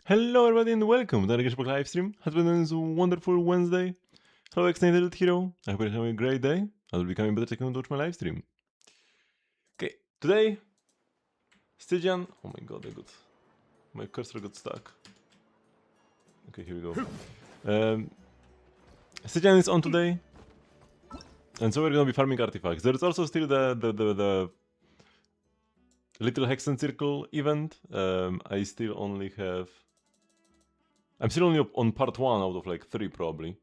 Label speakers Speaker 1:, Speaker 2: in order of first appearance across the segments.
Speaker 1: Hello everybody and welcome to the Genshin Impact live stream. Has been this wonderful Wednesday. Hello extended hero. I hope you're having a great day. I will be coming better to watch my live stream. Okay, today Stygian. Oh my god, my cursor got stuck. Okay, here we go. Stygian is on today. And so we're gonna be farming artifacts. There's also still the Little Hexen Circle event. I'm still only on part 1 out of like 3 probably.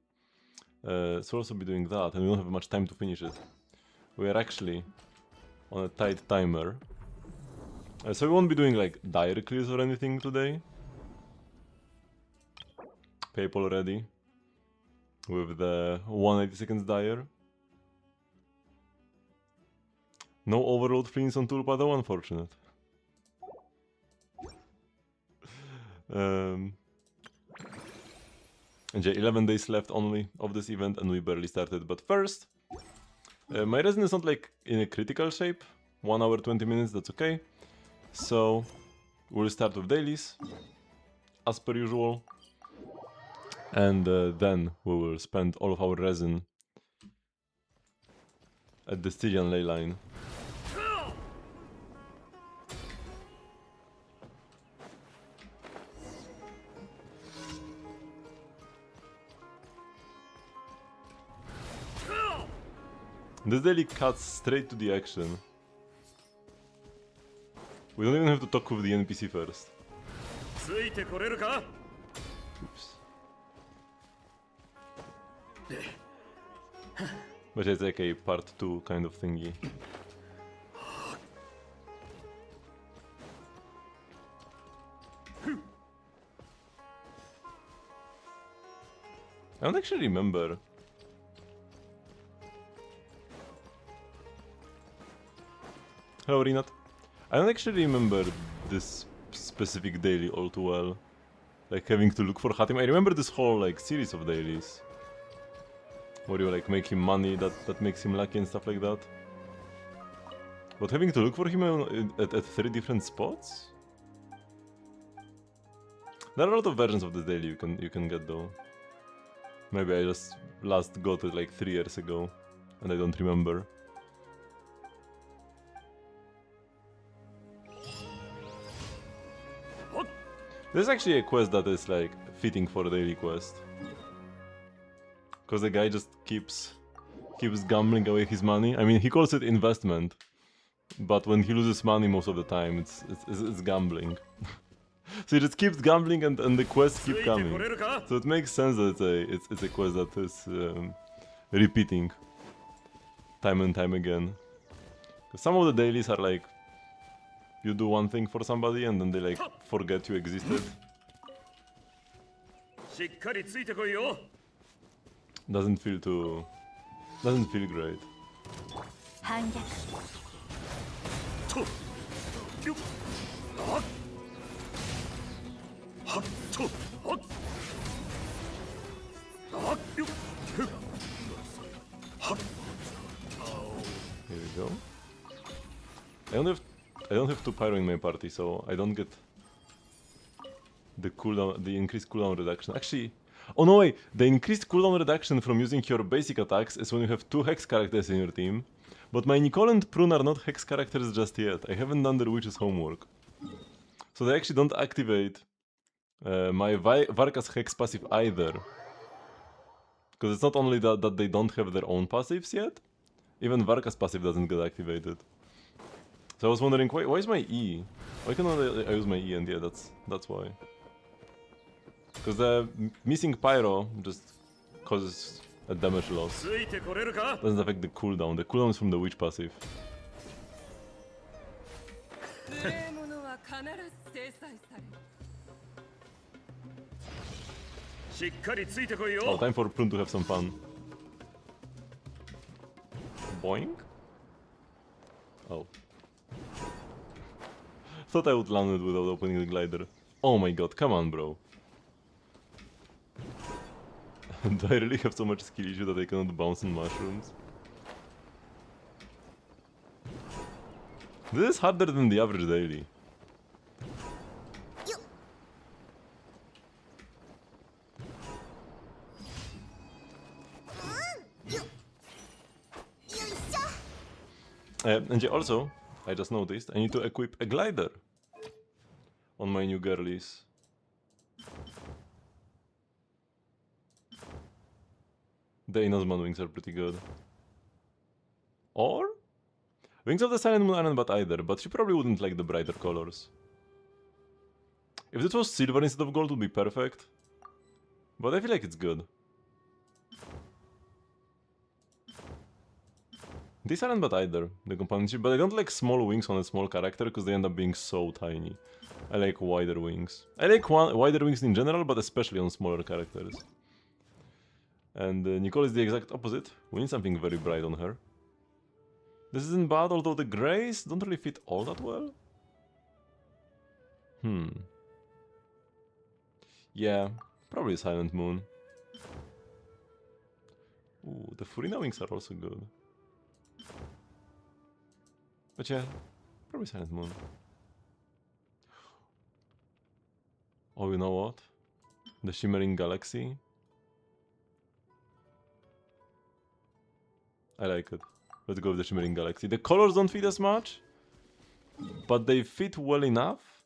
Speaker 1: So we'll also be doing that, and we don't have much time to finish it. We are actually on a tight timer. So we won't be doing like dire clears or anything today. Paypal already. With the 180 seconds dire. No overload fleens on Tulpa though, unfortunate. And yeah, 11 days left only of this event and we barely started. But first, my resin is not like in a critical shape. 1 hour 20 minutes, that's okay. So we'll start with dailies, as per usual. And then we will spend all of our resin at the Stygian ley line. This daily cuts straight to the action. We don't even have to talk with the NPC first. Oops. But it's like a part 2 kind of thingy. I don't actually remember. Hello, Rinat. I don't actually remember this specific daily all too well. Like having to look for Hatim. I remember this whole like series of dailies. Where you like make him money that makes him lucky and stuff like that. But having to look for him at 3 different spots? There are a lot of versions of this daily you can get though. Maybe I just last got it like 3 years ago and I don't remember. This is actually a quest that is like fitting for a daily quest. Because the guy just keeps gambling away his money. I mean, he calls it investment, but when he loses money most of the time, it's gambling. So he just keeps gambling, and the quests keep coming. So it makes sense that it's a quest that is repeating time and time again. Some of the dailies are like you do one thing for somebody and then they like forget you existed. Doesn't feel great. Here we go. I don't have 2 pyro in my party, so I don't get the cooldown, the increased cooldown reduction. Actually, oh no wait, the increased cooldown reduction from using your basic attacks is when you have 2 hex characters in your team. But my Nicole and Prune are not hex characters just yet. I haven't done the witch's homework. So they actually don't activate my Varka's hex passive either. Because it's not only that they don't have their own passives yet, even Varka's passive doesn't get activated. So I was wondering, why is my E? Why can't I use my E? And yeah, that's why. Because the missing pyro just causes a damage loss. Doesn't affect the cooldown. The cooldown is from the witch passive. Oh, time for Prune to have some fun. Boing? Oh. Thought I would land it without opening the glider. Oh my god, come on, bro. Do I really have so much skill issue that I cannot bounce on mushrooms? This is harder than the average daily. And yeah, also, I just noticed, I need to equip a glider on my new girlies. The Inazman wings are pretty good. Or? Wings of the Silent Moon aren't bad either, but she probably wouldn't like the brighter colors. If it was silver instead of gold, it would be perfect. But I feel like it's good. These aren't bad either, the companionship, but I don't like small wings on a small character because they end up being so tiny. I like wider wings. I like wider wings in general, but especially on smaller characters. And Nicole is the exact opposite. We need something very bright on her. This isn't bad, although the greys don't really fit all that well. Yeah, probably Silent Moon. Ooh, the Furina wings are also good. But yeah, probably Silent Moon. Oh, you know what? The Shimmering Galaxy. I like it. Let's go with the Shimmering Galaxy. The colors don't fit as much, but they fit well enough.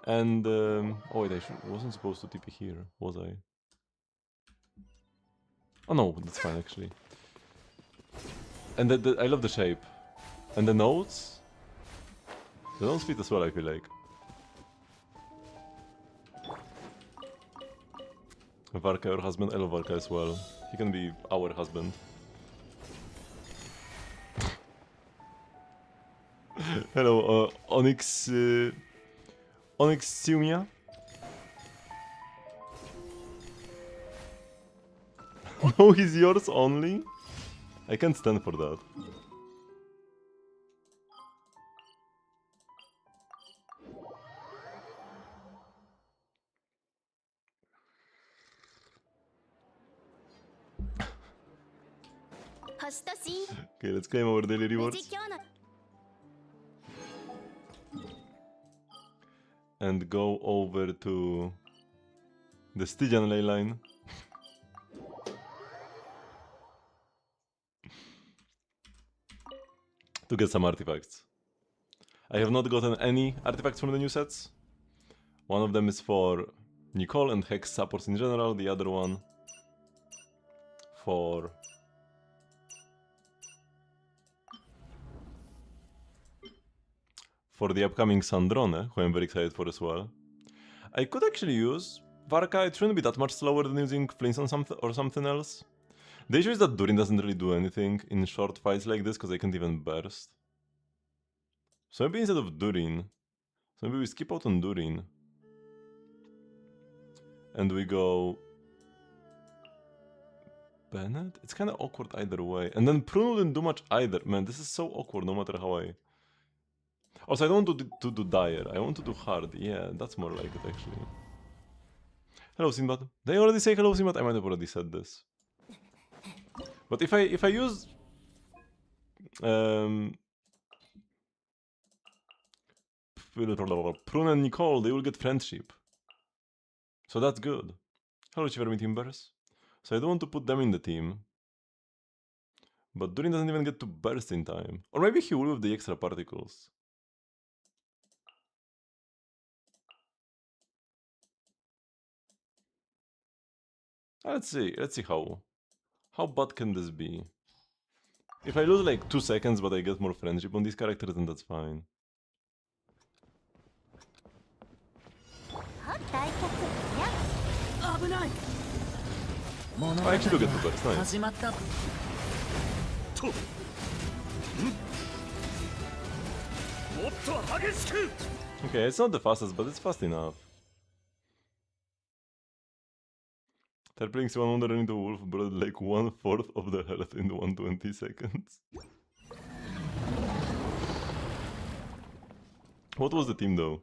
Speaker 1: And oh wait, wasn't supposed to TP here, was I? Oh no, that's fine actually. And I love the shape. And the notes? The notes fit as well, I feel like. Varka, your husband? I love Varka as well. He can be our husband. Hello, Onyx... Onyx Siumia? No, he's yours only? I can't stand for that. Okay, let's claim our daily rewards. And go over to the Stygian ley line. To get some artifacts. I have not gotten any artifacts from the new sets. One of them is for Nicole and Hex supports in general, the other one for the upcoming Sandrone, who I'm very excited for as well. I could actually use Varka, it shouldn't be that much slower than using Flints on something else. The issue is that Durin doesn't really do anything in short fights like this because I can't even burst. So maybe instead of Durin, so maybe we skip out on Durin. And we go Bennett? It's kind of awkward either way. And then Prune didn't do much either. Man, this is so awkward no matter how I... Also, I don't want to do Dire. I want to do Hard. Yeah, that's more like it actually. Hello, Sinbad. Did I already say hello, Sinbad? I might have already said this. But if I use... Prune and Nicole, they will get friendship. So that's good. Hello, Chivermi Timbers. So I don't want to put them in the team. But Durin doesn't even get to burst in time. Or maybe he will with the extra particles. Let's see how bad can this be? If I lose like 2 seconds but I get more friendship on these characters, then that's fine. I actually do get to burst, nice. Okay, it's not the fastest, but it's fast enough. They're playing one Wonder into Wolf brought like 1/4 of the health in 120 seconds. What was the team though?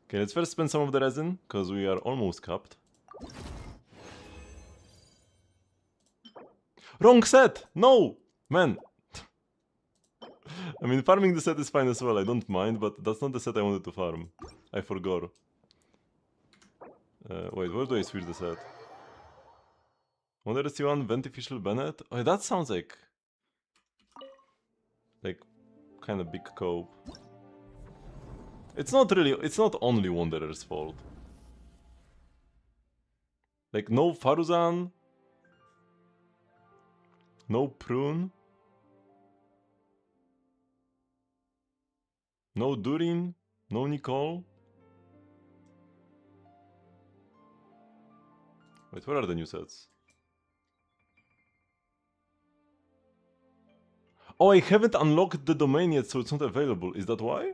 Speaker 1: Okay, let's first spend some of the resin, because we are almost capped. Wrong set! No! Man! I mean, farming the set is fine as well, I don't mind, but that's not the set I wanted to farm. I forgot. Wait, where do I switch the set? Wonder C1, Ventificial Bennett. Oh, that sounds like kind of big cope. It's not only Wanderer's fault. Like, no Faruzan, no Prune, no Durin, no Nicole. Wait, where are the new sets? Oh, I haven't unlocked the domain yet, so it's not available. Is that why?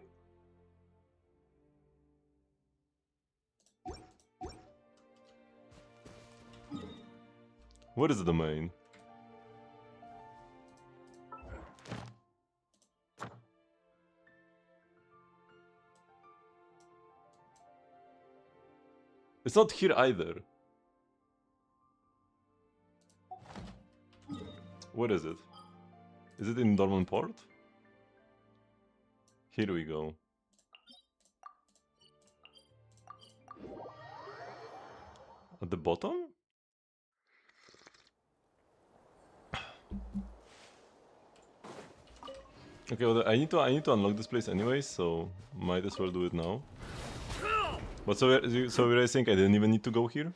Speaker 1: Where is the domain? It's not here either. Where is it? Is it in Dorman Port? Here we go. At the bottom? Okay, well, I need to unlock this place anyway, so might as well do it now. But so you're saying I didn't even need to go here?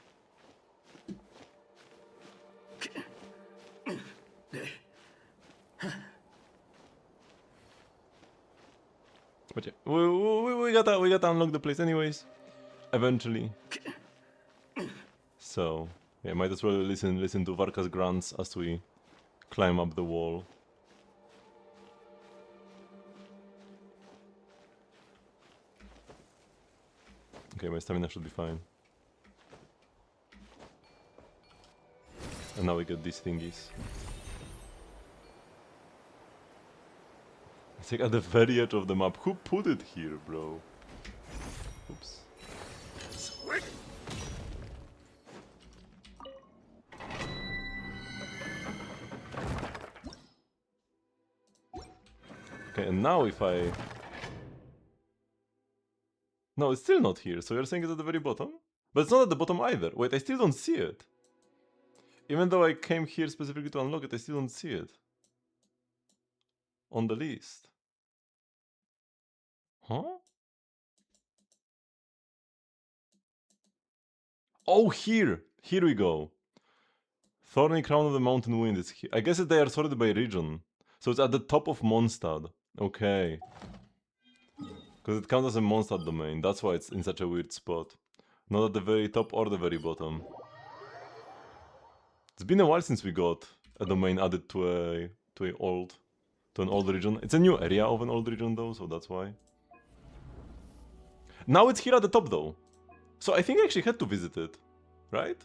Speaker 1: But yeah, we gotta unlock the place anyways, eventually. So yeah, might as well listen to Varka's grunts as we climb up the wall. Okay, my stamina should be fine. And now we get these thingies. It's like at the very edge of the map. Who put it here, bro? Oops. Okay, and now if I... No, it's still not here, so you're saying it's at the very bottom? But it's not at the bottom either. Wait, I still don't see it. Even though I came here specifically to unlock it, I still don't see it. On the list. Huh? Oh, here! Here we go. Thorny Crown of the Mountain Wind is here. I guess they are sorted by region. So it's at the top of Mondstadt. Okay. Because it counts as a Mondstadt domain. That's why it's in such a weird spot. Not at the very top or the very bottom. It's been a while since we got a domain added to an old region. It's a new area of an old region though, so that's why. Now it's here at the top though. So I think I actually had to visit it, right?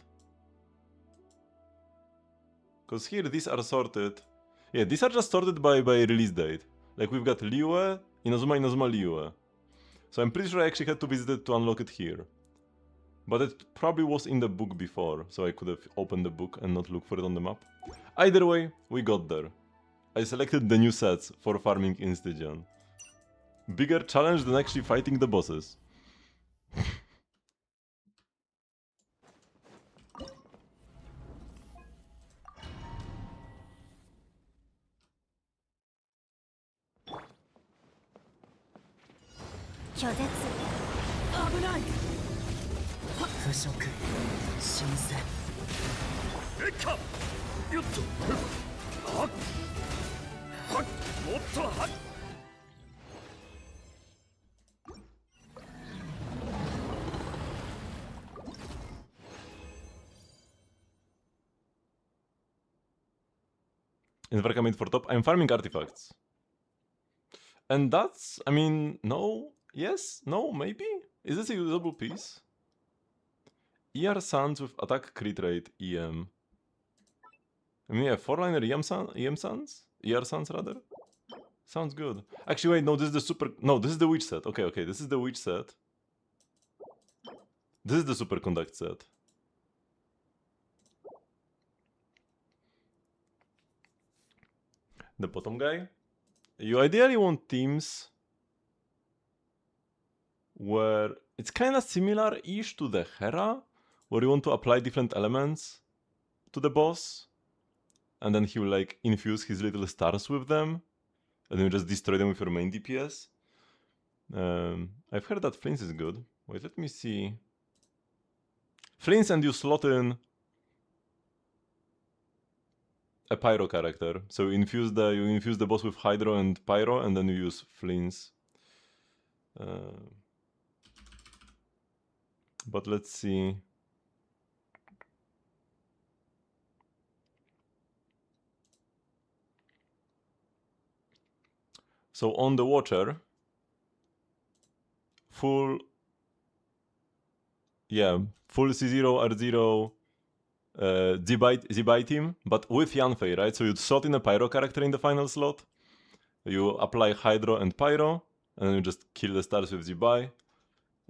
Speaker 1: Because here these are sorted. Yeah, these are just sorted by release date. Like we've got Liyue, Inazuma, Liyue. So I'm pretty sure I actually had to visit it to unlock it here. But it probably was in the book before, so I could have opened the book and not look for it on the map. Either way, we got there. I selected the new sets for farming in Stygian. Bigger challenge than actually fighting the bosses. In Varka made for top, I'm farming artifacts. And that's, I mean, no, yes, no, maybe? Is this a usable piece? ER Sans with attack crit rate, EM. I mean, yeah, 4-liner EM Sans? ER Sans rather? Sounds good. Actually, wait, no, this is the super... No, this is the Witch set. Okay, this is the Witch set. This is the super conduct set. The bottom guy. You ideally want teams where it's kind of similar-ish to the Hera, where you want to apply different elements to the boss, and then he will like infuse his little stars with them, and then you just destroy them with your main DPS. I've heard that Flints is good. Wait, let me see. Flints, and you slot in a pyro character. So you infuse the boss with Hydro and Pyro, and then you use Flints. But let's see. So on the Watcher, full C0, R0, Z-Buy team, but with Yanfei, right? So you'd slot in a Pyro character in the final slot, you apply Hydro and Pyro, and then you just kill the stars with Z-Buy.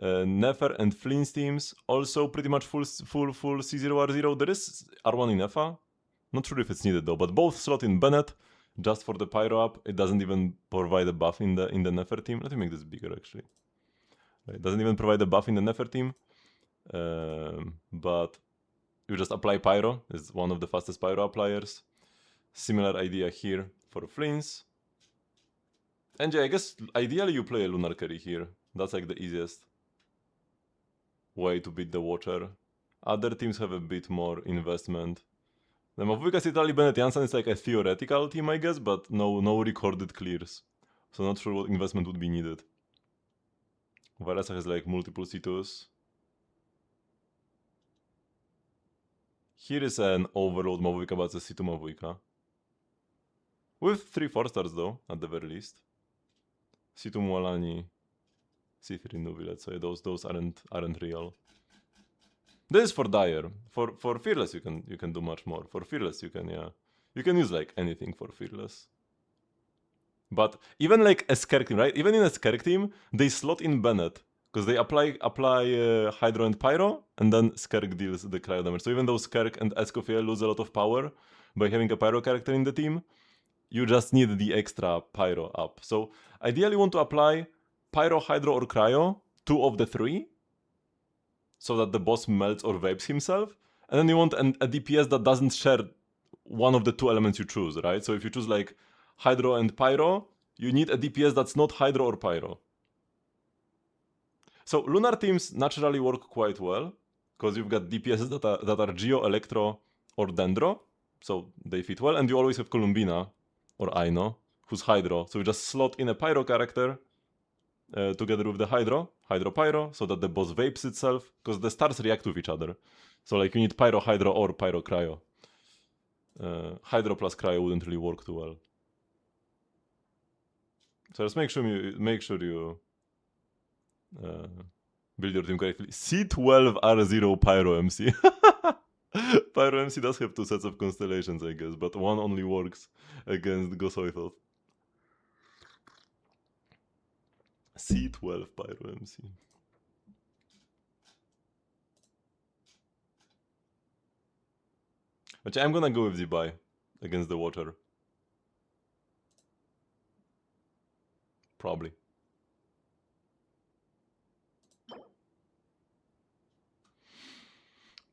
Speaker 1: Nefer and Flints teams, also pretty much full C0, R0. There is R1 in Nefa, not sure if it's needed though, but both slot in Bennett, just for the Pyro up. It doesn't even provide a buff in the Nefer team. Let me make this bigger actually. It doesn't even provide a buff in the Nefer team, but you just apply Pyro. It's one of the fastest Pyro appliers. Similar idea here for Flints. And yeah, I guess ideally you play a Lunar carry here. That's like the easiest way to beat the Watcher. Other teams have a bit more investment. The Mavwika Citali Bennett Janssen is like a theoretical team, I guess, but no recorded clears. So not sure what investment would be needed. Varesa has like multiple C2s. Here is an Overload Mavwika, but it's a C2 Mavwika. With 3 4-stars though, at the very least. C2 Mwalani, C3 Nuvi, let's say. Those aren't real. This is for Dire. For Fearless you can do much more. For Fearless you can use like anything for Fearless. But even like a Skerk team, right? Even in a Skerk team, they slot in Bennett. Because they apply Hydro and Pyro, and then Skerk deals the cryo damage. So even though Skerk and Escoffier lose a lot of power by having a Pyro character in the team, you just need the extra Pyro up. So ideally you want to apply Pyro, Hydro, or Cryo, 2 of the 3, so that the boss melts or vapes himself. And then you want a DPS that doesn't share one of the 2 elements you choose, right? So if you choose like Hydro and Pyro, you need a DPS that's not Hydro or Pyro. So Lunar teams naturally work quite well, because you've got DPSs that are Geo, Electro, or Dendro, so they fit well, and you always have Columbina, or Aino, who's Hydro. So you just slot in a Pyro character, together with the Hydro Pyro, so that the boss vapes itself, because the stars react with each other. So like you need Pyro Hydro or Pyro Cryo. Hydro plus Cryo wouldn't really work too well. So just make sure you build your team correctly. C12 R0 Pyro MC. Pyro MC does have 2 sets of constellations, I guess, but one only works against Gosoithos. C12 Pyro MC. Actually, I'm gonna go with Z-Buy against the Watcher. Probably.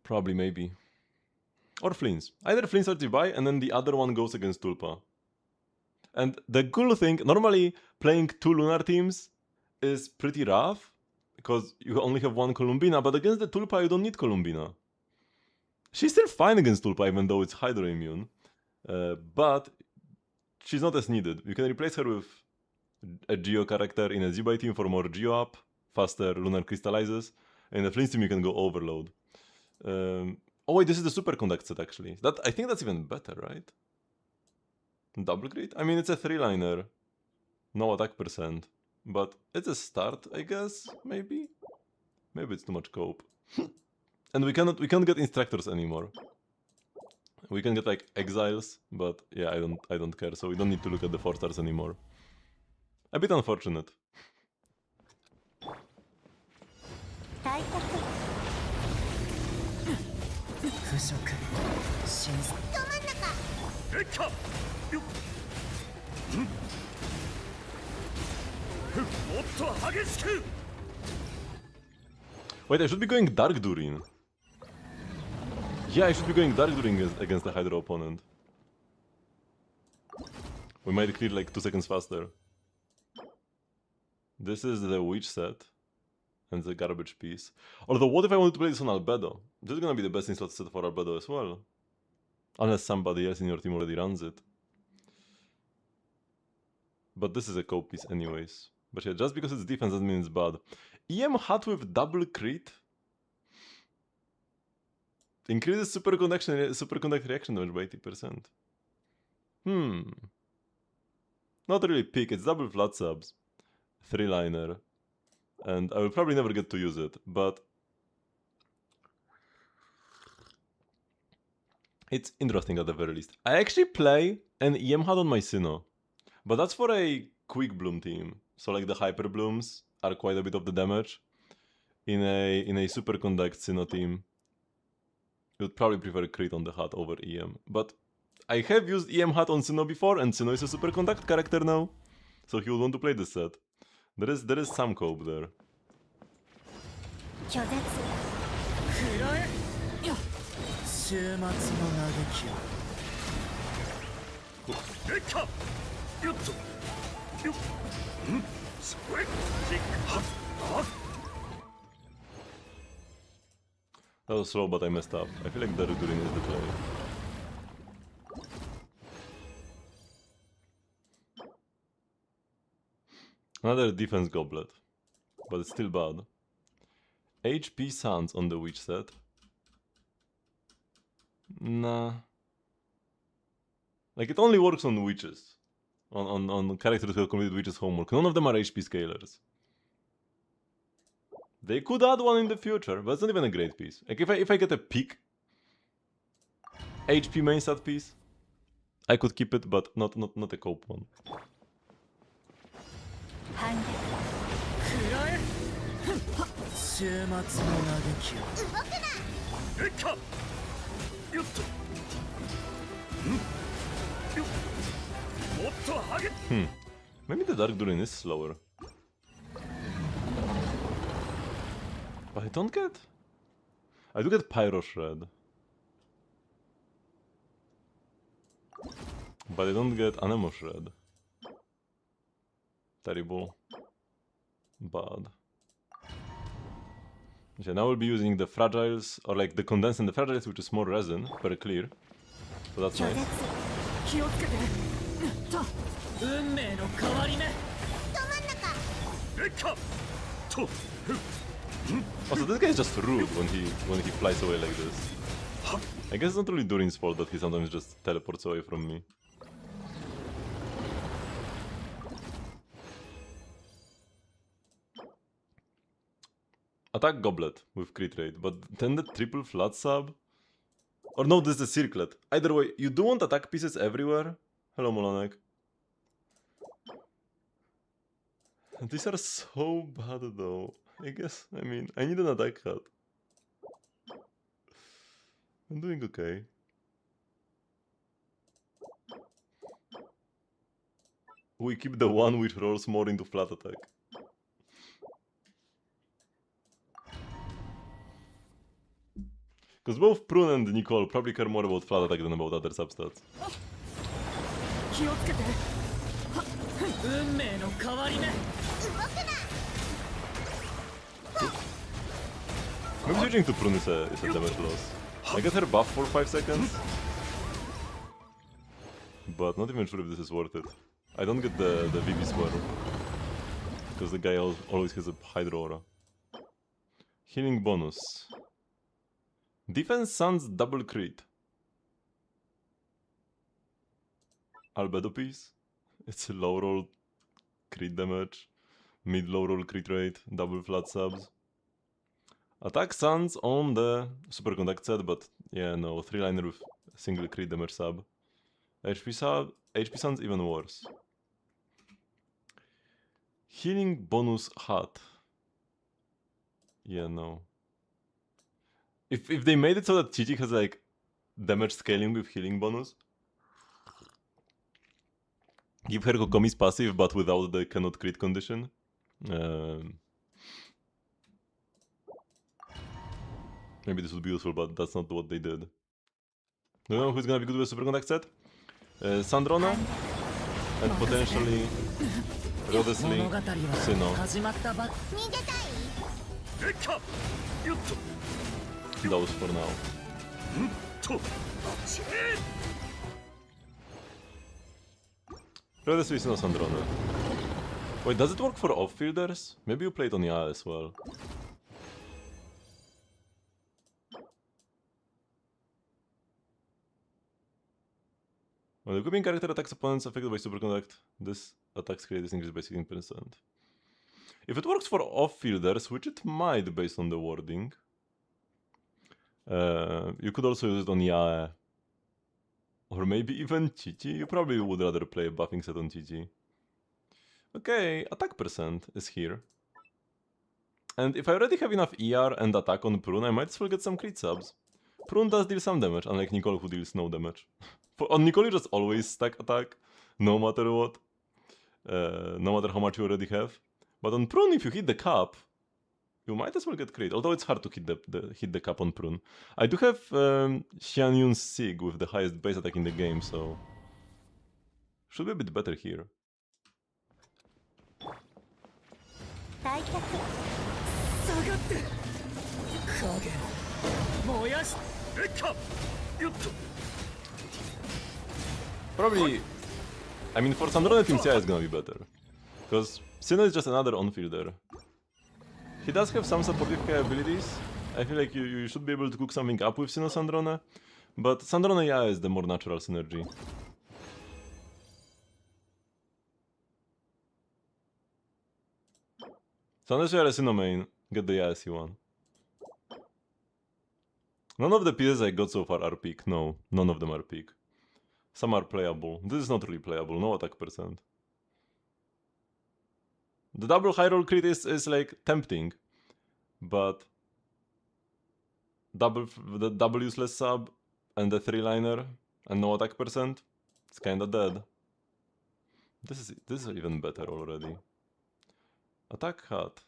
Speaker 1: Probably, maybe. Or Flints. Either Flints or Z-Buy, and then the other one goes against Tulpa. And the cool thing, normally playing 2 Lunar teams is pretty rough, because you only have 1 Columbina, but against the Tulpa you don't need Columbina. She's still fine against Tulpa, even though it's Hydro immune. But she's not as needed. You can replace her with a Geo character in a Z-Buy team for more Geo up, faster Lunar Crystallizes, and in the Flints team you can go Overload. Oh wait, this is the Superconduct set actually. I think that's even better, right? Double Grid? I mean, it's a 3-liner. No attack percent. But it's a start, I guess, maybe? Maybe it's too much cope. And we can't get Instructors anymore. We can get like Exiles, but yeah, I don't care, so we don't need to look at the 4-stars anymore. A bit unfortunate. Wait, I should be going Dark Durin. Yeah, I should be going Dark during against the Hydro opponent. We might clear like 2 seconds faster. This is the Witch set. And the garbage piece. Although, what if I want to play this on Albedo? This is gonna be the best in-slot set for Albedo as well. Unless somebody else in your team already runs it. But this is a cope piece anyways. But yeah, just because it's defense doesn't mean it's bad. EM hat with double crit? Increases superconduct reaction damage by 80%. Not really pick, it's double flat subs. 3-liner. And I will probably never get to use it, but it's interesting at the very least. I actually play an EM hat on my Sinnoh, but that's for a quick bloom team. So like the hyper blooms are quite a bit of the damage. In a superconduct Sinnoh team, you would probably prefer crit on the hat over EM. But I have used EM hat on Sinnoh before, and Sinnoh is a superconduct character now, so he would want to play this set. There is some cope there. That was slow, but I messed up. I feel like Darudurin is the play. Another defense goblet, but it's still bad. HP Sands on the Witch set. Nah. Like, it only works on witches. On characters who have completed witches homework. None of them are HP scalers. They could add one in the future, but it's not even a great piece. Like, if I get a peak HP main stat piece, I could keep it, but not a cope one. Maybe the Dark Durin is slower. But I don't get... I do get Pyro Shred. But I don't get Anemo Shred. Terrible. Bad. Okay, now we'll be using the Fragiles, or like the Condensed and the Fragiles, which is more resin per clear. So that's nice. Also, this guy is just rude when he flies away like this. I guess it's not really Durin's fault that he sometimes just teleports away from me. Attack Goblet with crit rate, but then the triple flat sub? Or no, this is a circlet. Either way, you do want attack pieces everywhere. Hello, Molanek. These are so bad though. I guess, I mean, I need an attack hat. I'm doing okay. We keep the one which rolls more into flat attack. Because both Prune and Nicole probably care more about flat attack than about other substats. Maybe switching to Prune is a damage loss. I get her buff for 5 seconds. But not even sure if this is worth it. I don't get the VV square. Because the guy always has a Hydro Aura. Healing bonus. Defense Sans double crit. Albedo piece. It's a low roll crit damage. Mid low roll crit rate. Double flat subs. Attack Sans on the superconduct set, but yeah, no, 3-liner with single crit damage sub. HP Sans even worse. Healing bonus hat. Yeah, no. If they made it so that Chichi has like damage scaling with healing bonus, give her Kokomi's passive but without the cannot crit condition. Maybe this would be useful, but that's not what they did. Do you know who's gonna be good with Super Contact set? Sandrona and potentially Rodesli, Sinnoh. Those for now. Rodesli, Sinnoh, Sandrona. Wait, does it work for off-fielders? Maybe you played on Yae as well. When equipping character attacks opponents affected by Super Contact, this attack rate is increased by 16%. If it works for off-fielders, which it might based on the wording, you could also use it on Yae. Or maybe even Chi-Chi. You probably would rather play a buffing set on Chi-Chi. Okay, attack percent is here. And if I already have enough ER and attack on Prune, I might as well get some crit subs. Prune does deal some damage, unlike Nicole who deals no damage. On Nicole you just always stack attack, no matter what. No matter how much you already have. But on Prune, if you hit the cap, you might as well get crit. Although it's hard to hit the cap on Prune. I do have Xian Yun's Sig with the highest base attack in the game, so should be a bit better here. Probably, I mean, for Sandrona Team Sia is gonna be better. Because Sinnoh is just another on-fielder. He does have some supportive capabilities. I feel like you should be able to cook something up with Sinnoh Sandrona. But Sandrona Yae is the more natural synergy. So unless you are a Sinnoh main, get the Yae C1. None of the pieces I got so far are peak. No, none of them are peak. Some are playable. This is not really playable, no attack percent. The double high roll crit is like tempting, but the double useless sub and the 3-liner and no attack percent, it's kinda dead. This is even better already. Attack hat.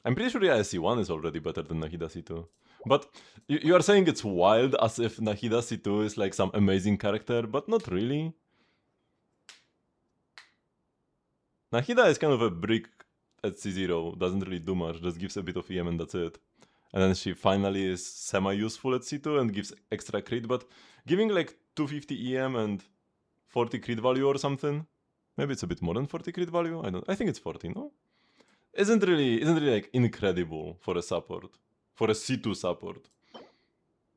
Speaker 1: I'm pretty sure Yae C1 is already better than Nahida C2. But you are saying it's wild as if Nahida C2 is like some amazing character, but not really. Nahida is kind of a brick at C0, doesn't really do much, just gives a bit of EM and that's it. And then she finally is semi-useful at C2 and gives extra crit, but giving like 250 EM and 40 crit value or something? Maybe it's a bit more than 40 crit value? I think it's 40, no? Isn't really like incredible for a support. For a C2 support.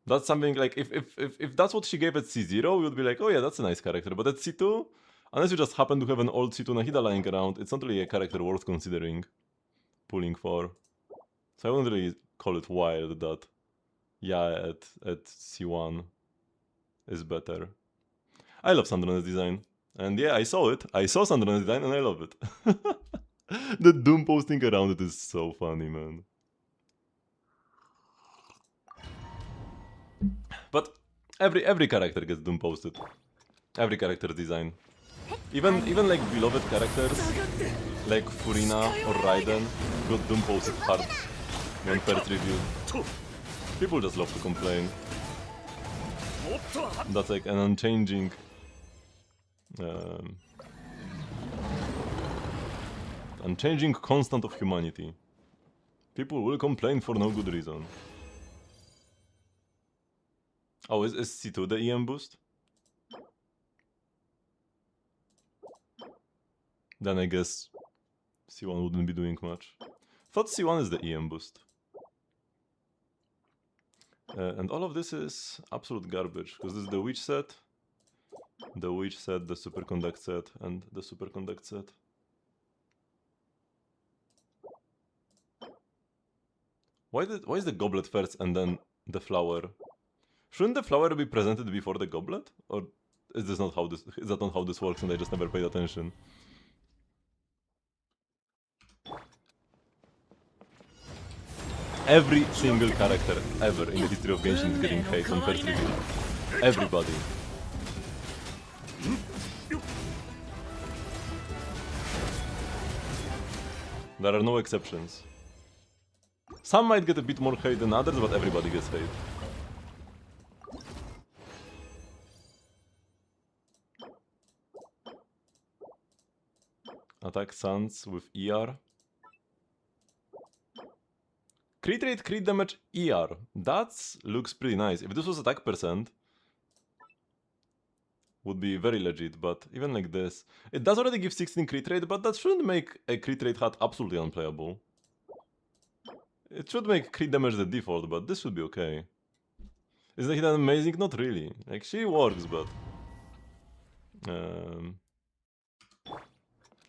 Speaker 1: That's something like, if that's what she gave at C0, we would be like, oh yeah, that's a nice character. But at C2, unless you just happen to have an old C2 Nahida lying around, it's not really a character worth considering pulling for. So I wouldn't really call it wild that Yae at C1 is better. I love Sandrona's design. And yeah, I saw it. I saw Sandrona's design and I love it. The Doom posting around it is so funny, man. But every character gets Doom posted. Every character design. Even like beloved characters like Furina or Raiden got Doom posted hard when first reviewed. People just love to complain. That's like an unchanging unchanging constant of humanity. People will complain for no good reason. Oh, is C2 the EM boost? Then I guess C1 wouldn't be doing much. Thought C1 is the EM boost. And all of this is absolute garbage, because this is the Witch set, the Superconduct set, and the Superconduct set. Why is the goblet first and then the flower? Shouldn't the flower be presented before the goblet? Or is that not how this works and I just never paid attention? Every single character ever in the history of Genshin is getting hate on first reveal. Everybody. There are no exceptions. Some might get a bit more hate than others, but everybody gets hate. Attack Suns with ER. Crit rate, crit damage, ER. That looks pretty nice. If this was attack percent, would be very legit, but even like this. It does already give 16 crit rate, but that shouldn't make a crit rate hat absolutely unplayable. It should make crit damage the default, but this should be okay. Is the hit amazing? Not really. Like, she works, but...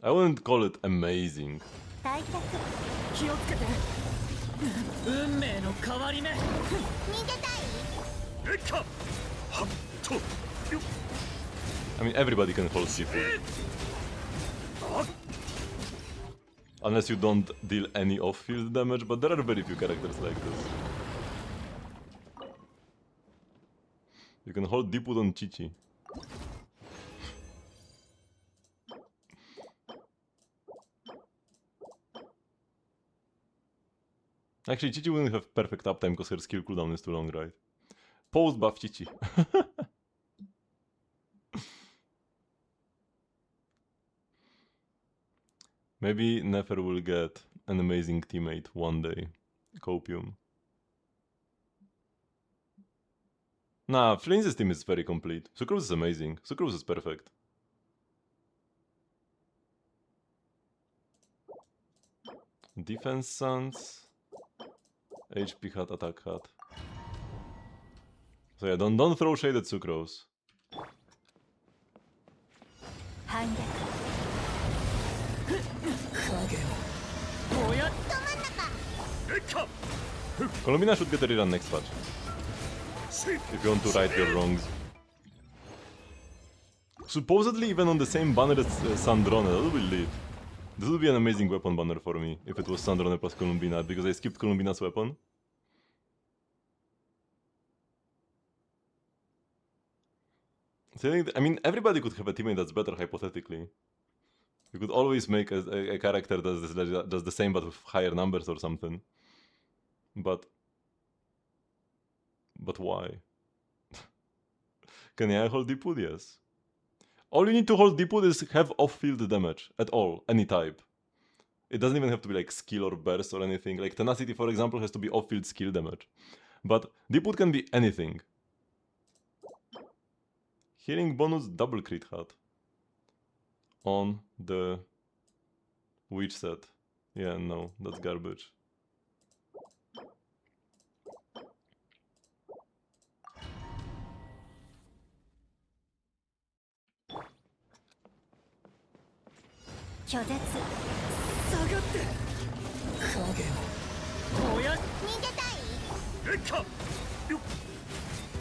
Speaker 1: I wouldn't call it amazing. I mean, everybody can hold C4. Unless you don't deal any off-field damage, but there are very few characters like this. You can hold Deepwood on Chichi. Actually, Chichi wouldn't have perfect uptime because her skill cooldown is too long, right? Post buff Chichi. Maybe Nefer will get an amazing teammate one day. Copium. Nah, Flames' team is very complete. Sucrose is amazing. Sucrose is perfect. Defense Suns. HP hat, attack hat. So yeah, don't throw shade at Sucrose. Columbina should get a rerun next patch. If you want to right your wrongs. Supposedly even on the same banner as Sandrone, that would be lit. This would be an amazing weapon banner for me, if it was Sandrone plus Columbina, because I skipped Columbina's weapon. So I mean, everybody could have a teammate that's better, hypothetically. You could always make a character that does the same but with higher numbers or something. But why? Can I hold Deepwood? Yes. All you need to hold Deepwood is have off-field damage at all, any type. It doesn't even have to be like skill or burst or anything. Like Tenacity, for example, has to be off-field skill damage. But Deepwood can be anything. Healing bonus double crit hat. On the witch set. Yeah, no, that's garbage.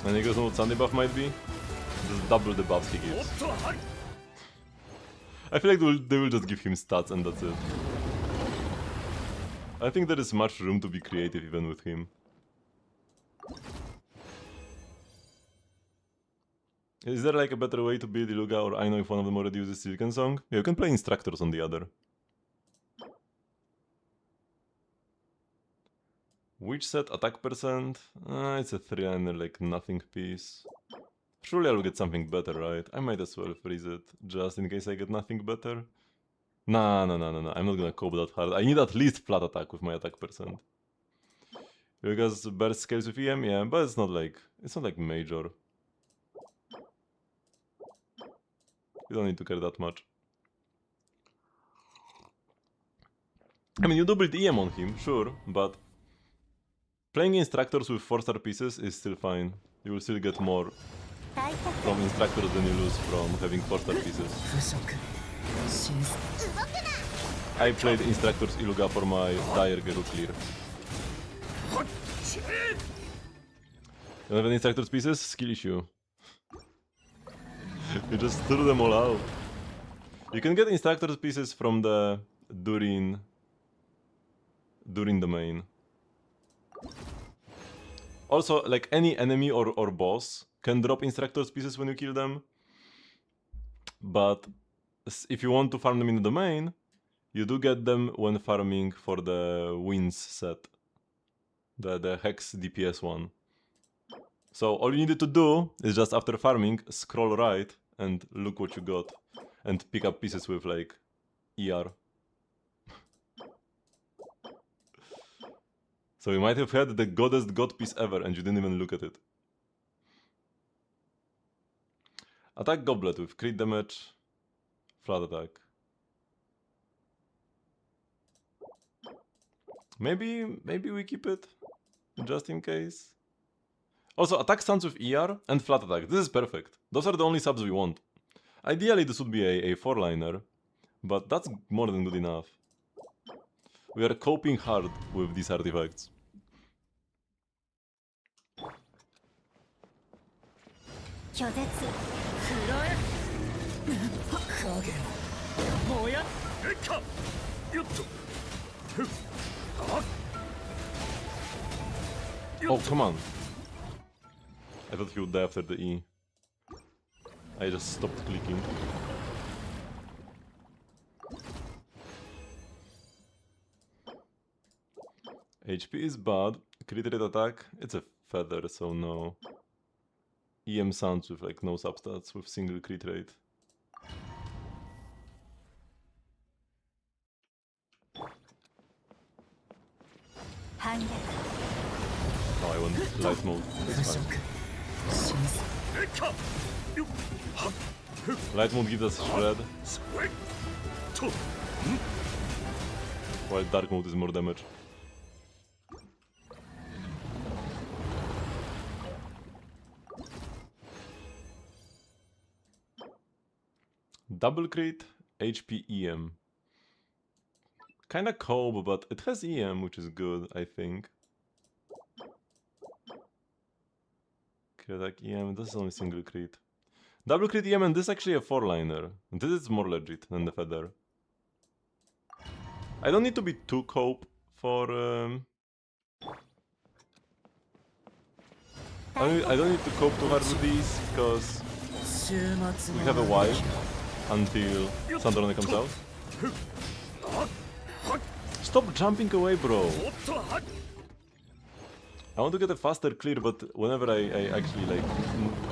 Speaker 1: And you guys know what Sunday buff might be? Just double the buffs he gives. I feel like they will just give him stats and that's it. I think there is much room to be creative even with him. Is there like a better way to build Iluga, or I know if one of them already uses Silken Song? Yeah, you can play Instructors on the other. Witch set, attack percent? It's a 3-liner, like nothing piece. Surely I'll get something better, right? I might as well freeze it, just in case I get nothing better. Nah, I'm not gonna cope that hard. I need at least flat attack with my attack percent. Because burst scales with EM, yeah, but it's not like major. You don't need to care that much. I mean, you do build EM on him, sure, but playing Instructors with 4-star pieces is still fine. You will still get more from Instructors than you lose from having 4-star pieces. I played Instructors Iluga for my Dire Geru clear. You don't have any Instructors pieces? Skill issue. You just threw them all out. You can get Instructors pieces from the Durin domain. Also, like any enemy or boss can drop Instructors pieces when you kill them. But if you want to farm them in the domain, you do get them when farming for the wins set. The Hex DPS one. So all you needed to do is just after farming, scroll right and look what you got. And pick up pieces with like ER. So you might have had the goddest god piece ever and you didn't even look at it. Attack Goblet with crit damage, flat attack. Maybe we keep it, just in case. Also, attack stance with ER and flat attack. This is perfect. Those are the only subs we want. Ideally, this would be a 4-liner, but that's more than good enough. We are coping hard with these artifacts. Oh, come on. I thought he would die after the E. I just stopped clicking. HP is bad. Crit rate attack, it's a feather, so no. EM sounds with like no substats with single crit rate. Oh, I want light mode. That's fine. Light mode gives us shred, while dark mode is more damage. Double crit, HP EM. Kinda cold, but it has EM, which is good, I think. Crit attack EM, this is only single crit. Double crit EM, and this is actually a 4-liner. This is more legit than the feather. I don't need to be too cope for... I don't need to cope too hard with these, because we have a while until Sandrone comes out. Stop jumping away, bro! I want to get a faster clear, but whenever I actually like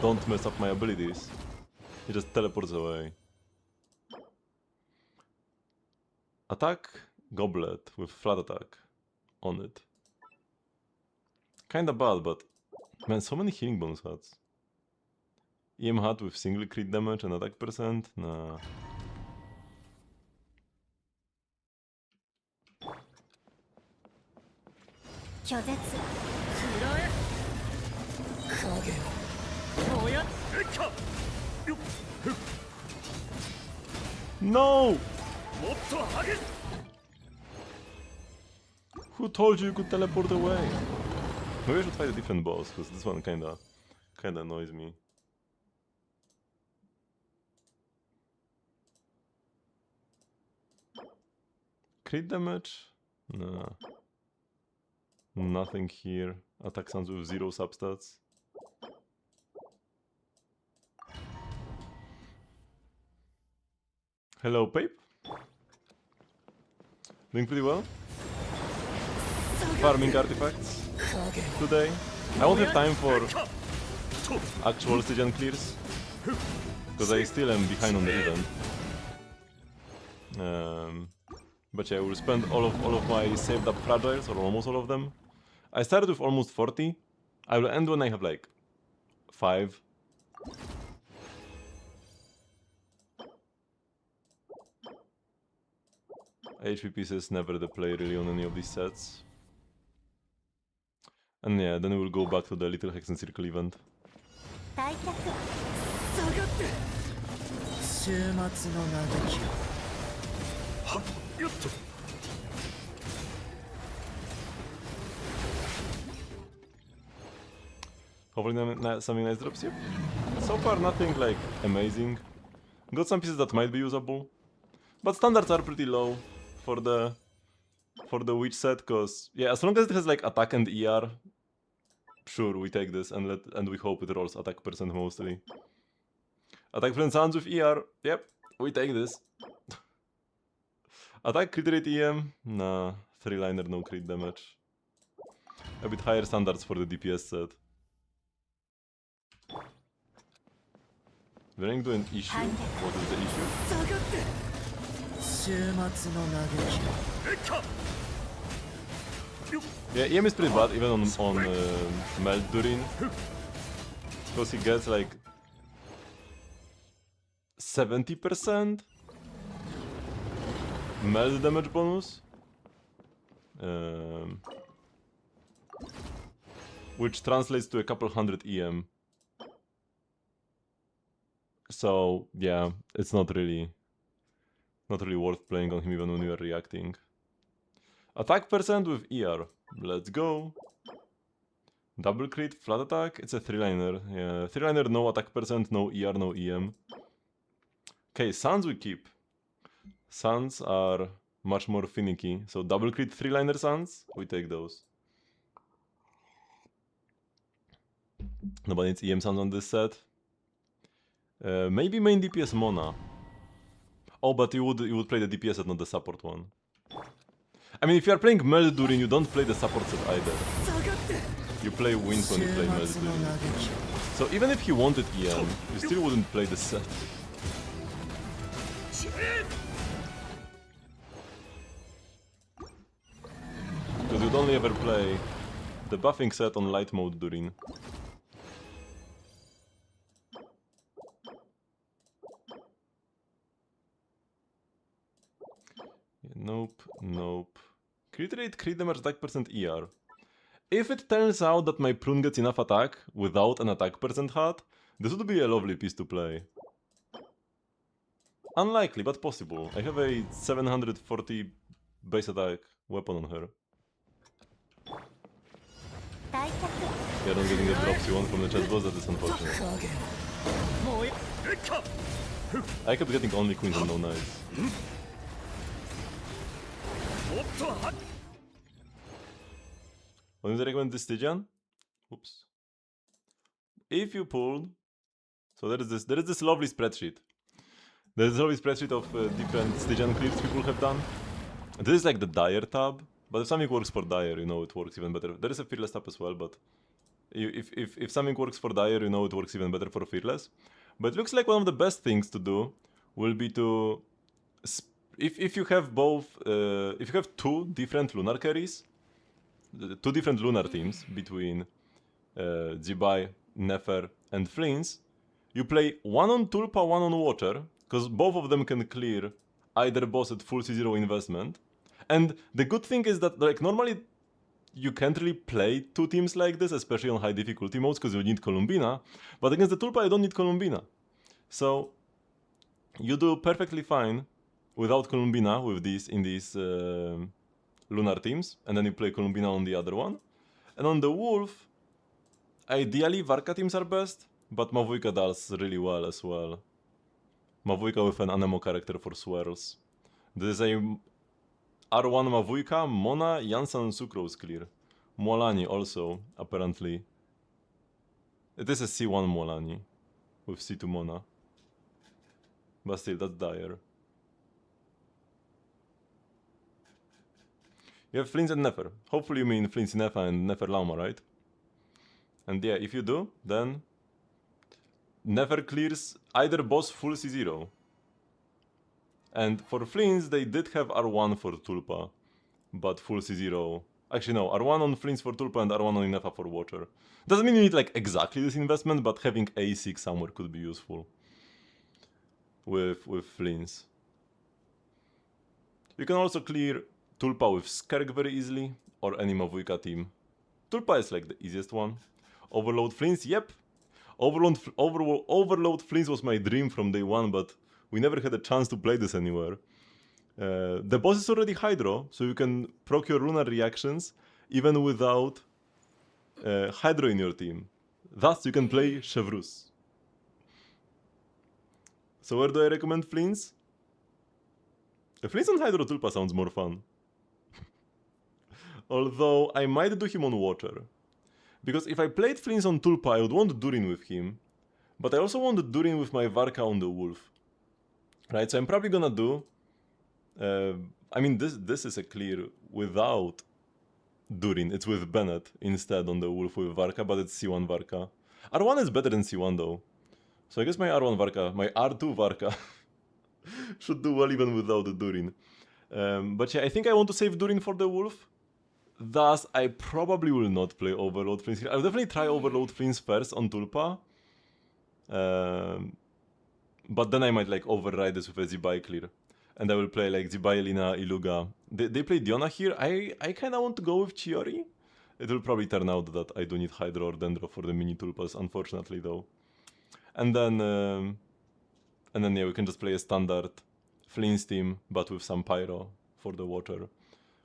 Speaker 1: don't mess up my abilities, he just teleports away. Attack Goblet with flat attack on it. Kinda bad, but man, so many healing bonus hats. EM hat with single crit damage and attack percent? Nah. No! Who told you could teleport away? Maybe I should fight a different boss, because this one kinda annoys me. Crit damage? Nah. Nothing here. Attack sounds with 0 substats. Hello, Pape. Doing pretty well. Farming artifacts today. I won't have time for actual Stygian clears, because I still am behind on the event. But yeah, I will spend all of my saved up fragiles, or almost all of them. I started with almost 40. I will end when I have like 5. HP pieces never the play really on any of these sets. And yeah, then we will go back to the Little Hex and Circle event. Hopefully something nice drops. Yep. So far nothing like amazing. Got some pieces that might be usable, but standards are pretty low for the witch set, cause yeah, as long as it has like attack and ER, sure, we take this and we hope it rolls attack percent mostly. Attack percent sounds with ER, yep, we take this. Attack crit rate EM, nah, 3-liner no crit damage. a bit higher standards for the DPS set. Running into an issue? What is the issue? Yeah, EM is pretty bad even on Meld Durin. Because he gets like 70% meld damage bonus. Which translates to a couple hundred EM. So yeah, it's not really worth playing on him even when you are reacting. Attack percent with ER. Let's go. Double crit, flat attack. It's a 3-liner. Yeah, 3-liner, no attack percent, no ER, no EM. Okay, Suns we keep. Suns are much more finicky. So double crit 3-liner Suns, we take those. Nobody needs EM Suns on this set. Maybe main DPS Mona. Oh, but you would play the DPS set, not the support one. I mean, if you are playing Meld Durin, you don't play the support set either. You play wins when you play Meld Durin. So even if he wanted EM, you still wouldn't play the set. Because you'd only ever play the buffing set on light mode Durin. Nope, nope. Crit rate, crit damage, attack percent, ER. If it turns out that my prune gets enough attack without an attack percent hat, this would be a lovely piece to play. Unlikely, but possible. I have a 740 base attack weapon on her. You're not getting the drops you want from the chest boss, that is unfortunate. I kept getting only queens and no knights. When you recommend this Stygian? Oops. If you pulled... So there is this lovely spreadsheet. There is a lovely spreadsheet of different Stygian clears people have done. This is like the Dire tab, but if something works for Dire, you know it works even better. There is a Fearless tab as well, but if something works for Dire, you know it works even better for Fearless. But it looks like one of the best things to do will be to... If you have both... if you have two different lunar carries, two different lunar teams between Jibai, Nefer, and Flins, you play one on Tulpa, one on Watcher, because both of them can clear either boss at full C0 investment. And the good thing is that, like, normally you can't really play two teams like this, especially on high difficulty modes, because you need Columbina. But against the Tulpa, you don't need Columbina. So you do perfectly fine without Columbina with these in these lunar teams, and then you play Columbina on the other one. And on the Wolf, ideally Varka teams are best, but Mavuika does really well as well. Mavuika with an Anemo character for swirls. There is a R1 Mavuika, Mona, Jansan, Sucrose clear. Molani also, apparently. It is a C1 Molani with C2 Mona. But still, that's dire. You have Flins and Nefer. Hopefully you mean Flins Nefa and Nefer Lauma, right? And yeah, if you do, then Nefer clears either boss full C0. And for Flins, they did have R1 for Tulpa, but full C0. Actually, no, R1 on Flins for Tulpa and R1 on Nefa for Watcher. Doesn't mean you need like exactly this investment, but having A6 somewhere could be useful with Flins. You can also clear Tulpa with Skerk very easily, or any Mavuika team. Tulpa is like the easiest one. Overload Flins, yep. Overload Flins was my dream from day one, but we never had a chance to play this anywhere. The boss is already Hydro, so you can procure lunar reactions even without Hydro in your team. Thus, you can play Chevrus. So where do I recommend Flins? Flins on Hydro Tulpa sounds more fun. Although, I might do him on Watcher. Because if I played Flins on Tulpa, I would want Durin with him. But I also want Durin with my Varka on the Wolf. Right, so I'm probably gonna do... I mean, this is a clear without Durin. It's with Bennett instead on the Wolf with Varka, but it's C1 Varka. R1 is better than C1 though. So I guess my R1 Varka, my R2 Varka should do well even without the Durin. But yeah, I think I want to save Durin for the Wolf. Thus, I probably will not play Overload Prince here. I'll definitely try Overload Prince first on Tulpa. But then I might like override this with a Zibai clear. And I will play like Zibai, Lina, Iluga. They play Diona here. I kinda want to go with Chiori. It will probably turn out that I do need Hydro or Dendro for the mini Tulpas, unfortunately though. And then yeah, we can just play a standard Flynn's team, but with some Pyro for the Watcher,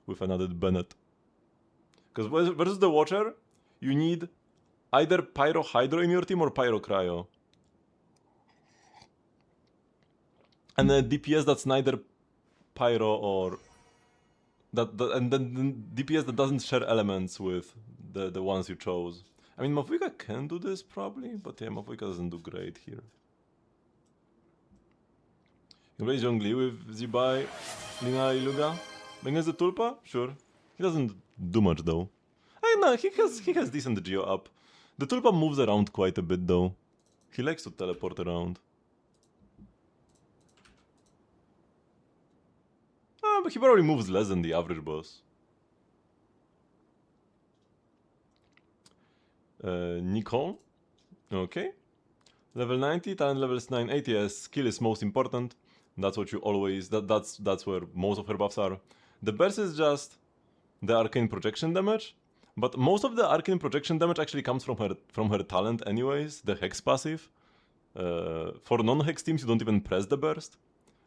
Speaker 1: with an added Bennett. Because versus the Watcher, you need either Pyro Hydro in your team or Pyro Cryo. And a DPS that's neither Pyro or... and then DPS that doesn't share elements with the ones you chose. I mean, Mavuika can do this probably, but yeah, Mavuika doesn't do great here. You play Zhongli with Zibai, Lina, Iluga. Against the Tulpa? Sure. He doesn't do much though. I know, he has decent Geo up. The Tulpa moves around quite a bit though. He likes to teleport around. But he probably moves less than the average boss. Nicole. Okay. Level 90, talent levels 980. Yes, skill is most important. That's what you always... That's where most of her buffs are. The burst is just the arcane projection damage. But most of the arcane projection damage actually comes from her talent anyways, the Hex passive. For non-Hex teams, you don't even press the burst.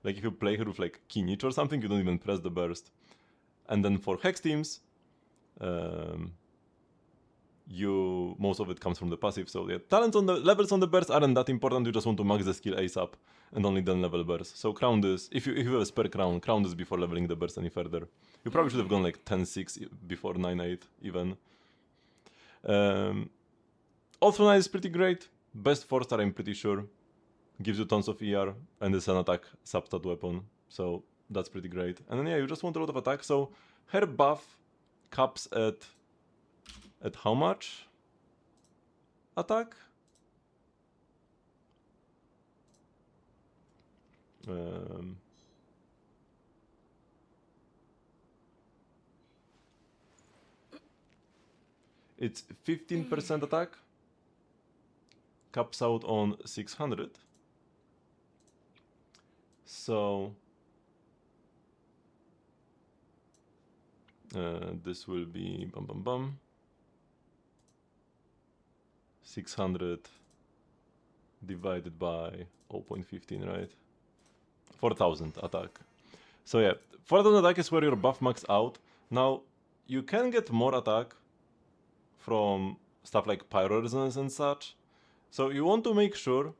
Speaker 1: Like if you play her with like Kinich or something, you don't even press the burst. And then for Hex teams, most of it comes from the passive. So yeah, talents on the levels on the burst aren't that important. You just want to max the skill ASAP and only then level burst. So crown this. If you have a spare crown this before leveling the burst any further. You probably should have gone like 10-6 before 9-8 even. Also nice is pretty great. Best 4-star I'm pretty sure. Gives you tons of ER and is an attack substat weapon. So that's pretty great. And then yeah, you just want a lot of attack. So her buff caps at how much attack? It's 15% attack. Caps out on 600. So this will be 600 divided by 0.15, right? 4000 attack. So yeah, 4000 attack is where your buff max out. Now you can get more attack from stuff like Pyro Resonance and such. So you want to make sure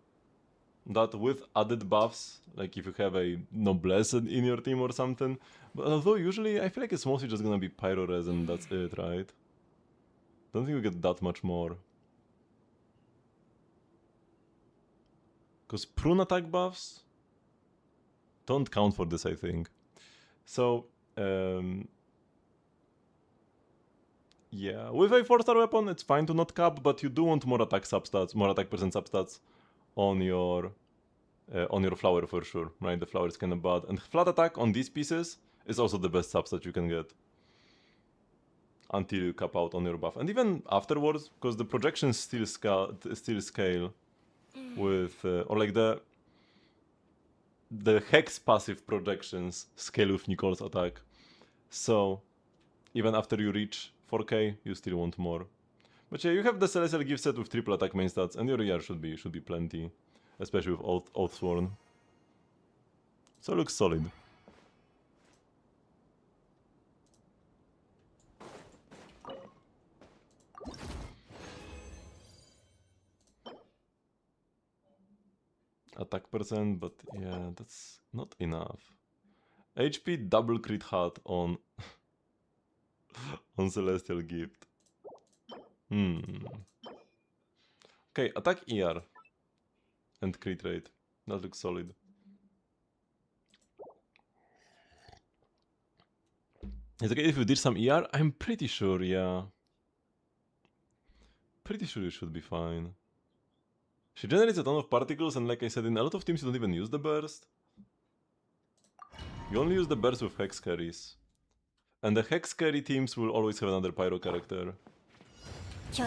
Speaker 1: that with added buffs, like if you have a Noblesse in your team or something, but although usually I feel like it's mostly just gonna be Pyro Res and that's it, right? Don't think we get that much more. Because prune attack buffs don't count for this, I think. So, yeah, with a 4-star weapon, it's fine to not cap, but you do want more attack substats, more attack percent substats on your flower for sure, right? The flower is kind of bad, and flat attack on these pieces is also the best substat you can get until you cap out on your buff, and even afterwards, because the projections still scale with or like the Hex passive projections scale with Nicole's attack. So even after you reach 4k, you still want more. But yeah, you have the Celestial Gift set with triple attack main stats, and your ER should be plenty, especially with Oathsworn. So it looks solid. Attack percent, but yeah, that's not enough. HP double crit hat on on Celestial Gift. Okay, attack ER and crit rate. That looks solid. Is it okay if you did some ER? I'm pretty sure, yeah. Pretty sure you should be fine. She generates a ton of particles, and like I said, in a lot of teams you don't even use the burst. You only use the burst with hex carries. And the hex carry teams will always have another pyro character. So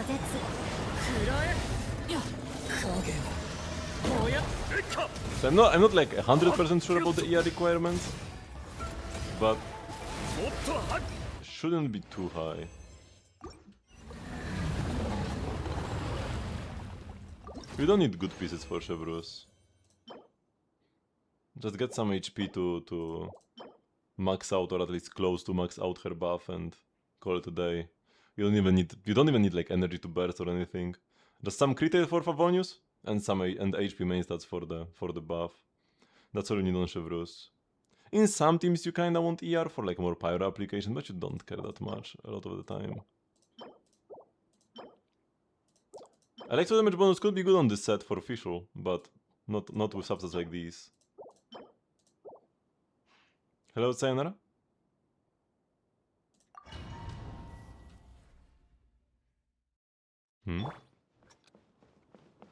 Speaker 1: I'm not like 100% sure about the ER requirements, but shouldn't be too high. We don't need good pieces for Chevreuse. Just get some HP to max out, or at least close to max out her buff, and call it a day. You don't even need like energy to burst or anything. Just some crit rate for Favonius and some HP main stats for the buff. That's all you need on Chevreuse. In some teams you kinda want ER for like more pyro application, but you don't care that much a lot of the time. Electro damage bonus could be good on this set for official, but not with subsets like these. Hello, Sayonara?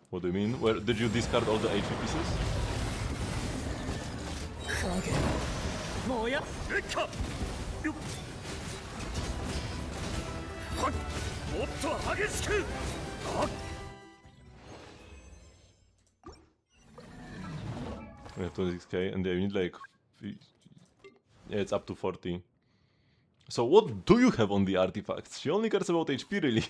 Speaker 1: What do you mean? Where did you discard all the HP pieces? We have 26k, and yeah, you need like... Yeah, it's up to 40. So what do you have on the artifacts? She only cares about HP, really.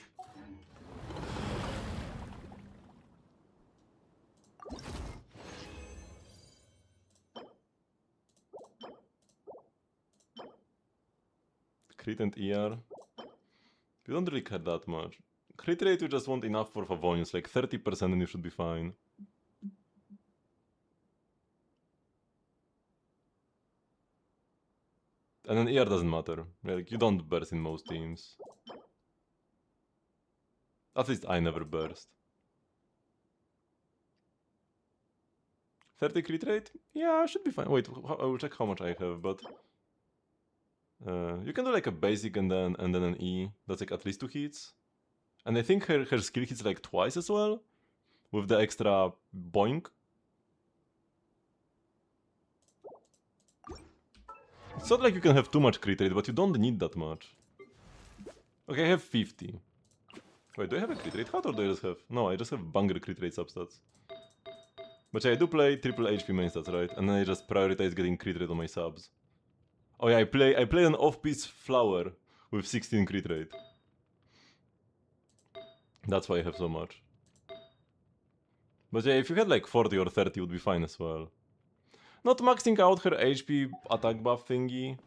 Speaker 1: Crit and ER. You don't really care that much. Crit rate you just want enough for Favonius, like 30% and you should be fine. And then ER doesn't matter. Like, you don't burst in most teams. At least I never burst. 30 crit rate? Yeah, I should be fine. Wait, I will check how much I have, but... you can do like a basic and then an E. That's like at least 2 hits. And I think her skill hits like twice as well. With the extra boink. It's not like you can have too much crit rate, but you don't need that much. Okay, I have 50. Wait, do I have a crit rate hat or do I just have... No, I just have banger crit rate substats. But yeah, I do play triple HP main stats, right? And then I just prioritize getting crit rate on my subs. Oh yeah, I play an off-piece flower with 16 crit rate. That's why I have so much. But yeah, if you had like 40 or 30, it would be fine as well. Not maxing out her HP attack buff thingy.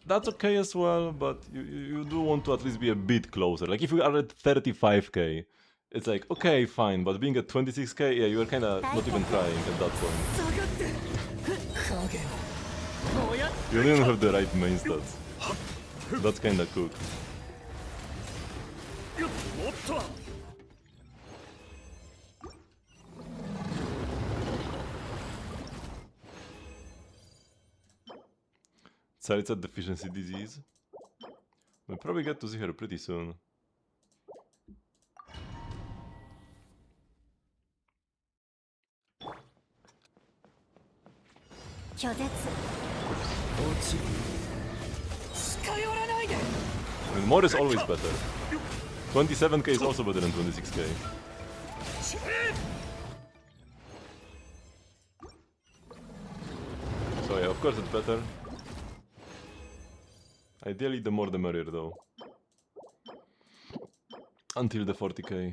Speaker 1: That's okay as well, but you do want to at least be a bit closer. Like if you are at 35k, it's like, okay, fine, but being at 26k, yeah, you are kinda not even trying at that point. You don't even have the right main stats. That's kinda cooked. Sorry, it's a deficiency disease. We'll probably get to see her pretty soon. I mean, more is always better. 27k is also better than 26k. So yeah, of course it's better. Ideally, the more the merrier, though. Until the 40k.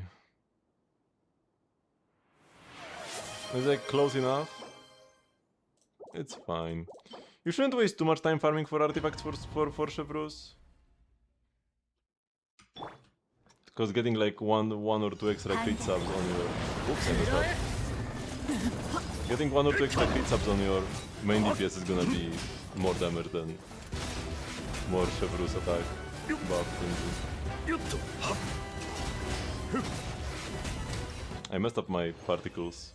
Speaker 1: Is that close enough? It's fine. You shouldn't waste too much time farming for artifacts for Chevreuse. Because getting like one or two extra crit subs on your... Oops, I messed up. Getting 1 or 2 extra crit subs on your main DPS is gonna be more damage than more Chevreuse attack buff thingy. I messed up my particles.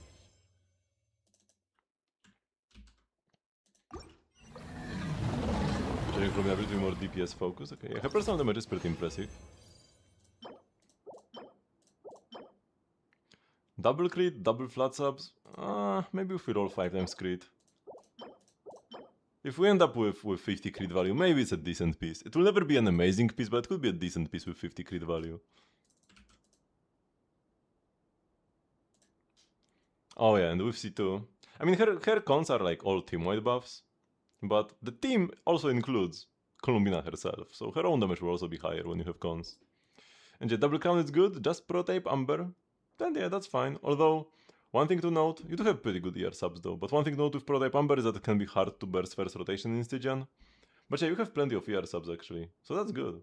Speaker 1: from your ability to be more DPS focused. Okay, yeah, her personal damage is pretty impressive. Double crit, double flat subs. Maybe if we roll 5 times crit. If we end up with 50 crit value, maybe it's a decent piece. It will never be an amazing piece, but it could be a decent piece with 50 crit value. Oh yeah, and with C2. I mean, her cons are like all team-wide buffs, but the team also includes Columbina herself, so her own damage will also be higher when you have cons. And yeah, double crown is good, just prototype Amber, then yeah, that's fine. Although, one thing to note, you do have pretty good ER subs though, but one thing to note with prototype Amber is that it can be hard to burst first rotation in Stygian. But yeah, you have plenty of ER subs actually, so that's good.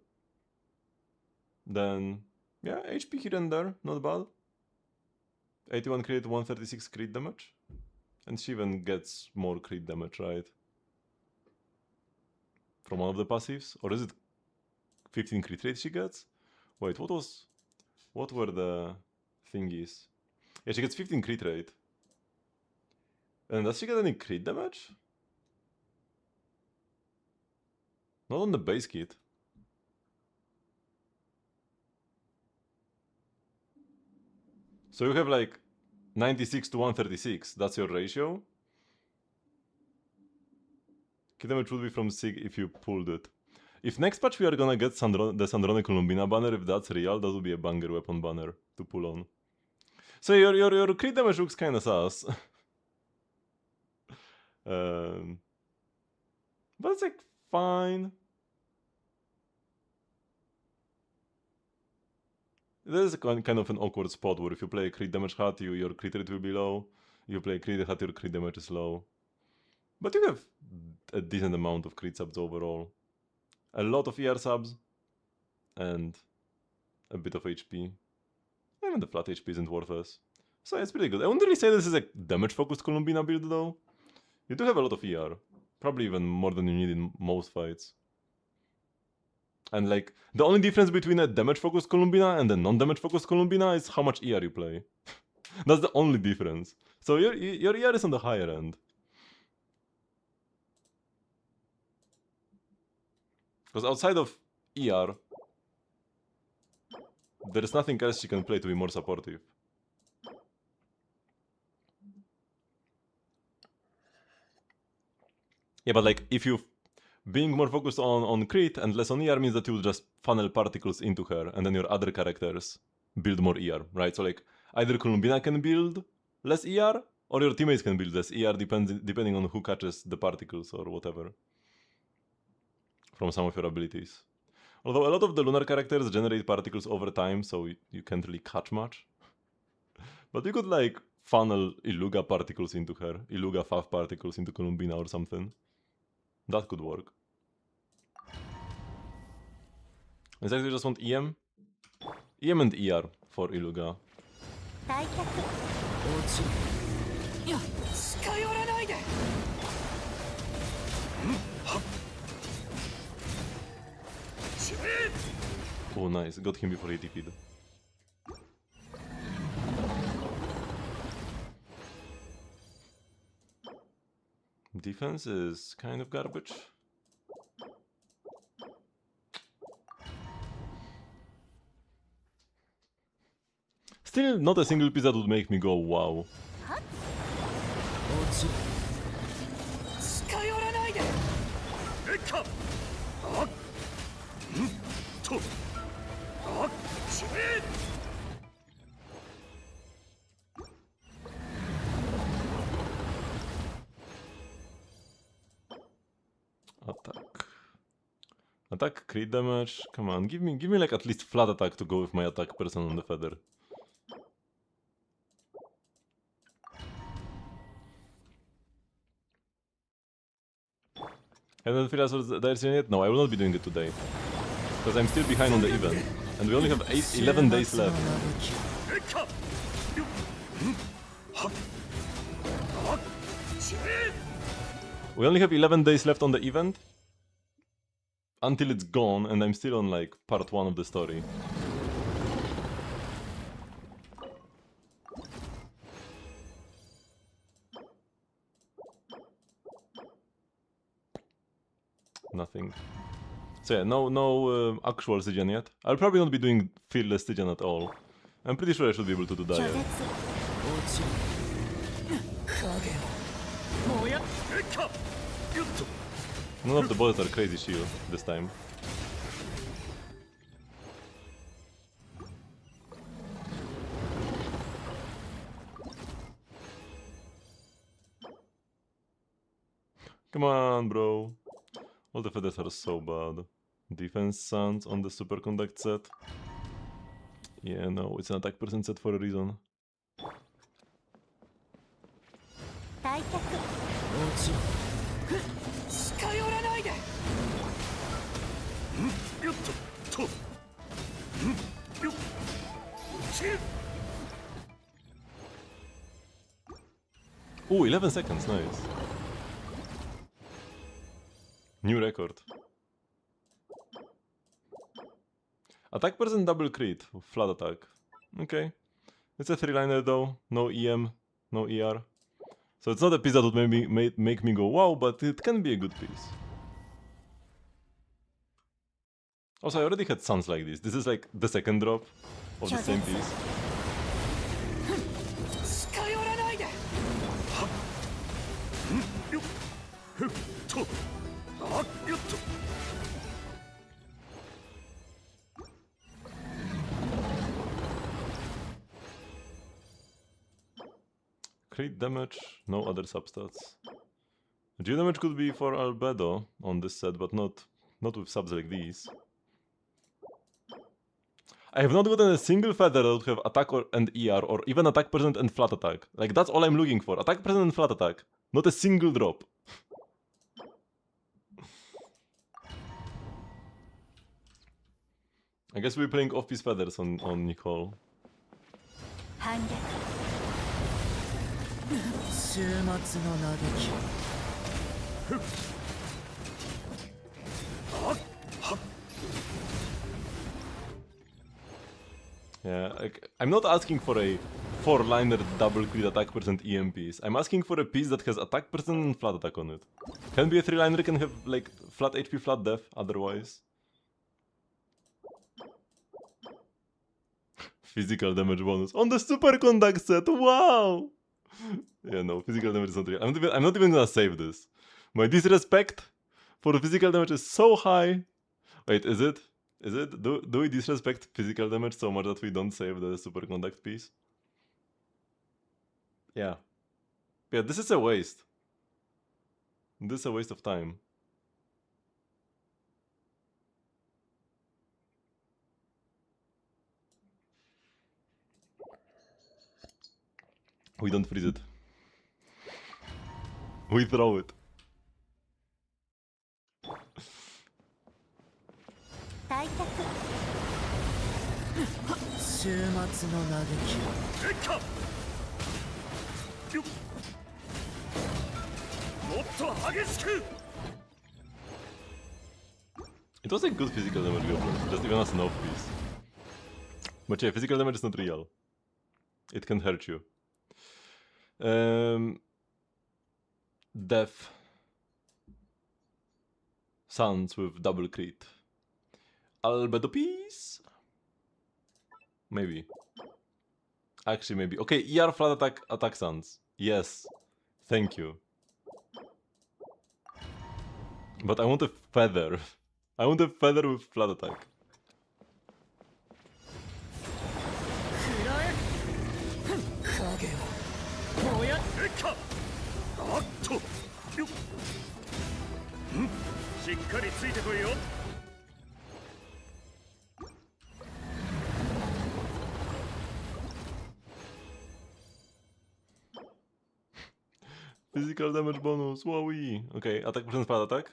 Speaker 1: Then, yeah, HP here and there, not bad. 81 crit, 136 crit damage. And she even gets more crit damage, right? From one of the passives? Or is it 15 crit rate she gets? Wait, what were the thingies? Yeah, she gets 15 crit rate. And does she get any crit damage? Not on the base kit. So you have like 96 to 136, that's your ratio? Kit damage would be from Sig if you pulled it. If next patch we are gonna get the Sandrone Columbina banner, if that's real, that would be a banger weapon banner to pull on. So your crit damage looks kinda sus. But it's like fine. There's a kind of an awkward spot where if you play a crit damage hat, your crit rate will be low. If you play a crit hat, your crit damage is low. But you have a decent amount of crit subs overall. A lot of ER subs. And a bit of HP. Even the flat HP isn't worthless. So it's pretty good. I wouldn't really say this is a damage focused Columbina build though. You do have a lot of ER. Probably even more than you need in most fights. And like, the only difference between a damage focused Columbina and a non-damage focused Columbina is how much ER you play. That's the only difference. So your ER is on the higher end. Because outside of ER, there is nothing else she can play to be more supportive. Yeah, but like, if you being more focused on crit and less on ER means that you will just funnel particles into her, and then your other characters build more ER, right? So like, either Columbina can build less ER, or your teammates can build less ER, depending on who catches the particles or whatever from some of your abilities. Although a lot of the lunar characters generate particles over time, so you can't really catch much. But you could like funnel Iluga particles into her, Iluga Fav particles into Columbina or something. That could work. Exactly, you just want EM? EM and ER for Iluga. Oh nice, got him before he TP'd. Defense is kind of garbage. Still not a single piece that would make me go wow. Attack. Attack, crit damage. Come on, give me like at least flat attack to go with my attack person on the feather. Haven't finished Direction yet? No, I will not be doing it today. Because I'm still behind on the event. And we only have 11 days left. We only have 11 days left on the event. Until it's gone, and I'm still on like part 1 of the story. Nothing. So yeah, no actual Stygian yet. I'll probably not be doing Fearless Stygian at all. I'm pretty sure I should be able to do that yet. None of the bosses are crazy shield this time. Come on, bro. All the feathers are so bad. Defense sounds on the superconduct set. Yeah, no, it's an attack percent set for a reason. Ooh, 11 seconds, nice. New record. Attack percent double crit, flat attack. Okay. It's a 3-liner though, no EM, no ER. So it's not a piece that would make me go wow, but it can be a good piece. Also, I already had sounds like this. This is like the second drop of the same piece. Crit damage, no other substats. G damage could be for Albedo on this set, but not with subs like these. I have not gotten a single feather that would have attack and ER, or even attack percent and flat attack. Like, that's all I'm looking for. Attack percent and flat attack. Not a single drop. I guess we're playing off-piece feathers on Nicole. Yeah, like, I'm not asking for a 4-liner double crit attack percent EM piece. I'm asking for a piece that has attack percent and flat attack on it. Can be a 3-liner, can have like flat HP, flat def otherwise. Physical damage bonus on the superconduct set, wow! Yeah, no, physical damage is not real. I'm not even gonna save this. My disrespect for the physical damage is so high. Wait, is it? Is it? Do we disrespect physical damage so much that we don't save the superconduct piece? Yeah. Yeah, this is a waste. This is a waste of time. We don't freeze it. We throw it. It was a good physical damage goblin, just even as an off piece. But yeah, physical damage is not real. It can hurt you. Death. Sounds with double crit. Albedo piece? Maybe. Actually, maybe. Okay, ER flat attack sounds. Yes. Thank you. But I want a feather. I want a feather with flat attack. Physical damage bonus, wowee. Okay, attack percent flat attack.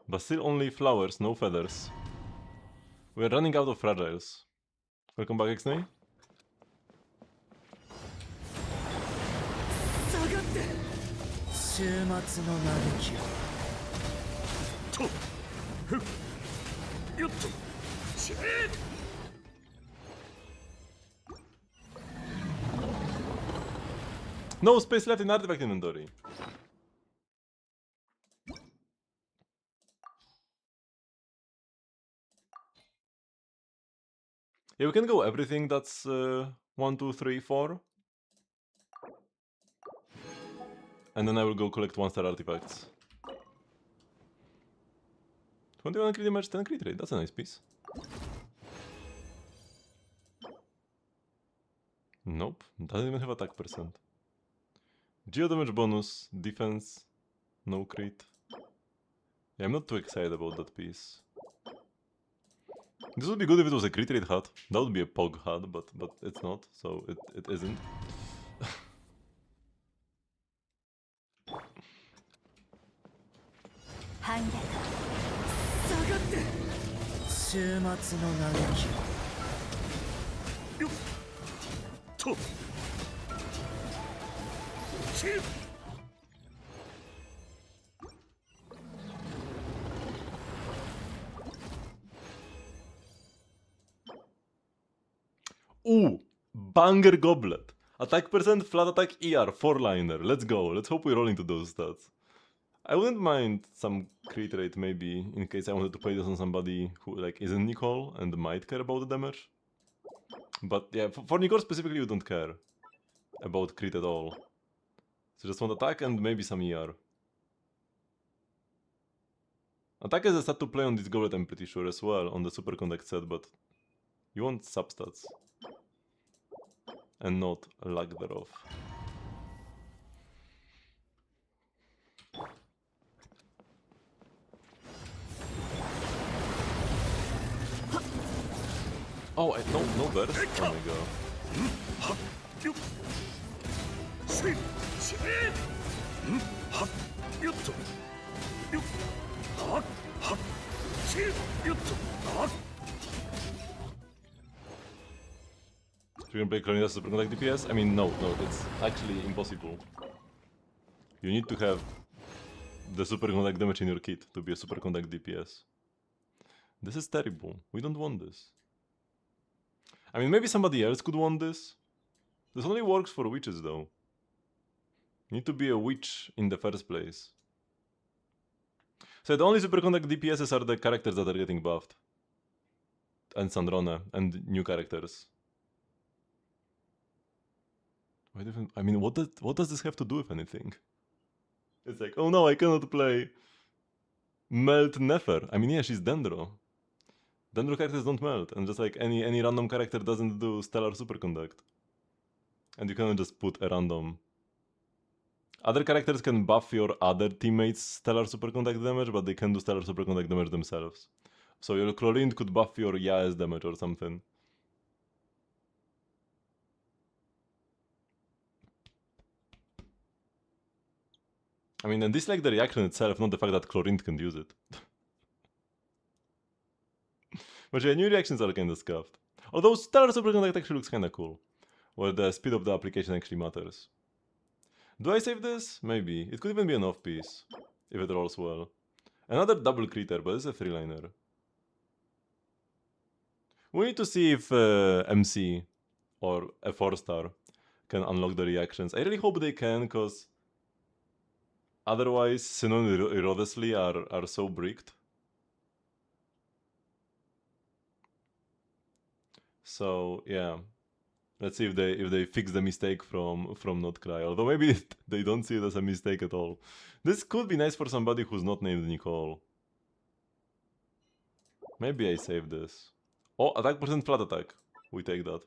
Speaker 1: But still only flowers, no feathers. We're running out of fragiles. Welcome back, X-Nay. No space left in artifact inventory. Yeah, we can go everything that's 1, 2, 3, 4. And then I will go collect 1-star artifacts. 21 crit damage, 10 crit rate. That's a nice piece. Nope, doesn't even have attack percent. Geo damage bonus, defense, no crit. Yeah, I'm not too excited about that piece. This would be good if it was a crit rate hat. That would be a pog hat, but it's not, so it isn't.
Speaker 2: 反逆下がって終末の嘆きをよっと切る
Speaker 1: Ooh, banger goblet. Attack percent, flat attack, ER, 4-liner. Let's go. Let's hope we roll into those stats. I wouldn't mind some crit rate maybe, in case I wanted to play this on somebody who like isn't Nicole and might care about the damage. But yeah, for Nicole specifically, we don't care about crit at all. So just want attack and maybe some ER. Attack is a stat to play on this goblet, I'm pretty sure, as well, on the Super Contact set, but you want substats. And not lack thereof. Oh, no burst? Oh my god. So you can play Clonidas Super Contact DPS? I mean, no, it's actually impossible. You need to have the Super Contact damage in your kit to be a Super Contact DPS. This is terrible. We don't want this. I mean, maybe somebody else could want this. This only works for witches, though. You need to be a witch in the first place. So the only Super Contact DPSs are the characters that are getting buffed. And Sandrone, and new characters. I mean, what does this have to do with anything? It's like, oh no, I cannot play Melt Nefer. I mean, yeah, she's Dendro. Dendro characters don't melt, and just like any random character doesn't do Stellar Superconduct. And you cannot just put a random. Other characters can buff your other teammates' Stellar Superconduct damage, but they can do Stellar Superconduct damage themselves. So your Chlorine could buff your Yaes damage or something. I mean, and dislike the reaction itself, not the fact that Chlorine can use it. But yeah, new reactions are kinda scuffed. Although Stellar Superconduct actually looks kinda cool, where the speed of the application actually matters. Do I save this? Maybe. It could even be an off piece, if it rolls well. Another double critter, but it's a 3-liner. We need to see if MC or a 4-star can unlock the reactions. I really hope they can, because otherwise Sinon and Irodesley are so bricked. So yeah, let's see if they fix the mistake from not cry. Although maybe they don't see it as a mistake at all. This could be nice for somebody who's not named Nicole. Maybe I save this. Oh, attack percent flat attack. We take that.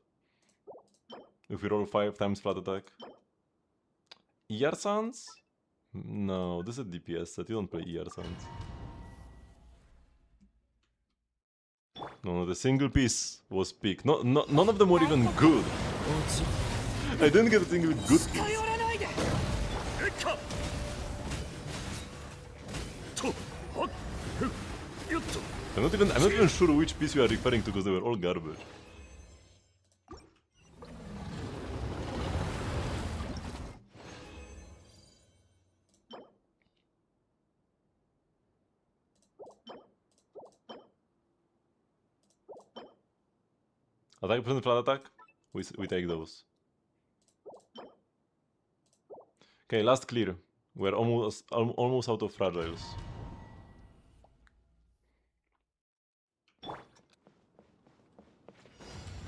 Speaker 1: If we roll 5 times flat attack. ER Sans? No, this is a DPS set. You don't play ER Sans. No, the single piece was peak. None of them were even good. I didn't get a single good piece. I'm not even sure which piece you are referring to because they were all garbage. Attack percent flat attack? We take those. Okay, last clear. We're almost out of fragiles.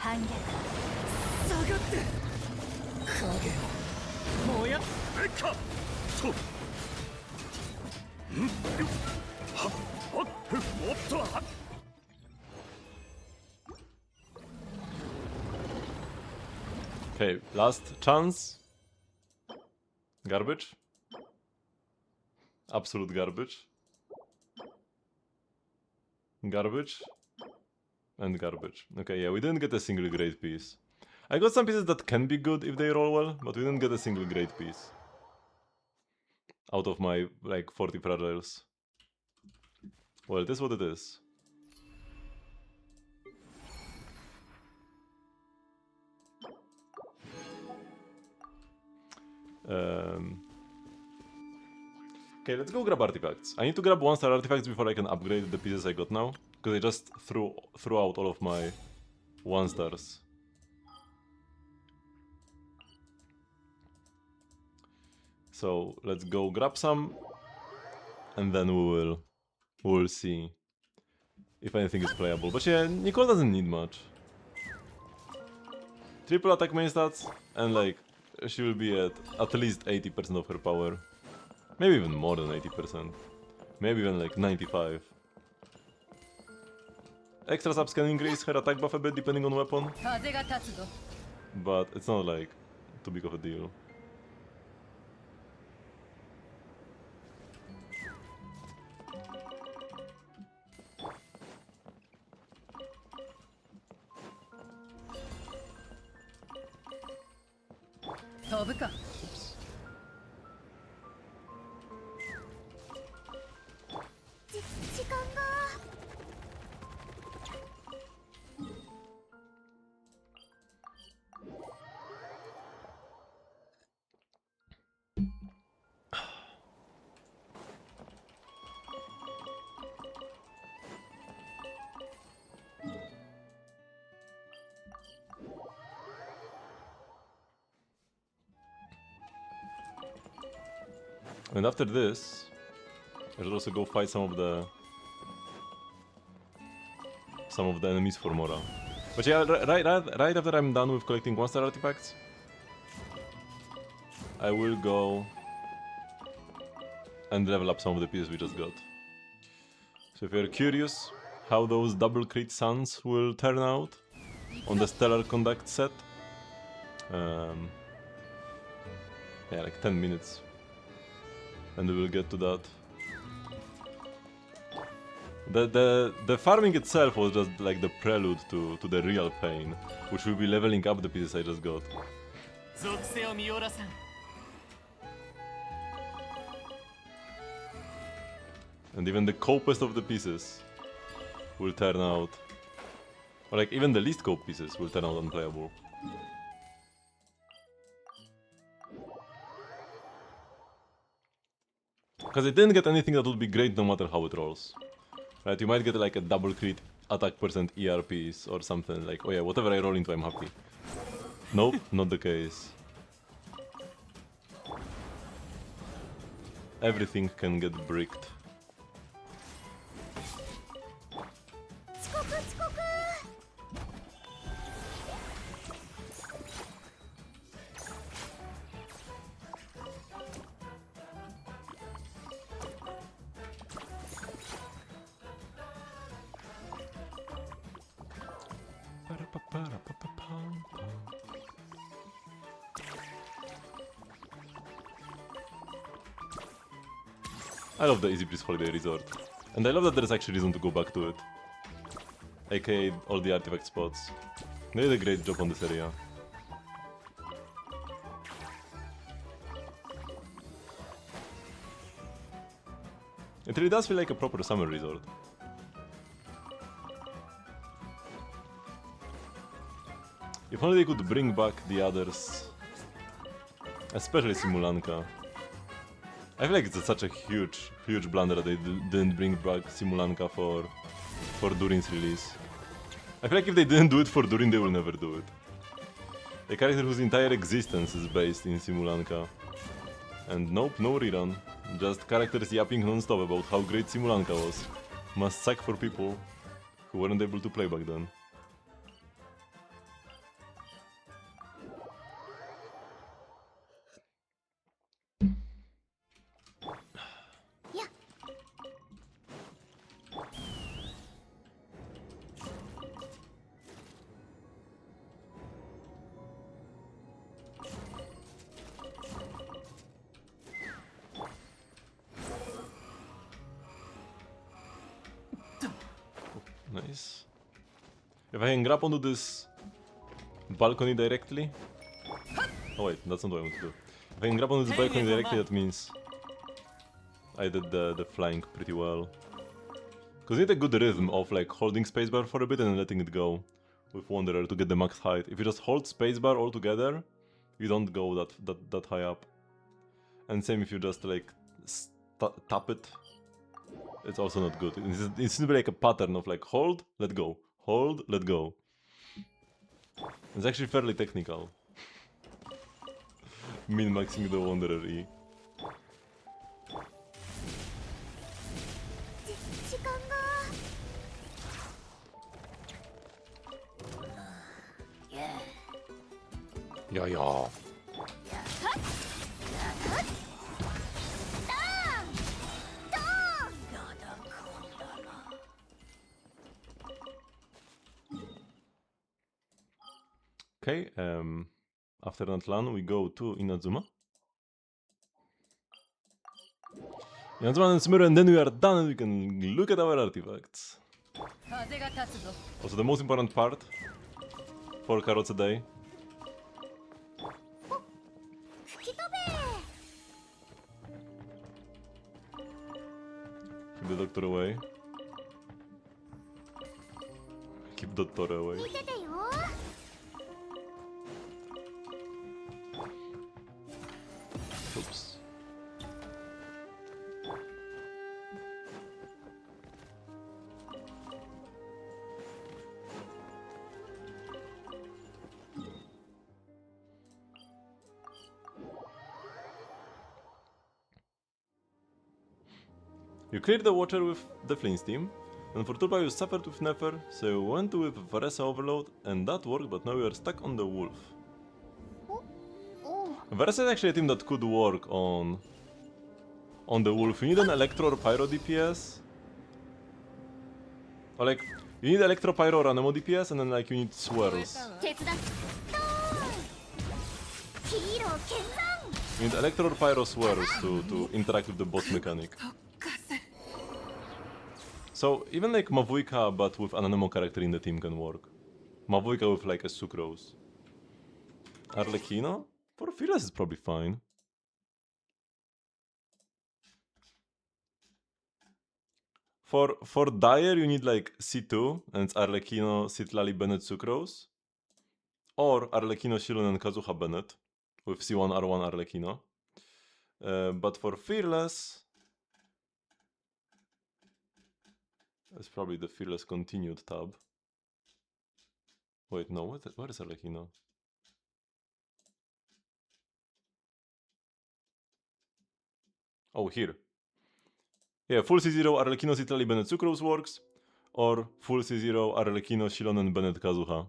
Speaker 2: 下がって影を燃やえかとんはっはっもっとはっ
Speaker 1: Okay, last chance. Garbage. Absolute garbage. Garbage. And garbage. Okay, yeah, we didn't get a single great piece. I got some pieces that can be good if they roll well, but we didn't get a single great piece. Out of my, like, 40 fragiles. Well, it is what it is. Okay, let's go grab artifacts. I need to grab 1-star artifacts before I can upgrade the pieces I got now, because I just threw out all of my 1-stars. So let's go grab some, and then we'll see if anything is playable. But yeah, Nicole doesn't need much. Triple attack main stats, and like she will be at least 80% of her power. Maybe even more than 80%. Maybe even like 95. Extra subs can increase her attack buff a bit depending on weapon, but it's not like too big of a deal. Oops. And after this, I should also go fight some of the enemies for Mora. But yeah, right after I'm done with collecting 1-star artifacts, I will go and level up some of the pieces we just got. So if you're curious how those double crit suns will turn out on the Stellar Conduct set, yeah, like 10 minutes. And we will get to that. The farming itself was just like the prelude to the real pain, which will be leveling up the pieces I just got. And even the copest of the pieces will turn out, or like even the least cope pieces will turn out unplayable. Because it didn't get anything that would be great no matter how it rolls. Right, you might get like a double crit attack percent ERPs or something like, oh yeah, whatever I roll into I'm happy. Nope, not the case. Everything can get bricked. I love the Easy Breeze Holiday Resort. And I love that there's actually reason to go back to it. AKA all the artifact spots. They did a great job on this area. It really does feel like a proper summer resort. If only they could bring back the others. Especially Simulanka. I feel like it's such a huge blunder that they didn't bring back Simulanka for Durin's release. I feel like if they didn't do it for Durin, they will never do it. A character whose entire existence is based in Simulanka. And nope, no rerun. Just characters yapping non-stop about how great Simulanka was. Must suck for people who weren't able to play back then. Nice. If I can grab onto this balcony directly... Oh wait, that's not what I want to do. If I can grab onto this balcony directly, that means I did the flying pretty well. Because you need a good rhythm of like holding spacebar for a bit and then letting it go with Wanderer to get the max height. If you just hold spacebar all together, you don't go that high up. And same if you just like tap it, it's also not good. It needs to be like a pattern of like hold, let go, hold, let go. It's actually fairly technical. Min-maxing the Wanderer E. Yeah. Okay, after that run we go to Inazuma. Inazuma and Sumero, and then we are done and we can look at our artifacts. Also the most important part for Carrots a day. Keep the doctor away. Keep Doctor away. Oops. You cleared the water with the Flint's team, and for Turba you suffered with Nefer, so you went with Varesa Overload, and that worked, but now you are stuck on the Wolf. Varesa is actually a team that could work on the Wolf. You need an Electro or Pyro DPS. Or like, you need Electro, Pyro, or Anemo DPS, and then like you need Swirls. You need Electro or Pyro Swirls to interact with the boss mechanic. So even like Mavuika but with an Anemo character in the team can work. Mavuika with like a Sucrose. Arlecchino? For Fearless is probably fine. For Dire you need like C2 and it's Arlecchino, Citlali, Bennett, Sucrose. Or Arlecchino, Shilun and Kazuha Bennett with C1, R1, Arlecchino. But for Fearless... It's probably the Fearless Continued tab. Wait, no, where is Arlecchino? Oh, here. Yeah, full C0 Arlecchino, Citlali, Bennett, Sucrose works. Or full C0 Arlecchino, Shilonen, Bennett, Kazuha.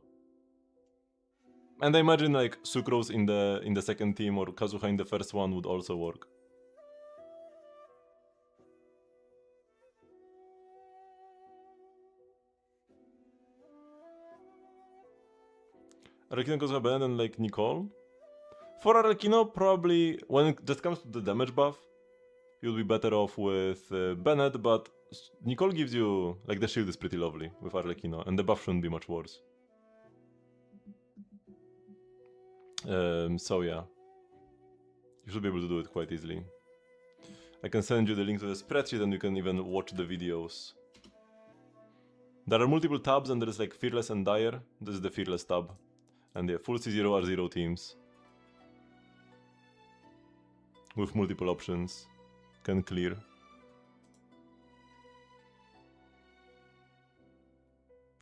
Speaker 1: And I imagine like Sucrose in the second team or Kazuha in the first one would also work. Arlecchino, Kazuha, Bennett and like Nicole. For Arlecchino, probably when it just comes to the damage buff, you'll be better off with Bennett, but Nicole gives you, like the shield is pretty lovely with Arlecchino, and the buff shouldn't be much worse. So yeah, you should be able to do it quite easily. I can send you the link to the spreadsheet and you can even watch the videos. There are multiple tabs and there is like Fearless and Dire. This is the Fearless tab. And yeah, full C0 R0 teams. With multiple options. Can clear.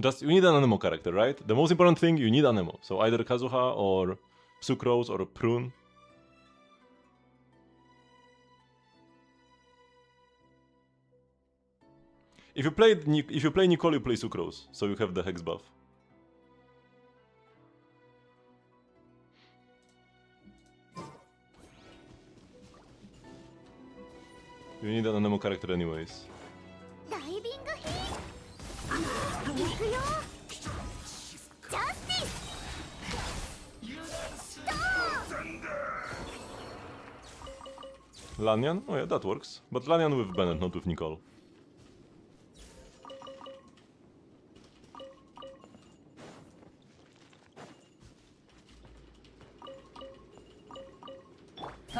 Speaker 1: Just, you need an Anemo character, right? The most important thing, you need Anemo. So either Kazuha or Sucrose or Prune. If you play Nicole, you play Sucrose, so you have the Hex buff. You need an Anemo character anyways. Lanyan? Oh yeah, that works. But Lanyan with Bennett, not with Nicole.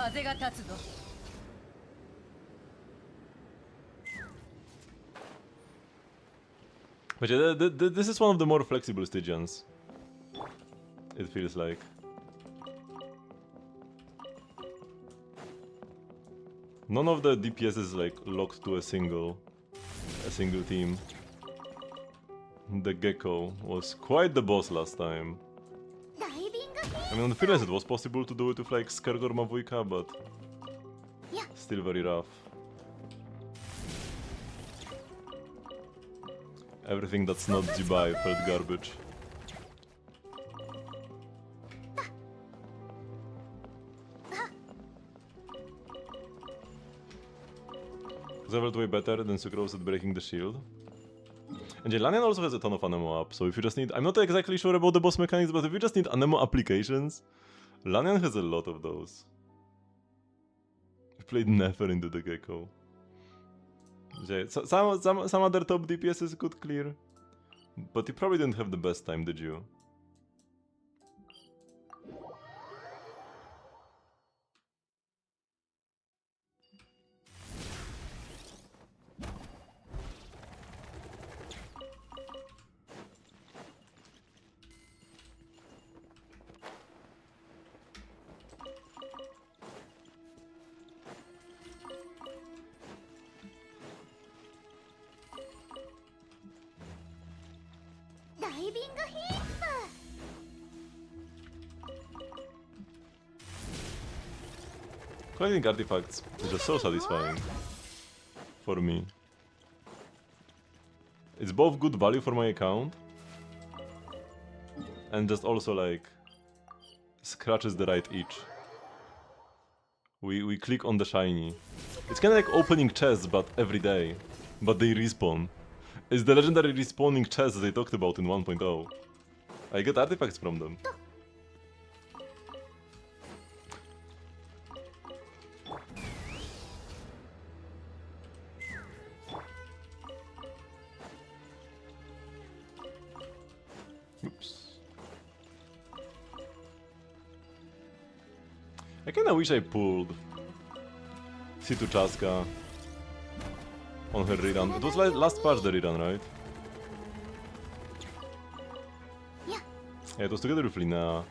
Speaker 2: 風が立つぞ。
Speaker 1: But yeah, this is one of the more flexible Stygians. It feels like. None of the DPS is like locked to a single team. The Gecko was quite the boss last time. I mean, on Fearless it was possible to do it with like Skergor Mavujka, but still very rough. Everything that's not Jibai felt garbage. Leveled way better than Sucrose at breaking the shield. And Lanian also has a ton of Anemo up, so if you just need... I'm not exactly sure about the boss mechanics, but if you just need Anemo applications, Lanian has a lot of those. We played Never into the Gecko. Some other top DPSs could clear, but you probably didn't have the best time, did you? Collecting artifacts is just so satisfying for me. It's both good value for my account and just also like scratches the right itch. We click on the shiny. It's kinda like opening chests but every day, but they respawn. It's the legendary respawning chests they talked about in 1.0. I get artifacts from them. Oops. I kinda wish I pulled C2 Chaska on her rerun. It was like last patch the rerun, right? Yeah, it was together with Linnea.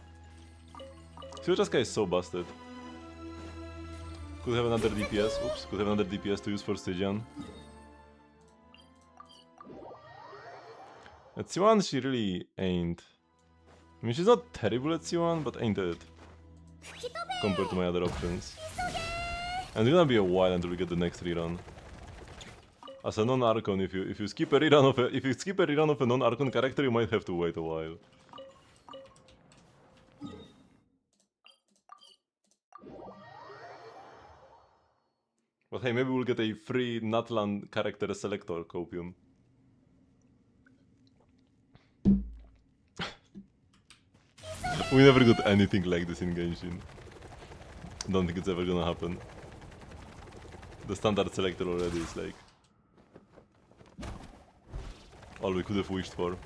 Speaker 1: C2 Chaska is so busted. Could have another DPS. Oops, could have another DPS to use for Stygian. At C1 she really ain't. I mean, she's not terrible at C1, but ain't it? Compared to my other options. And it's gonna be a while until we get the next rerun. As a non-Archon, if you skip a rerun of a non-Archon character, you might have to wait a while. But hey, maybe we'll get a free Natlan character selector copium. We never got anything like this in Genshin. Don't think it's ever gonna happen. The standard selector already is like all we could have wished for.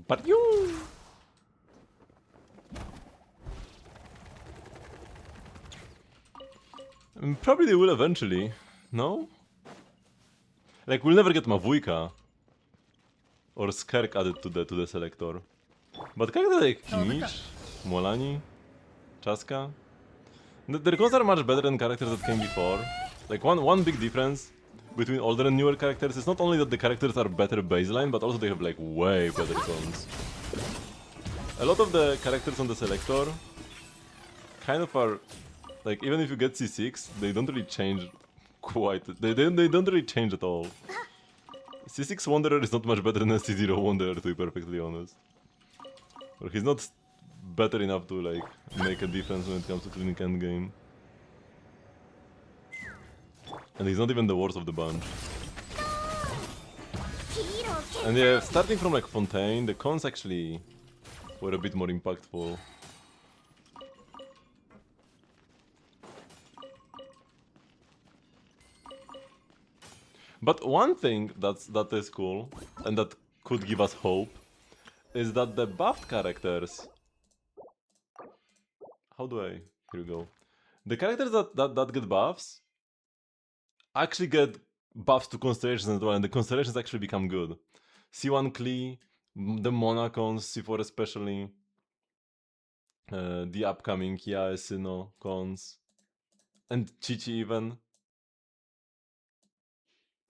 Speaker 1: But you probably they will eventually, no? Like we'll never get Mavujka or Skerk added to the selector. But characters like Kimich, Molani, Chaska, their goals are much better than characters that came before. Like one big difference between older and newer characters is not only that the characters are better baseline, but also they have like way better cons. A lot of the characters on the selector kind of are like, even if you get C6, they don't really change quite. They don't really change at all. C6 Wanderer is not much better than a C0 Wanderer, to be perfectly honest. Or he's not better enough to like make a difference when it comes to cleaning endgame. And he's not even the worst of the bunch. And yeah, starting from like Fontaine, the cons actually were a bit more impactful. But one thing that is cool, and that could give us hope, is that the buffed characters... How do I... Here we go. The characters that get buffs actually get buffs to constellations as well, and the constellations actually become good. C1 Klee, the Monacons, C4 especially, the upcoming Kia Sino cons, and Chichi even.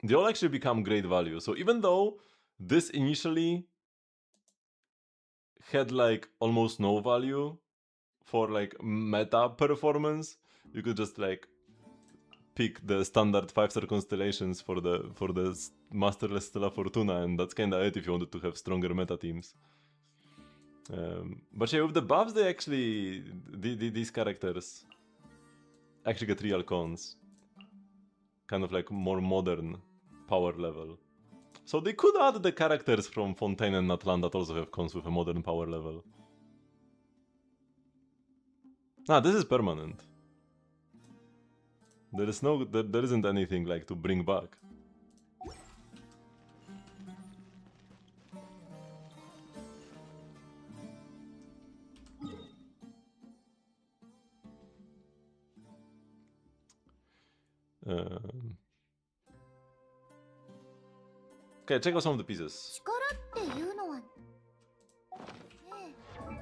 Speaker 1: They all actually become great value. So even though this initially had like almost no value for like meta performance, you could just like pick the standard 5-star constellations for the Masterless Stella Fortuna, and that's kinda it if you wanted to have stronger meta teams. But yeah, with the buffs, they actually these characters actually get real cons, kind of like more modern power level. So they could add the characters from Fontaine and Natlan that also have cons with a modern power level. Ah, this is permanent. There isn't anything like to bring back. Okay, check out some of the pieces.
Speaker 3: 力っていうのはねえ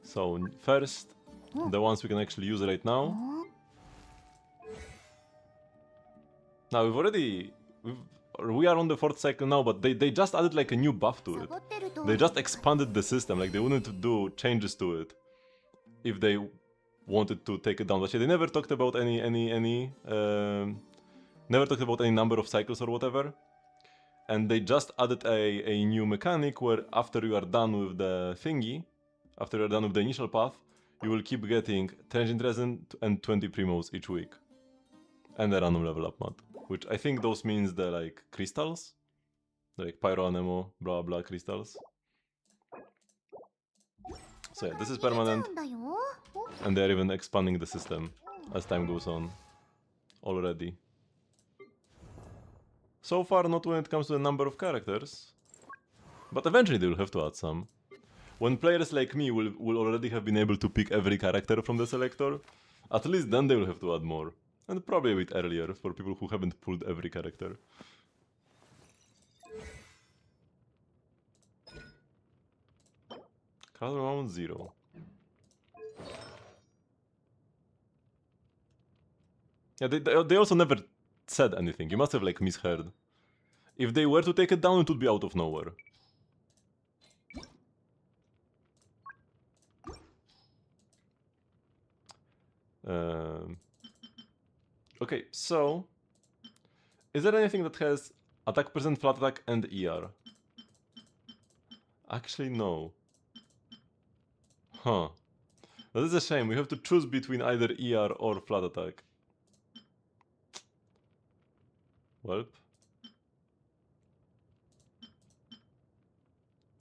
Speaker 1: So first, the ones we can actually use right now. Now we are on the 4th cycle now, but they just added like a new buff to it.
Speaker 3: サボってると
Speaker 1: They just expanded the system, like they wouldn't do changes to it if they wanted to take it down. But yeah, they never talked about never talked about any number of cycles or whatever. And they just added a new mechanic where after you are done with the thingy, after you're done with the initial path, you will keep getting Transient Resin and 20 Primos each week. And a random level up mod. Which I think those means the like crystals? Like Pyro Anemo, blah blah crystals. So yeah, this is permanent.
Speaker 3: んだよ
Speaker 1: And they're even expanding the system as time goes on. Already. So far, not when it comes to the number of characters. But eventually they will have to add some. When players like me will already have been able to pick every character from the selector, at least then they will have to add more. And probably a bit earlier for people who haven't pulled every character. Color amount 0. Yeah, they also never said anything. You must have like misheard. If they were to take it down, it would be out of nowhere. Okay, so is there anything that has attack percent, flat attack, and ER? Actually, no. Huh. That is a shame. We have to choose between either ER or flat attack. Welp.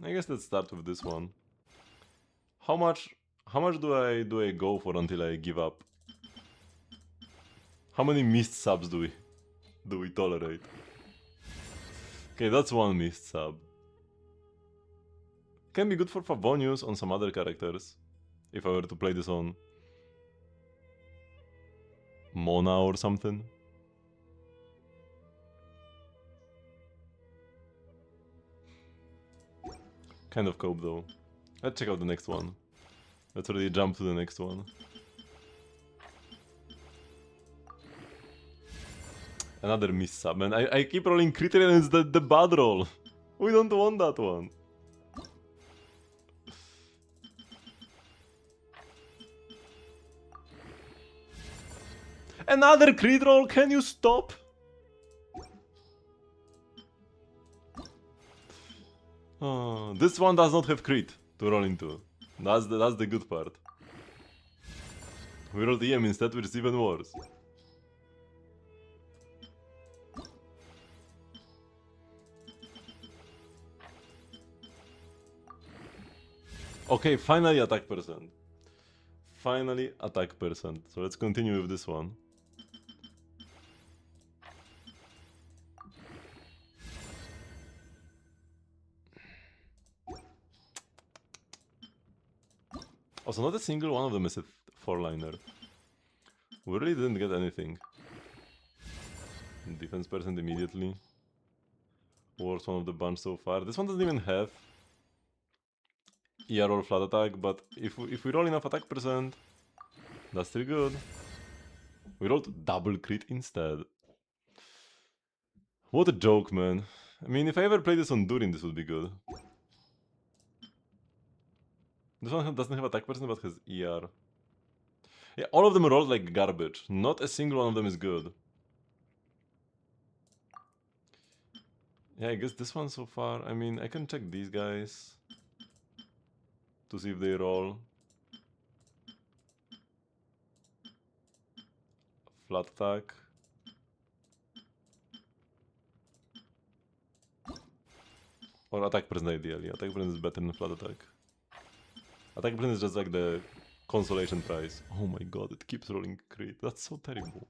Speaker 1: I guess let's start with this one. How much do I go for until I give up? How many missed subs do we tolerate? Okay, that's one missed sub. Can be good for Favonius on some other characters. If I were to play this on Mona or something. Kind of cope though. Let's check out the next one. Let's already jump to the next one. Another miss sub, and I keep rolling crit rate and it's the bad roll. We don't want that one. Another crit roll, can you stop? Oh, this one does not have crit to roll into. That's the good part. We rolled EM instead, which is even worse. Okay, finally attack percent. Finally attack percent. So let's continue with this one. Also, not a single one of them is a 4-liner. We really didn't get anything. Defense percent immediately. Worst one of the bunch so far. This one doesn't even have ER or flat attack, but if we roll enough attack percent, that's still good. We rolled double crit instead. What a joke, man. I mean, if I ever play this on Durin, this would be good. This one doesn't have attack percent, but has ER. Yeah, all of them rolled like garbage. Not a single one of them is good. Yeah, I guess this one so far, I mean, I can check these guys to see if they roll. Flat attack. Or attack percent ideally. Attack percent is better than flat attack. Attack percent is just like the consolation prize. Oh my god, it keeps rolling crit. That's so terrible.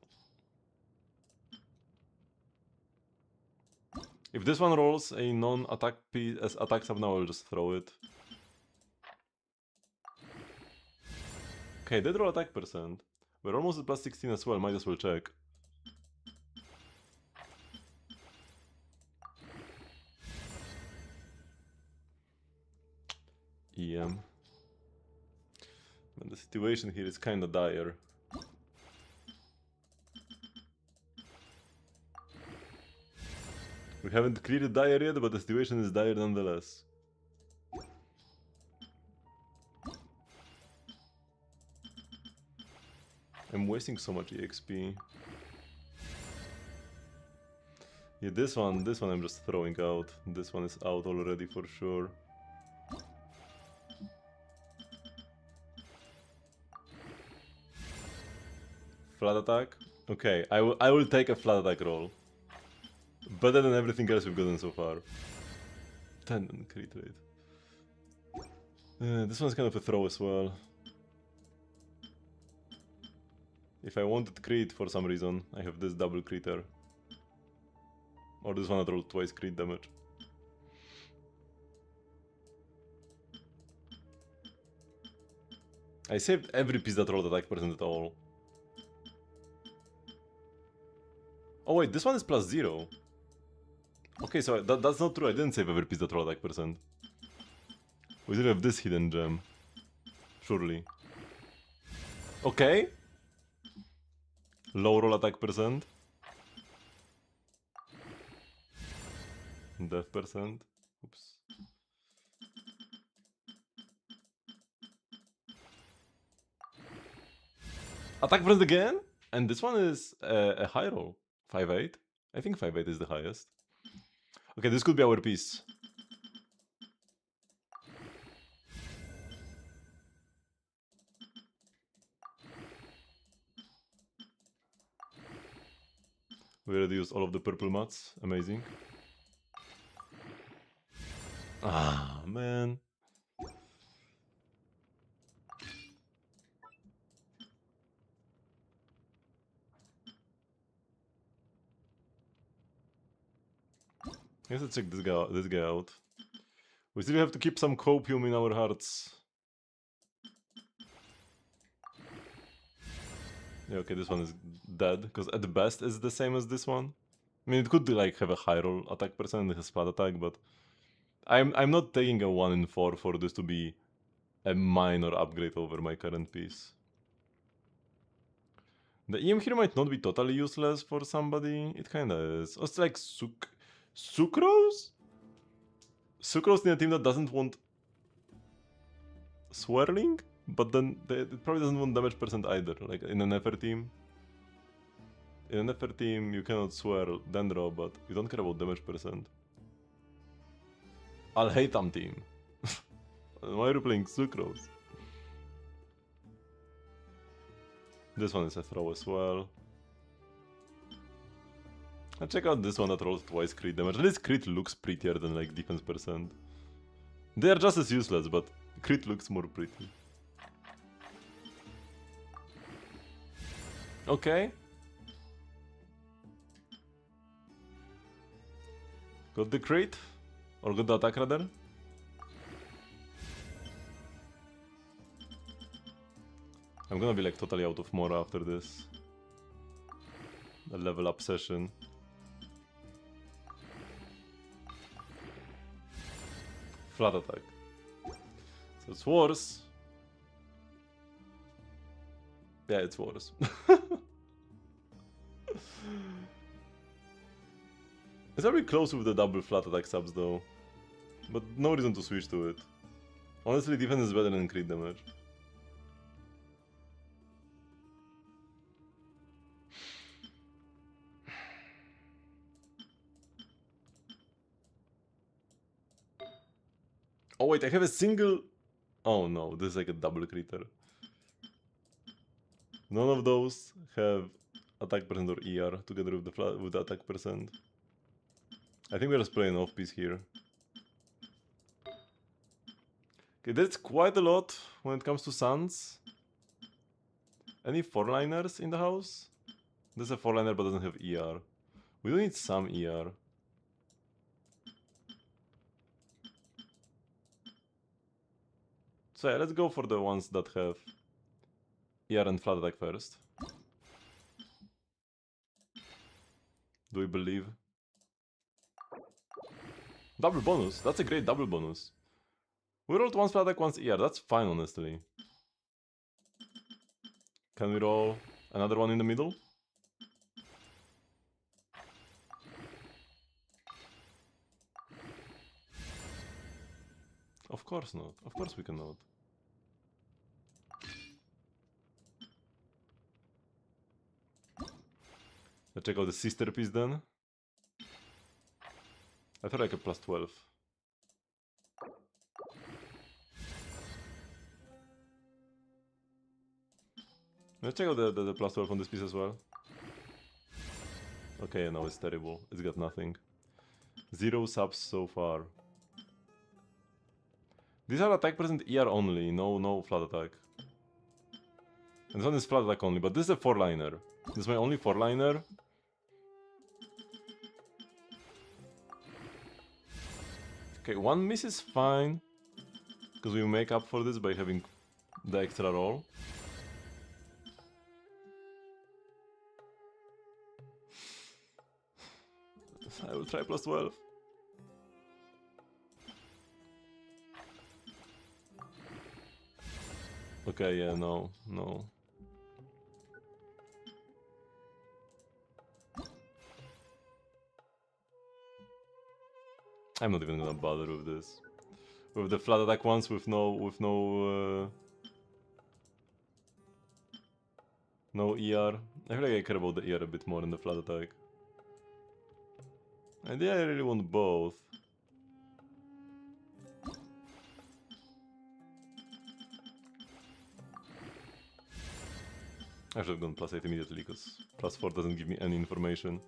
Speaker 1: If this one rolls a non-attack piece as attack sub now, I'll just throw it. Okay, did roll attack percent. We're almost at plus 16 as well, might as well check. EM. Man, the situation here is kinda dire. We haven't cleared dire yet, but the situation is dire nonetheless. I'm wasting so much EXP. Yeah, this one I'm just throwing out. This one is out already for sure. Flat attack? Okay, I will take a flat attack roll. Better than everything else we've gotten so far. 10 crit rate. This one's kind of a throw as well. If I wanted crit for some reason, I have this double critter. Or this one that rolled twice crit damage. I saved every piece that rolled attack percent at all. Oh wait, this one is plus 0. Okay, so that's not true, I didn't save every piece that rolled attack percent. We still have this hidden gem. Surely. Okay. Low roll attack percent. Death percent. Oops. Attack percent again? And this one is a high roll. 5-8? I think 5-8 is the highest. Okay, this could be our piece. We already used all of the purple mats. Amazing. Ah, man. Let's check this guy out. We still have to keep some copium in our hearts. Yeah, okay, this one is dead, because at the best it's the same as this one. I mean, it could like have a high roll attack percent, it has flat attack, but I'm not taking a 1 in 4 for this to be a minor upgrade over my current piece. The EM here might not be totally useless for somebody. It kinda is. Oh, it's like Sucrose? Sucrose in a team that doesn't want swirling, but then it probably doesn't want damage percent either. Like in an effort team. In an effort team, you cannot swirl Dendro, but you don't care about damage percent. I'll hate them team. Why are you playing Sucrose? This one is a throw as well. And check out this one that rolls twice crit damage. At least crit looks prettier than like defense percent. They are just as useless, but crit looks more pretty. Okay. Got the crit? Or got the attack rather? I'm gonna be like totally out of Mora after this. A level up session. Flat attack. So it's worse. Yeah, it's worse. It's very close with the double flat attack subs though. But no reason to switch to it. Honestly, defense is better than crit damage. Oh wait, I have a single... Oh no, this is like a double critter. None of those have attack percent or ER together with the attack percent. I think we're just playing off piece here. Okay, that's quite a lot when it comes to Suns. Any 4-liners in the house? There's a 4-liner but doesn't have ER. We do need some ER. So yeah, let's go for the ones that have ER and flat attack first. Do we believe? Double bonus, that's a great double bonus. We rolled once flat attack, once ER, that's fine honestly. Can we roll another one in the middle? Of course not, of course we cannot. Let's check out the sister piece then. I thought like a plus 12. Let's check out the plus 12 on this piece as well. Okay, no, it's terrible. It's got nothing. 0 subs so far. These are attack percent ER only, no flat attack. And this one is flat attack only, but this is a 4-liner. This is my only 4-liner. Okay, one miss is fine. Because we make up for this by having the extra roll. I will try plus 12. Okay, yeah, no. I'm not even gonna bother with this. With the flat attack ones with no ER. I feel like I care about the ER a bit more than the flat attack. And yeah, I really want both. I should have gone plus 8 immediately, because plus 4 doesn't give me any information.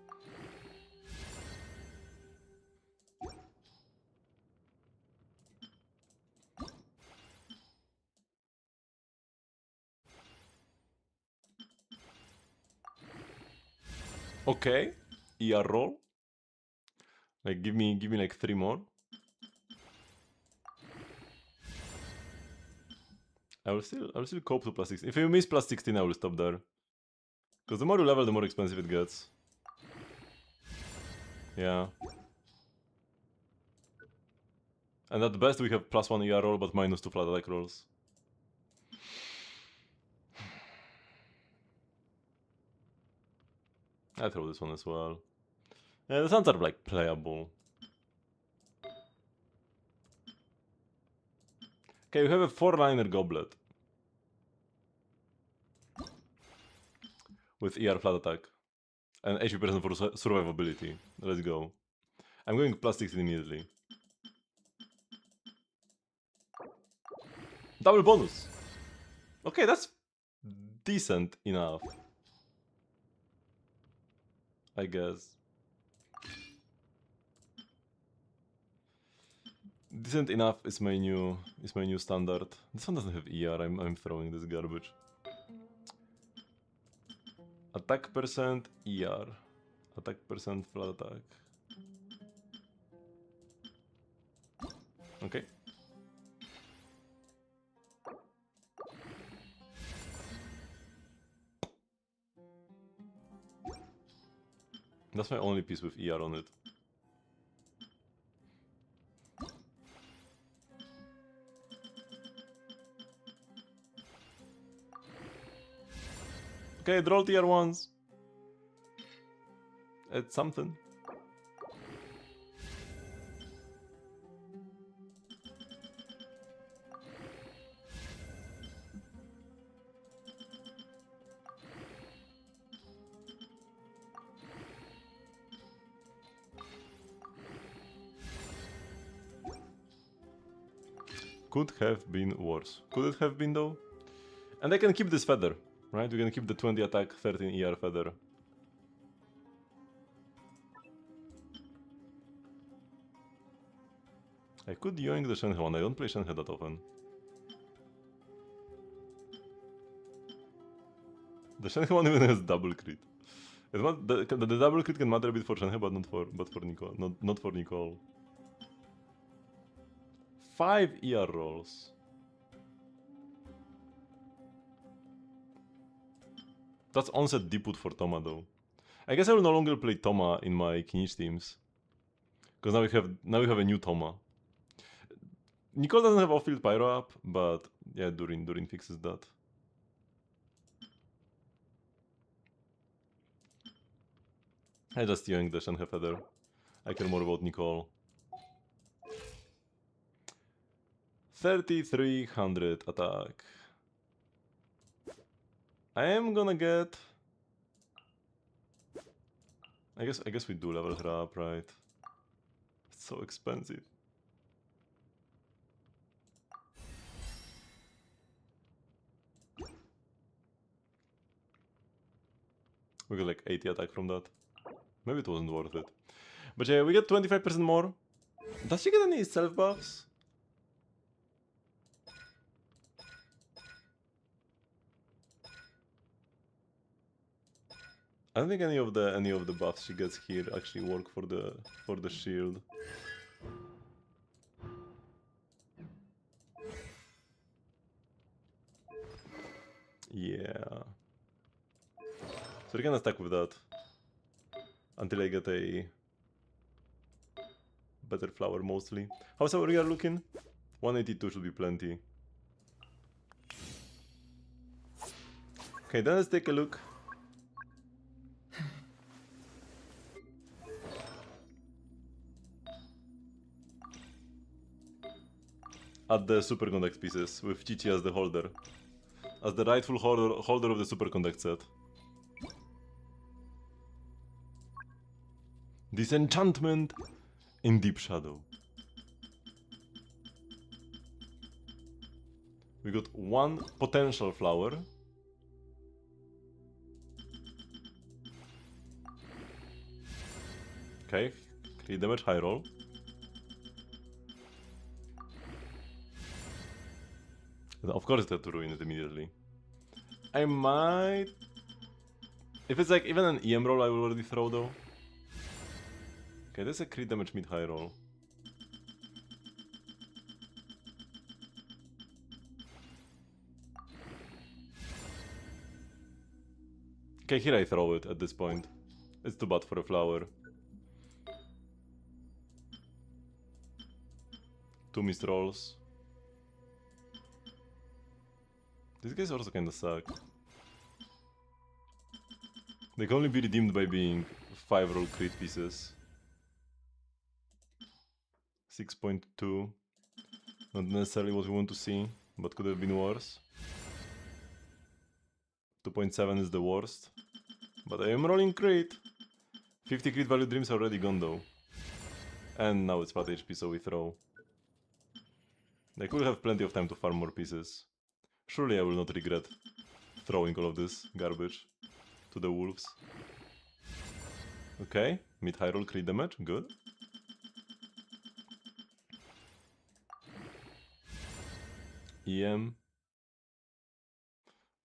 Speaker 1: Okay, ER roll. Like give me like 3 more. I will still cope to plus 16. If you miss plus 16, I will stop there. Because the more you level, the more expensive it gets. Yeah. And at best we have plus 1 ER roll, but minus 2 flat attack rolls. I throw this one as well. Yeah, the Suns are like playable. Okay, we have a 4-liner goblet. With ER flat attack. And HP percent for survivability. Let's go. I'm going plus 16 immediately. Double bonus! Okay, that's decent enough. I guess. Decent enough is my new standard. This one doesn't have ER, I'm throwing this garbage. Attack percent ER. Attack percent flat attack. Okay. That's my only piece with ER on it. Okay, draw tier 1s. It's something. Could have been worse. Could it have been though? And I can keep this feather, right? We can keep the 20 attack, 13 ER feather. I could yoink the Shenhe one. I don't play Shenhe that often. The Shenhe one even has double crit. The double crit can matter a bit for Shenhe, but not for Nicole. Not for Nicole. 5 ER rolls. That's onset deput for Toma though. I guess I will no longer play Toma in my Kinish teams. Because now we have a new Toma. Nicole doesn't have off-field pyro up, but yeah, Durin fixes that. I just yoink the Shenhe feather. I care more about Nicole. 3300 attack. I am gonna get... I guess we do level her up, right? It's so expensive. We got like 80 attack from that. Maybe it wasn't worth it. But yeah, we get 25% more. Does she get any self buffs? I don't think any of the buffs she gets here actually work for the shield. Yeah. So we're gonna stack with that until I get a better flower mostly. How's our rear looking? 182 should be plenty. Okay, then let's take a look. At the superconduct pieces with Chichi as the holder. As the rightful holder of the superconduct set. Disenchantment in Deep Shadow. We got one potential flower. Okay, 3 damage, high roll. And of course, that to ruin it immediately. I might. If it's like even an EM roll, I will already throw though. Okay, that's a crit damage mid high roll. Okay, here I throw it at this point. It's too bad for a flower. 2 missed rolls. These guys also kinda suck. They can only be redeemed by being 5 roll crit pieces. 6.2. Not necessarily what we want to see, but could have been worse. 2.7 is the worst. But I am rolling crit. 50 crit value dreams already gone though. And now it's flat HP, so we throw. I could have plenty of time to farm more pieces. Surely I will not regret throwing all of this garbage to the wolves. Okay, mid-high roll crit damage, good. EM.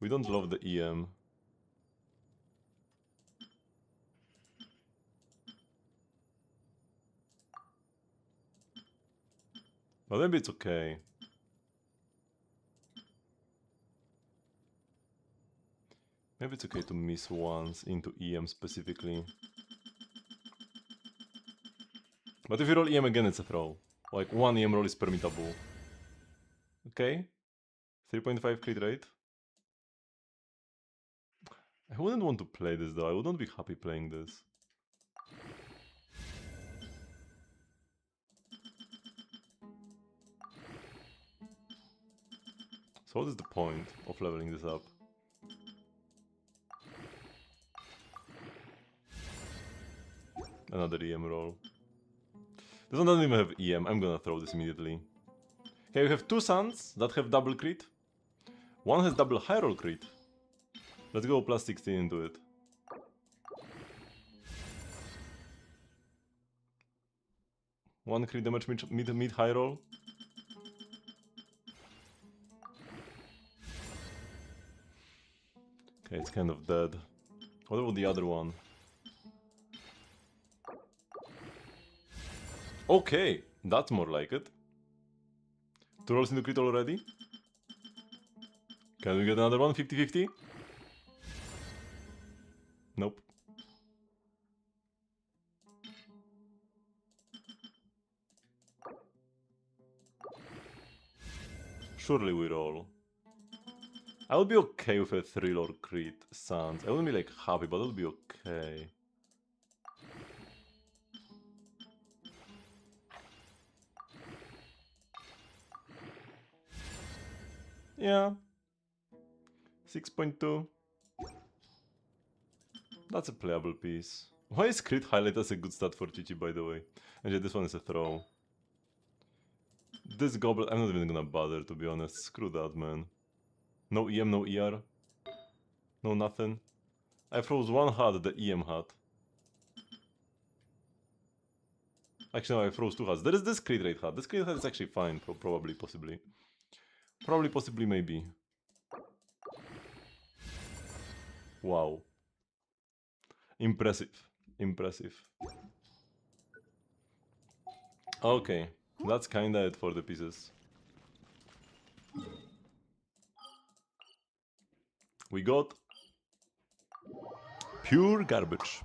Speaker 1: We don't love the EM. But maybe it's okay. Maybe it's okay to miss once into EM specifically. But if you roll EM again, it's a throw. Like, one EM roll is permittable. Okay. 3.5 crit rate. I wouldn't want to play this though, I would not be happy playing this. So what is the point of leveling this up? Another EM roll. This one doesn't even have EM, I'm gonna throw this immediately. Okay, we have two suns that have double crit. One has double high roll crit. Let's go plus 16 into it. One crit damage mid high roll. Okay, it's kind of dead. What about the other one? Okay, that's more like it. Two rolls into crit already. Can we get another one? 50-50? Nope. Surely we roll. I would be okay with a 3-lore crit Sans. I wouldn't be like happy, but I'll be okay. Yeah. 6.2. That's a playable piece. Why is crit highlight as a good stat for Chichi, by the way? And yeah, this one is a throw. This goblin, I'm not even gonna bother, to be honest. Screw that, man. No EM, no ER. No nothing. I froze one hat, the EM hat. Actually, no, I froze two hats. There is this crit rate hat. This crit hat is actually fine, probably, possibly. Probably, possibly, maybe. Wow. Impressive. Impressive. Okay, that's kinda it for the pieces. We got pure garbage.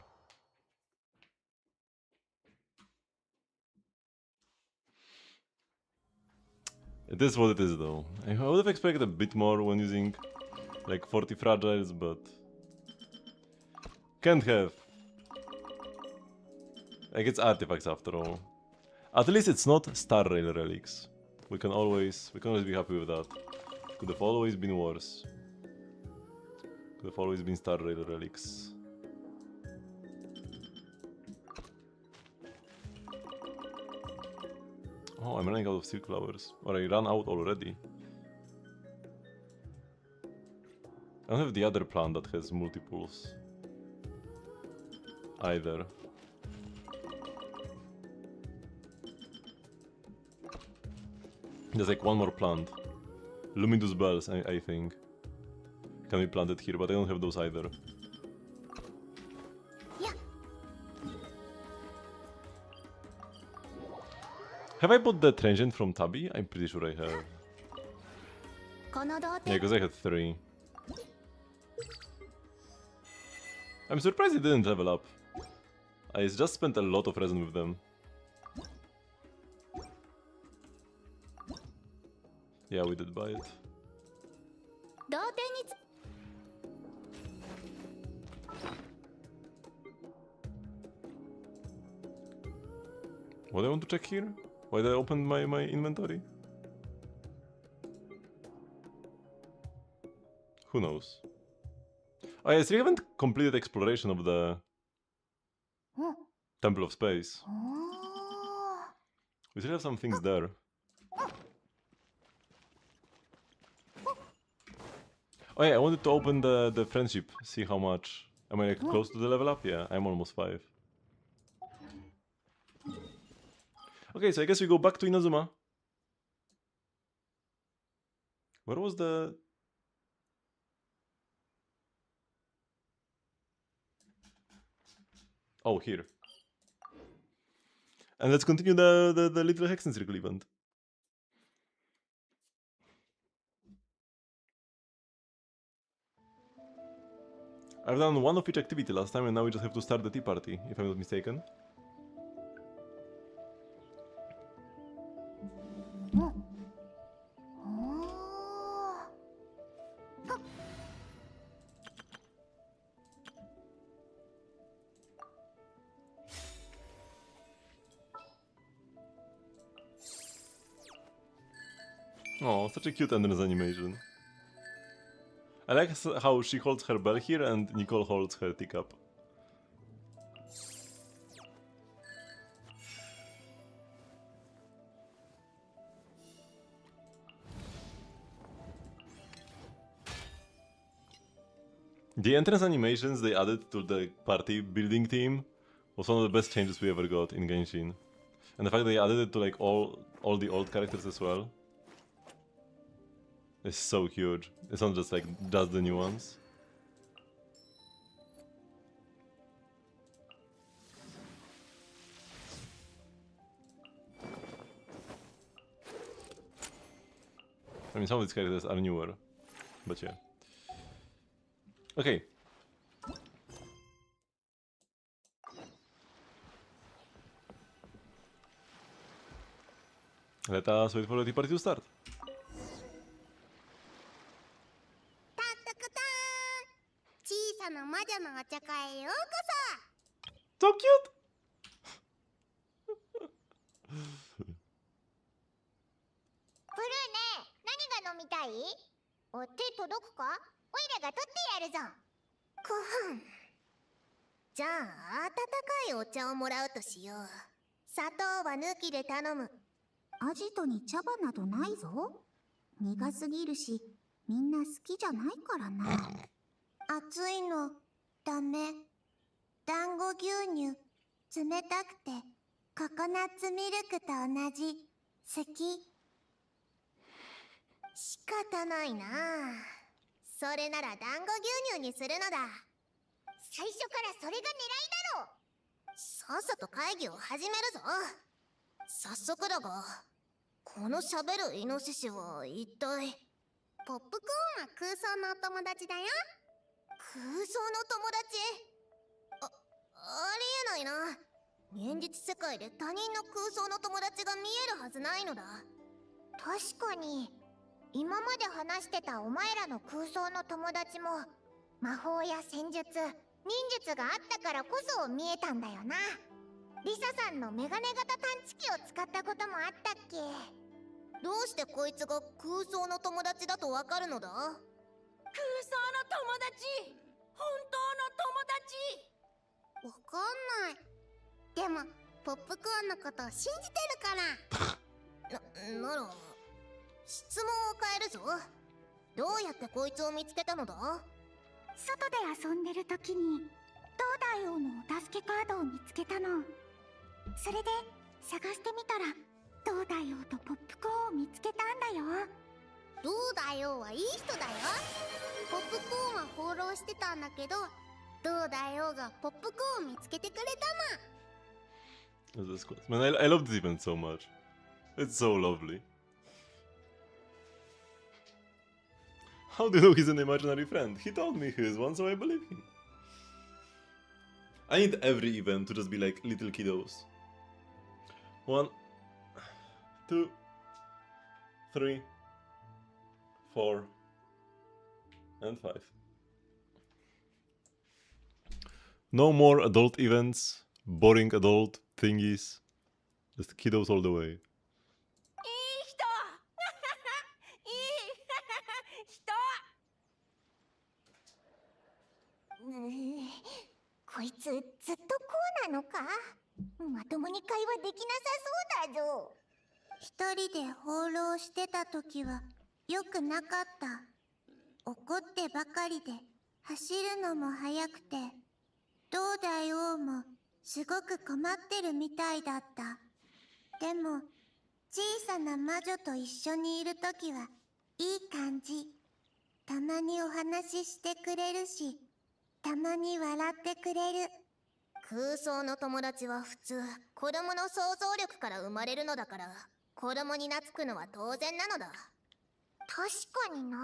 Speaker 1: It is what it is though. I would have expected a bit more when using like 40 fragiles, but can't have. Like it's artifacts after all. At least it's not Star Rail relics. We can always be happy with that. Could have always been worse. Could have always been Star Rail relics. Oh, I'm running out of silk flowers. Or I ran out already. I don't have the other plant that has multiples. Either. There's like one more plant. Luminous bells, I think. Can be planted here, but I don't have those either.
Speaker 3: Yeah.
Speaker 1: Have I bought the transient from Tabby? I'm pretty sure I have.
Speaker 3: この童
Speaker 1: Yeah,
Speaker 3: 貞
Speaker 1: because I had 3. I'm surprised it didn't level up. I just spent a lot of resin with them. Yeah, we did buy it.
Speaker 3: 童貞につ
Speaker 1: What do I want to check here? Why did I open my inventory? Who knows? Oh yes, we haven't completed exploration of the
Speaker 3: うん
Speaker 1: Temple of Space.
Speaker 3: おー
Speaker 1: We still have some things there. Oh yeah, I wanted to open the friendship, see how much. Am I like close to the level up? Yeah, I'm almost 5. Okay, so I guess we go back to Inazuma. Where was the... Oh, here. And let's continue the Little Hexen Circle event. I've done one of each activity last time and now we just have to start the tea party, if I'm not mistaken. Oh, such a cute entrance animation. I like how she holds her bell here and Nicole holds her teacup. The entrance animations they added to the party building theme was one of the best changes we ever got in Genshin. And the fact they added it to like all the old characters as well is so huge. It's not just like just the new ones. I mean, some of these characters are newer, but yeah. Okay. Let us wait for the party to start.
Speaker 3: たったくたーん、小さな魔女のお茶会へようこ
Speaker 1: So cute!
Speaker 3: そ。ブルーね、何が飲みたい？お手届くか？オイラが取ってやるぞ。ごはん。じゃあ、温かいお茶をもらうとしよう。砂糖は抜きで頼む。
Speaker 4: アジトに茶葉などないぞ。苦すぎるし、みんな好きじゃないからな。
Speaker 3: 熱いの、ダメ。団子牛乳、冷たくて、ココナッツミルクと同じ。好き。仕方ないな。それなら団子牛乳にするのだ。最初からそれが狙いだろう。さっさと会議を始めるぞ。早速だが、この喋るイノシシは一体。ポップコーンは空想のお友達だよ。空想の友達？ありえないな。現実世界で他人の空想の友達が見えるはずないのだ。確かに、今まで話してたお前らの空想の友達も魔法や戦術、忍術があったからこそ見えたんだよな。リサさんのメガネ型探知機を使ったこともあったっけ？どうしてこいつが空想の友達だとわかるのだ？空想の友達、本当の友達。わかんない。でもポップコーンのことを信じてるから。なら質問を変えるぞ。どうやってこいつを見つけたのだ？
Speaker 4: 外で遊んでる時に、東大王のお助けカードを見つけたの。それで探してみたら、東大王とポップコーンを見つけたんだよ。
Speaker 3: 東大王はいい人だよ。ポップコーンは放浪してたんだけど、東大王がポップコーンを見つけてくれたの。
Speaker 1: This is cool. Man, I love this event so much. It's so lovely. How do you know he's an imaginary friend? He told me he is one, so I believe him. I need every event to just be like little kiddos. 1, 2, 3, 4, and 5. No more adult events, boring adult thingies. Just kiddos all the way.
Speaker 3: いい人いい人こいつずっとこうなのか？まともに会話できなさそうだぞ。一人で放浪してた時はよくなかった。怒ってばかりで走るのも速くて、東大王もすごく困ってるみたいだった。でも小さな魔女と一緒にいる時はいい感じ。たまにお話ししてくれるし、たまに笑ってくれる。空想の友達は普通子供の想像力から生まれるのだから、子供に懐くのは当然なのだ。確かにな。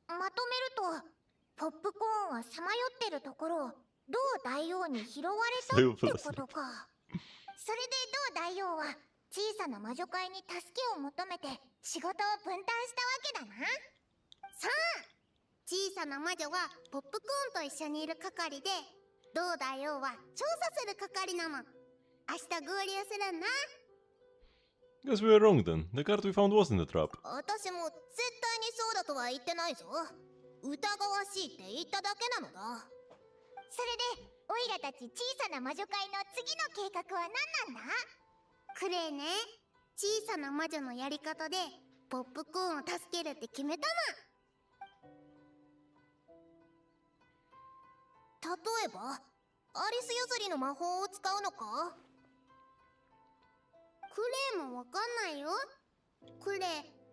Speaker 3: まとめると、ポップコーンはさまよってるところを同大王に拾われたってことか。それで同大王は小さな魔女会に助けを求めて仕事を分担したわけだな。さあ、小さな魔女はポップコーンと一緒にいる係で、同大王は調査する係なの。明日合流するんだ。
Speaker 1: Guess we were wrong then. The card we found wasn't a trap.
Speaker 3: 私も絶対にそうだとは言ってないぞ。疑わしいって言っただけなのだ。それでオイラたち小さな魔女会の次の計画は何なんだ？
Speaker 4: クレイね、小さな魔女のやり方でポップコーンを助けるって決めた
Speaker 3: 例えばアリス譲りの魔法を使うのか？
Speaker 4: クレイもわかんないよ。クレイ、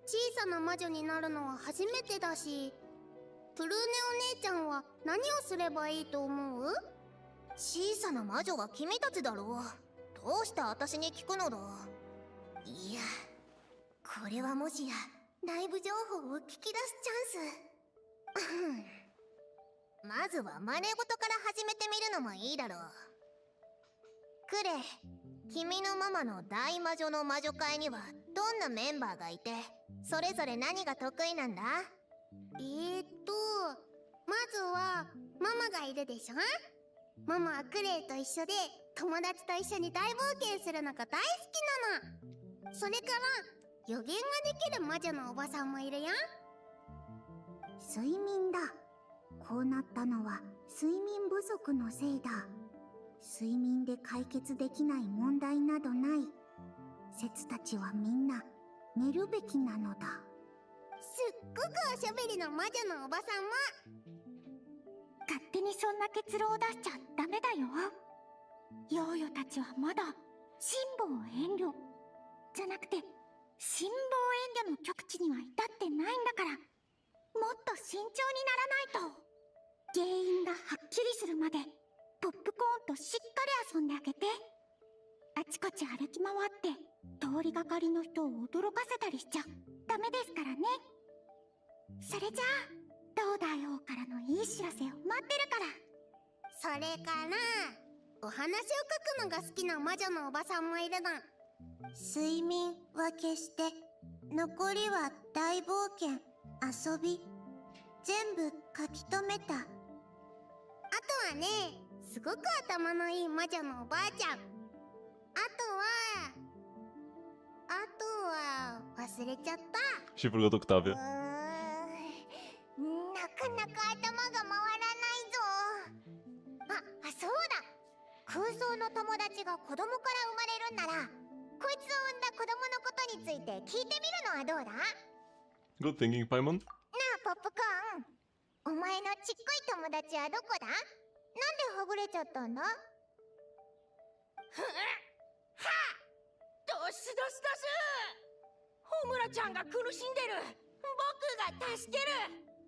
Speaker 4: 小さな魔女になるのは初めてだし、プルーネお姉ちゃんは何をすればいいと思う？
Speaker 3: 小さな魔女は君たちだろう。どうして私に聞くのだ？いや、これはもしや内部情報を聞き出すチャンス。まずは真似事から始めてみるのもいいだろう。クレイ、君のママの大魔女の魔女会にはどんなメンバーがいて、それぞれ何が得意なんだ？
Speaker 4: まずはママがいるでしょ。ママはクレイと一緒で友達と一緒に大冒険するのが大好きなの。それから予言ができる魔女のおばさんもいるよ。
Speaker 3: 睡眠だ。こうなったのは睡眠不足のせいだ。睡眠で解決できない問題などない。説たちはみんな寝るべきなのだ。
Speaker 4: すっごくおしゃべりの魔女のおばさんも。勝手にそんな結論を出しちゃダメだよ。ヨーヨたちはまだ辛抱遠慮じゃなくて辛抱遠慮の極地には至ってないんだから、もっと慎重にならないと。原因がはっきりするまでポップコーンとしっかり遊んであげて。あちこち歩き回って通りがかりの人を驚かせたりしちゃダメですからね。それじゃあどうだようからのいい知らせを待ってるから。それからお話を書くのが好きな魔女のおばさんもいるの。
Speaker 3: 睡眠は消して、残りは大冒険、遊び、全部書き留めた。
Speaker 4: あとはね、すごく頭のいい魔女のおばあちゃん。あとは忘れちゃった。
Speaker 1: She forgot Octavia.
Speaker 3: なかなか頭が回らないぞ。そうだ。空想の友達が子供から生まれるんなら、こいつを産んだ子供のことについて聞いてみるのはどうだ？な
Speaker 1: Good thinking, Paimon.
Speaker 3: あ、ポップコーン。お前のちっこい友達はどこだ？なんではぐれちゃったんだ？
Speaker 2: どしどしどし。ホムラちゃんが苦しんでる。僕が助ける。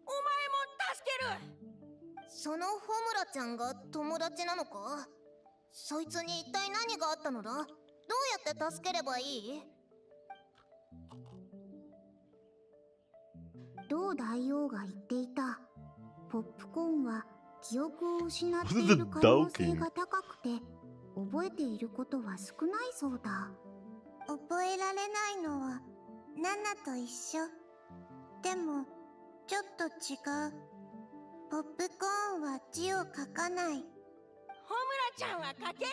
Speaker 2: お前も助ける。
Speaker 3: そのホムラちゃんが友達なのか？そいつに一体何があったのだ？どうやって助ければいい？同大王が言っていた。ポップコーンは記憶を失っている可能性が高くて、覚えていることは少ないそうだ。覚えられないのはナナと一緒。でもちょっと違う。ポップコーンは字を書かない。
Speaker 2: ホムラちゃんは書ける。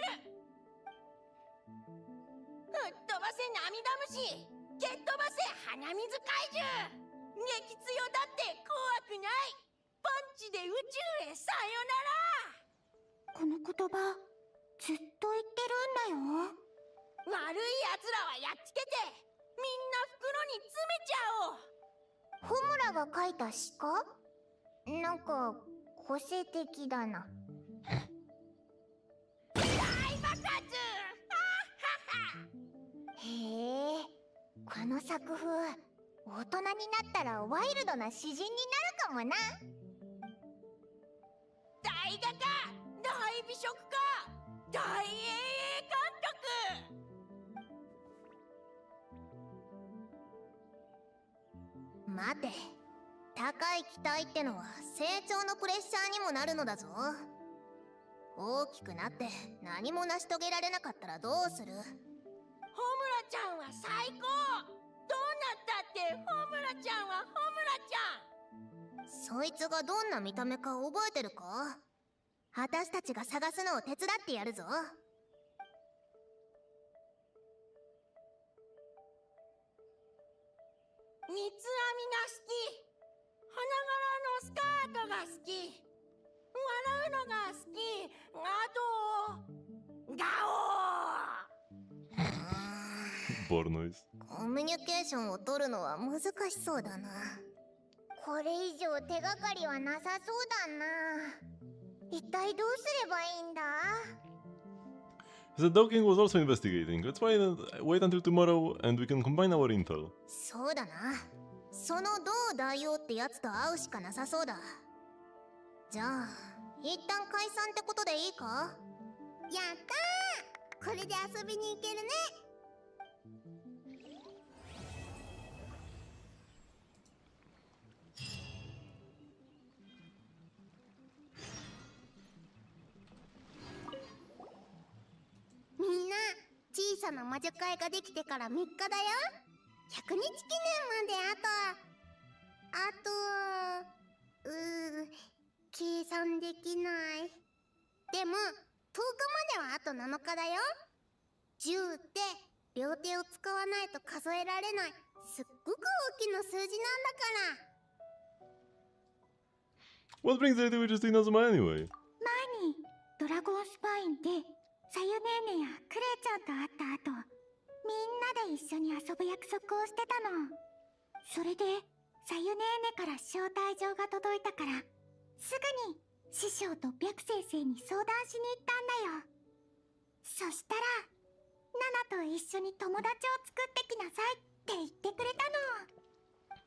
Speaker 2: 吹っ飛ばせ涙虫、蹴っ飛ばせ鼻水怪獣。激強だって怖くない。パンチで宇宙へさよなら。
Speaker 4: この言葉ずっと言ってるんだよ。
Speaker 2: 悪い奴らはやっつけて、みんな袋に詰めちゃおう。
Speaker 3: ホムラが書いた詩か？なんか個性的だな。
Speaker 2: 大爆発。
Speaker 3: へえ、この作風、大人になったらワイルドな詩人になるかもな。
Speaker 2: 大画家、大美食家、大英英監督。
Speaker 3: 待て、高い期待ってのは成長のプレッシャーにもなるのだぞ。大きくなって何も成し遂げられなかったらどうする？
Speaker 2: ホムラちゃんは最高。どうなったってホムラちゃんはホムラちゃん。
Speaker 3: そいつがどんな見た目か覚えてるか？私たちが探すのを手伝ってやるぞ。
Speaker 2: 三つ編みが好き。花柄のスカートが好き。笑うのが好き。あと、ガオー。
Speaker 1: ボールノイズ。
Speaker 3: コミュニケーションを取るのは難しそうだな。これ以上手がかりはなさそうだな。一体どうすればいいんだ？
Speaker 1: The Dog King was also investigating. Let's wait until tomorrow and we can combine our intel.
Speaker 3: そうだな。その同大王ってやつと会うしかなさそうだ。じゃあ一旦解散ってことでいいか？やったー！これで遊びに行けるね。みんな、小さな魔女会ができてから3日だよ。100日記念まで計算できない。でも、10日まではあと7日だよ。10って両手を使わないと数えられない、すっごく大きな数字なんだから。
Speaker 1: What brings the witches to Inazuma anyway?
Speaker 4: 前にドラゴンスパインでさゆねーねやクレイちゃんと会った後、みんなで一緒に遊ぶ約束をしてたの。それでさゆねーねから招待状が届いたから、すぐに師匠と白先生に相談しに行ったんだよ。そしたらナナと一緒に友達を作ってきなさいって言ってくれた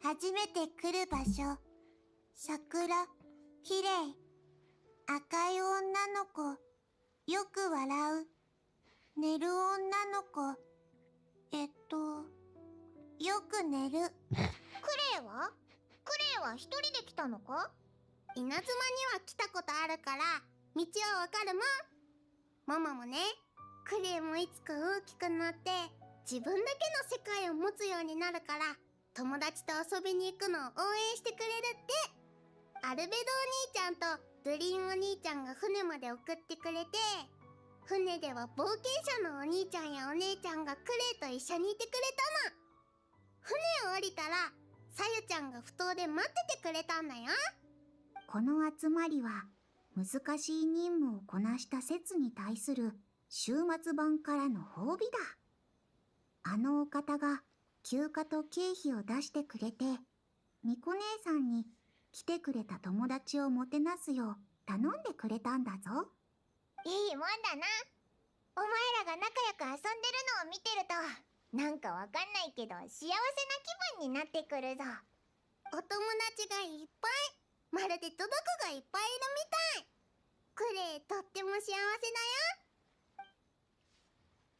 Speaker 4: の。
Speaker 3: 初めて来る場所、桜、きれい、赤い女の子、よく笑う、寝る女の子、よく寝る。クレイは一人で来たのか？稲妻には来たことあるから、道はわかるもん。ママもね、クレイもいつか大きくなって、自分だけの世界を持つようになるから、友達と遊びに行くのを応援してくれるって。アルベドお兄ちゃんとグリーンお兄ちゃんが船まで送ってくれて、船では冒険者のお兄ちゃんやお姉ちゃんがクレイと一緒にいてくれたの。船を降りたら、さゆちゃんが埠頭で待っててくれたんだよ。この集まりは、難しい任務をこなした説に対する終末版からの褒美だ。あのお方が休暇と経費を出してくれて、みこ姉さんに来てくれた友達をもてなすよう頼んでくれたんだぞ。いいもんだな。お前らが仲良く遊んでるのを見てると、なんかわかんないけど幸せな気分になってくるぞ。お友達がいっぱい、まるでトドコがいっぱいいるみたい。クレイとっても幸せだ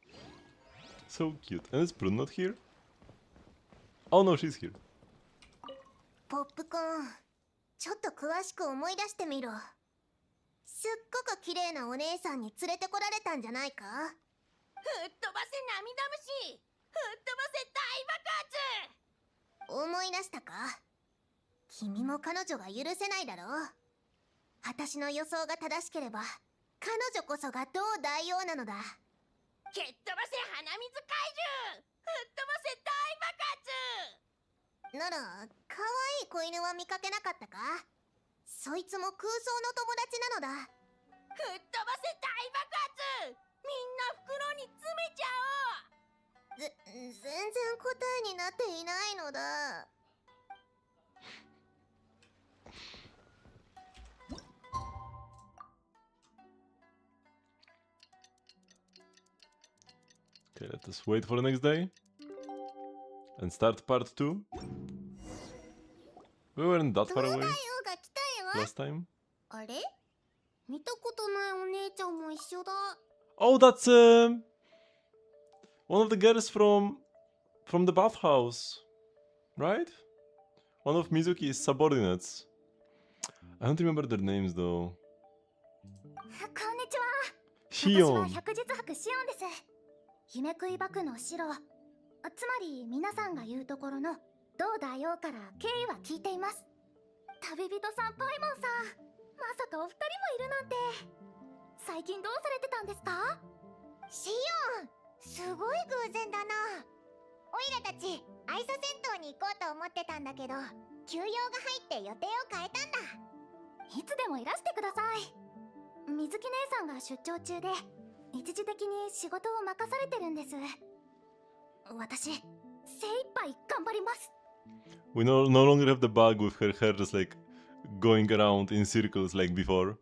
Speaker 3: よ。
Speaker 1: So cute. And is Prune not here? Oh no, she's here.
Speaker 3: ポップコーン、ちょっと詳しく思い出してみろ。すっごく綺麗なお姉さんに連れてこられたんじゃないか？
Speaker 2: 吹っ飛ばせ涙虫。吹っ飛ばせ大爆発。
Speaker 3: 思い出したか？君も彼女が許せないだろう。私の予想が正しければ、彼女こそが同大王なのだ。
Speaker 2: 蹴っ飛ばせ鼻水怪獣。吹っ飛ばせ大爆発。
Speaker 3: なら、可愛い子犬は見かけなかったか？そいつも空想の友達なのだ。
Speaker 2: 吹っ飛ばせ大爆発。みんな袋に詰めちゃおう。
Speaker 3: 全然答えになっていないのだ。
Speaker 1: Okay, let us wait for the next day. And start part 2. We weren't that far
Speaker 3: 同大王
Speaker 1: away
Speaker 3: が来たよ。
Speaker 1: last time.
Speaker 3: あれ？見たことないお姉ちゃんも一緒だ。
Speaker 1: Oh, that's one of the girls from the bathhouse, right? One of Mizuki's subordinates. I don't remember their names though.
Speaker 4: こんにちは。私
Speaker 1: Shion.
Speaker 4: は百日泊シオンです。姫食い幕の城、つまり皆さんが言うところの同大王から経緯は聞いています。旅人さんパイモンさん、まさかお二人もいるなんて。最近どうされてたんですか？
Speaker 3: シオン、すごい偶然だな。オイラたちち愛想銭湯に行こうと思ってたんだけど、休養が入って予定を変えたんだ。
Speaker 4: いつでもいらしてください。水木姉さんが出張中で一時的に仕事を任されてるんです。私精一杯頑張ります。
Speaker 1: We no longer have the bug with her hair just like going around in circles like before.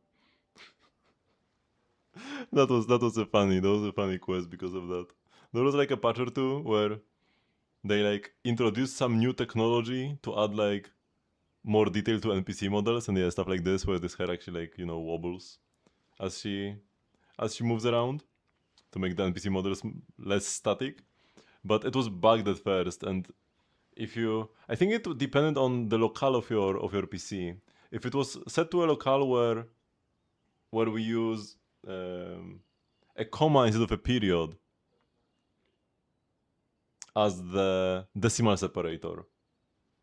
Speaker 1: That was a funny quest because of that. There was like a patch or two where they like introduced some new technology to add like more detail to NPC models, and yeah, stuff like this where this hair actually like, you know, wobbles as she moves around to make the NPC models less static. But it was bugged at first, and if you, I think it depended on the locale of your PC. If it was set to a locale where we use a comma instead of a period as the decimal separator,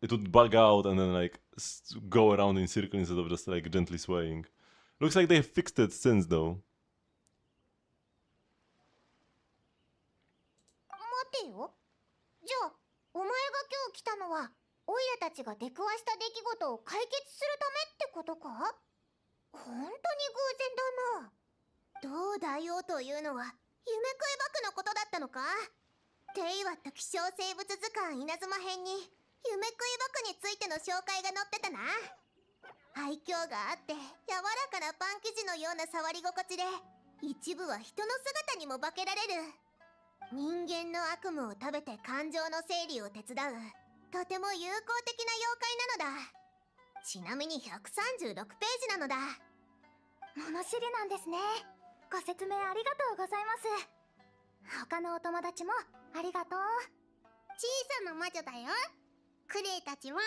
Speaker 1: it would bug out and then like go around in circles instead of just like gently swaying. Looks like they fixed it since though.
Speaker 3: 待てよ。じゃあお前が今日来たのはオイラたちが出くわした出来事を解決するためってことか？本当に偶然だな。どうだよというのは夢食いバクのことだったのか？テイワット希少生物図鑑稲妻編に夢食いバクについての紹介が載ってたな。愛嬌があって柔らかなパン生地のような触り心地で、一部は人の姿にも化けられる。人間の悪夢を食べて感情の整理を手伝うとても有効的な妖怪なのだ。ちなみに136ページなのだ。
Speaker 4: 物知りなんですね。ご説明ありがとうございます。他のお友達もありがとう。
Speaker 3: 小さな魔女だよ。クレイたちは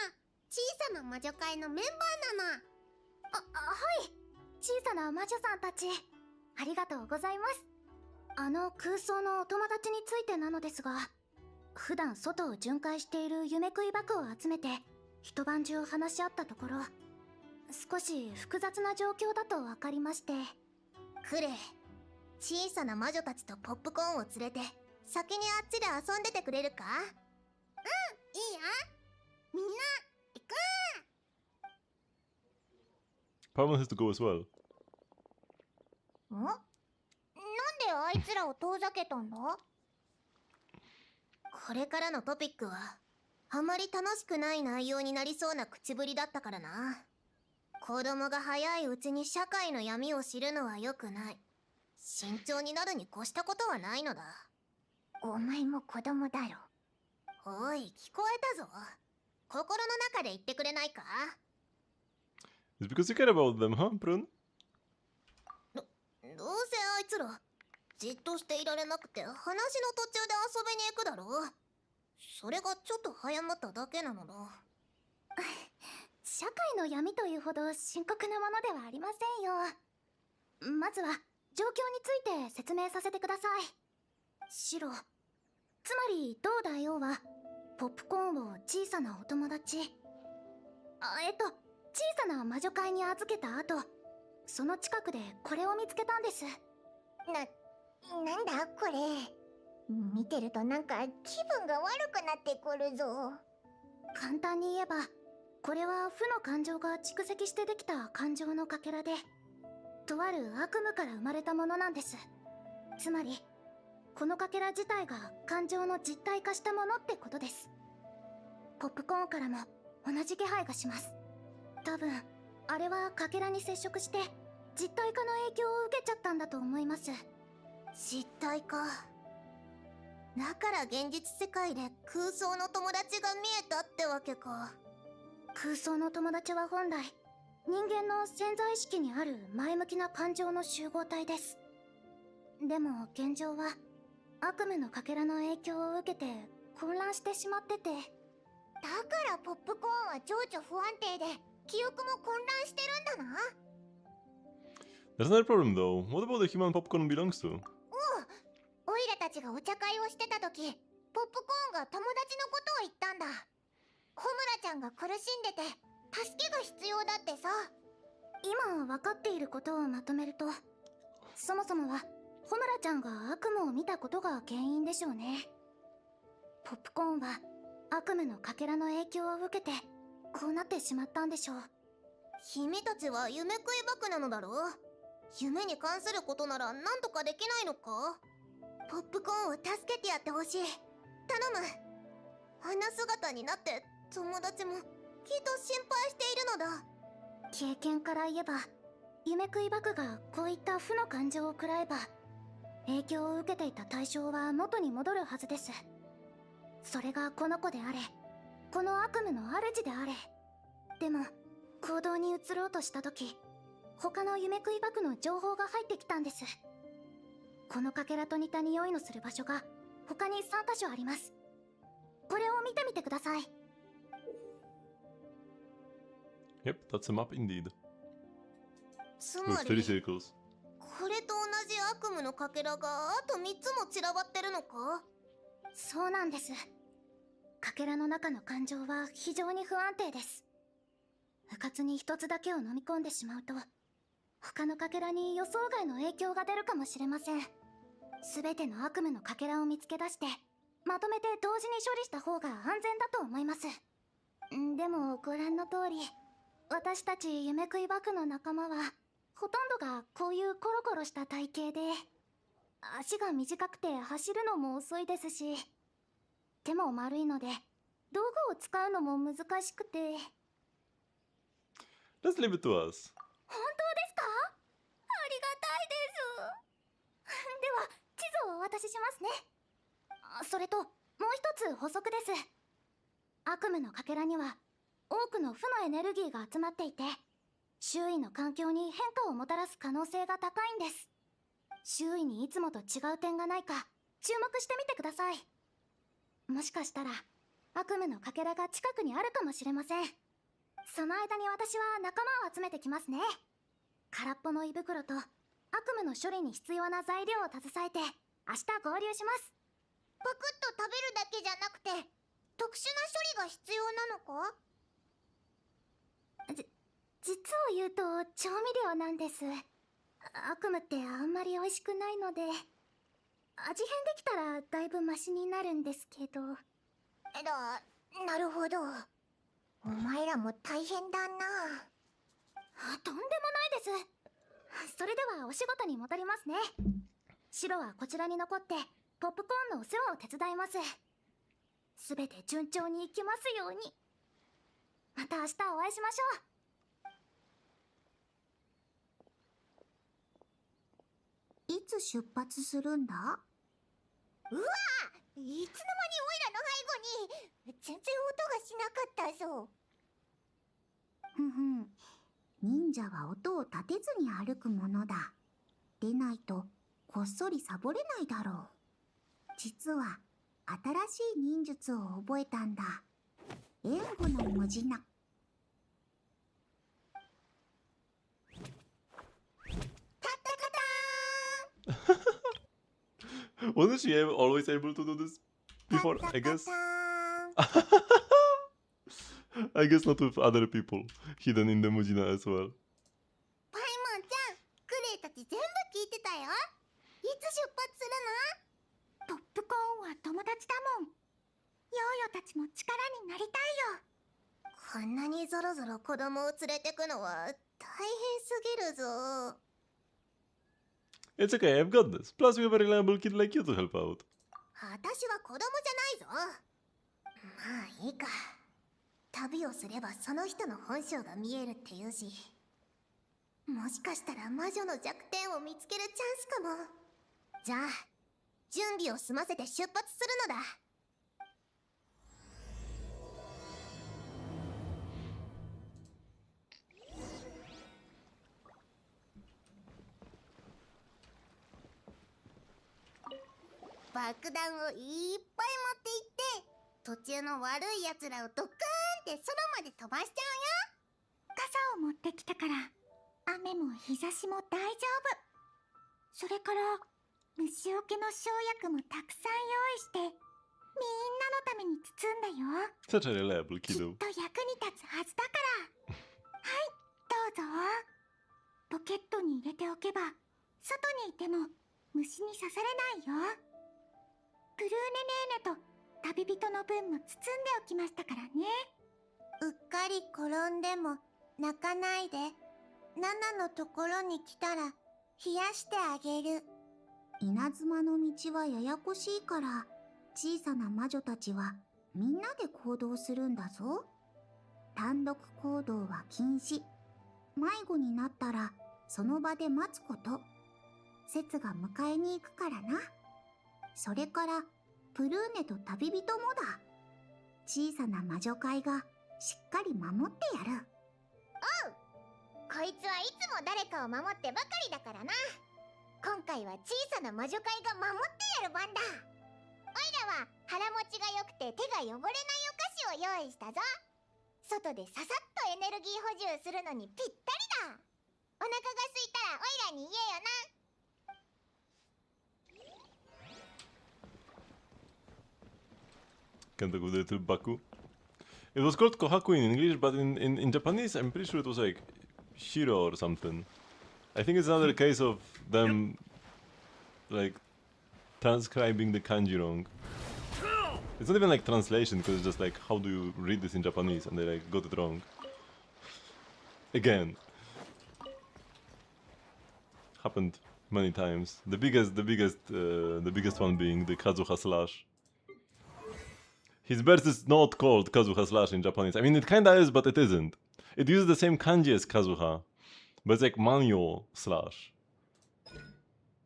Speaker 3: 小さな魔女会のメンバーなの。
Speaker 4: はい、小さな魔女さんたちありがとうございます。空想のお友達についてなのですが、普段外を巡回している夢食いバクを集めて一晩中話し合ったところ、少し複雑な状況だと分かりまして。
Speaker 3: クレイ、小さな魔女たちとポップコーンを連れて先にあっちで遊んでてくれるか？うん、いいよ。みんな行く。
Speaker 1: Paimon has to go as well.
Speaker 3: なんであいつらを遠ざけたんだ？これからのトピックはあまり楽しくない内容になりそうな口ぶりだったからな。子供が早いうちに社会の闇を知るのは良くない。慎重になるに越したことはないのだ。お前も子供だろ。おい、聞こえたぞ。心の中で言ってくれないか？
Speaker 1: It's because you care about them, huh, Prun?
Speaker 3: どうせあいつらじっとしていられなくて話の途中で遊びに行くだろう。それがちょっと早まっただけなのだ。
Speaker 4: 社会の闇というほど深刻なものではありませんよ。まずは状況について説明させてください。シロ、つまりどうだよはポップコーンを小さなお友達、小さな魔女会に預けた後、その近くでこれを見つけたんです。
Speaker 3: なんだこれ。見てるとなんか気分が悪くなってくるぞ。
Speaker 4: 簡単に言えば、これは負の感情が蓄積してできた感情のかけらで、とある悪夢から生まれたものなんです。つまりこのかけら自体が感情の実体化したものってことです。ポップコーンからも同じ気配がします。多分あれはかけらに接触して実体化の影響を受けちゃったんだと思います。
Speaker 3: 実体化だから現実世界で空想の友達が見えたってわけか。
Speaker 4: 空想の友達は本来人間の潜在意識にある前向きな感情の集合体です。でも現状は悪夢のかけらの影響を受けて混乱してしまってて。
Speaker 3: だからポップコーンは情緒不安定で記憶も混乱してるんだな。
Speaker 1: There's another problem though. What about the human popcorn belongs to?
Speaker 3: オイラたちがお茶会をしてた時、ポップコーンが友達のことを言ったんだ。ホムラちゃんが苦しんでて助けが必要だってさ。
Speaker 4: 今分かっていることをまとめると、そもそもはホムラちゃんが悪夢を見たことが原因でしょうね。ポップコーンは悪夢のかけらの影響を受けてこうなってしまったんでしょう。
Speaker 3: 君たちは夢食いバクなのだろう。夢に関することなら何とかできないのか。ポップコーンを助けてやってほしい。頼む。あんな姿になって友達もきっと心配しているのだ。
Speaker 4: 経験から言えば、夢食いバクがこういった負の感情を食らえば、影響を受けていた対象は元に戻るはずです。それがこの子であれ、この悪夢の主であれ。でも行動に移ろうとした時、他の夢食いバクの情報が入ってきたんです。このかけらと似た匂いのする場所が他に3カ所あります。これを見てみてください。
Speaker 1: Yep, that's a map indeed.
Speaker 3: つ
Speaker 1: With
Speaker 3: ま
Speaker 1: 30
Speaker 3: り
Speaker 1: circles.
Speaker 3: これと同じ悪夢のかけらがあと3つも散らばってるのか。
Speaker 4: そうなんです。かけらの中の感情は非常に不安定です。うかつに一つだけを飲み込んでしまうと、他のかけらに予想外の影響が出るかもしれません。すべての悪夢のかけらを見つけ出して、まとめて同時に処理した方が安全だと思います。でもご覧の通り、私たち夢食いバクの仲間は、ほとんどがこういうコロコロした体型で、足が短くて走るのも遅いですし、手も丸いので、道具を使うのも難しくて。
Speaker 1: Let's leave it to us.
Speaker 4: 本当ですか？ありがたいです。では、地図をお渡ししますね。それと、もう一つ補足です。悪夢のかけらには、多くの負のエネルギーが集まっていて、周囲の環境に変化をもたらす可能性が高いんです。周囲にいつもと違う点がないか、注目してみてください。もしかしたら、悪夢のかけらが近くにあるかもしれません。その間に私は仲間を集めてきますね。空っぽの胃袋と悪夢の処理に必要な材料を携えて明日合流します。
Speaker 3: パクッと食べるだけじゃなくて特殊な処理が必要なのか。
Speaker 4: 実を言うと調味料なんです。悪夢ってあんまり美味しくないので、味変できたらだいぶマシになるんですけど。
Speaker 3: なるほど。お前らも大変だな。
Speaker 4: とんでもないです。それではお仕事に戻りますね。白はこちらに残ってポップコーンのお世話を手伝います。すべて順調にいきますように。また明日お会いしましょう。
Speaker 3: いつ出発するんだ。うわ、いつの間にオイラの背後に全然音がしなかったぞ。ふんふん、忍者は音を立てずに歩くものだ。でないとこっそりサボれないだろう。実は新しい忍術を覚えたんだ。援護の文字な。
Speaker 1: Wasn't she always able to do this before? I guess. I guess not with other people hidden in the Mujina as well.
Speaker 3: パイモンちゃん、クレイたち全部聞いてたよ。いつ出発するの？
Speaker 4: ポップコーンは友達だもん。ヨーヨたちも力になりたいよ。
Speaker 3: こんなにぞろぞろ子供を連れてくのは大変すぎるぞ。
Speaker 1: It's okay, I've got this. Plus, we have a reliable kid like you to help out.
Speaker 3: 私は子供じゃないぞ。まあいいか。旅をすればその人の本性が見えるっていうし、もしかしたら魔女の弱点を見つけるチャンスかも。じゃあ準備を済ませて出発するのだ。爆弾をいっぱい持っていって、途中の悪い奴らをドッカーンって空まで飛ばしちゃ
Speaker 4: 傘を持ってきたから、雨も日差しも大丈夫。それから虫除けの生薬もたくさん用意して、みんなのために包んだよ。
Speaker 1: Such a reliable
Speaker 4: きっ
Speaker 1: kiddo.
Speaker 4: と役に立つはずだからはい、どうぞ。ポケットに入れておけば外にいても虫に刺されないよ。ブルーネネーネと旅人の分も包んでおきましたからね。
Speaker 3: うっかり転んでも泣かないで。ナナのところに来たら冷やしてあげる。稲妻の道はややこしいから、小さな魔女たちはみんなで行動するんだぞ。単独行動は禁止。迷子になったらその場で待つこと。セツが迎えに行くからな。それからプルーネと旅人もだ。小さな魔女会がしっかり守ってやる。おう、こいつはいつも誰かを守ってばかりだからな。今回は小さな魔女会が守ってやる番だ。おいらは腹持ちが良くて手が汚れないお菓子を用意したぞ。外でささっとエネルギー補充するのにぴったりだ。お腹が空いたらおいらに言えよな。
Speaker 1: Can't go there to Baku. It was called Kohaku in English, but in Japanese, I'm pretty sure it was like Shiro or something. I think it's another case of them like transcribing the kanji wrong. It's not even like translation, because it's just like, how do you read this in Japanese? And they like got it wrong. Again. Happened many times. The biggest one being the Kazuha slash. His birth is not called Kazuha slash in Japanese. I mean, it kinda is, but it isn't. It uses the same kanji as Kazuha, but it's like Manyo slash.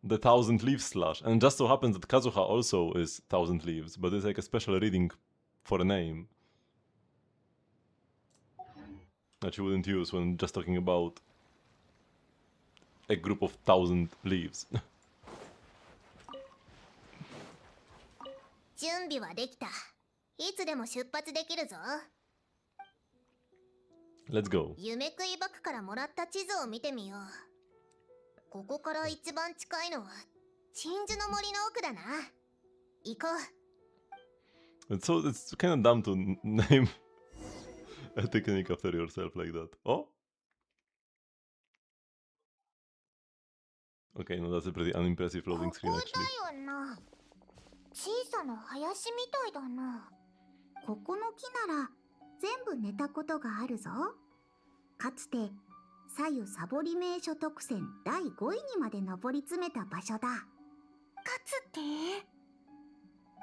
Speaker 1: The Thousand Leaves slash. And it just so happens that Kazuha also is Thousand Leaves, but it's like a special reading for a name that you wouldn't use when just talking about a group of 1,000 leaves.
Speaker 3: 準備はできた。いつでも出発できるぞ。
Speaker 1: Let's go.
Speaker 3: 夢食いバクからもらった地図を見てみよう。ここから一番近いのは鎮守の森の奥だな。行こう。
Speaker 1: It's kind of dumb to name a technique after yourself like that. Oh? Okay, no, that's a pretty unimpressive loading screen actually.
Speaker 3: ここだよな。小さな林みたいだな。ここの木なら全部寝たことがあるぞ。かつて左右サボり名所特選第5位にまで上り詰めた場所だ。
Speaker 4: かつて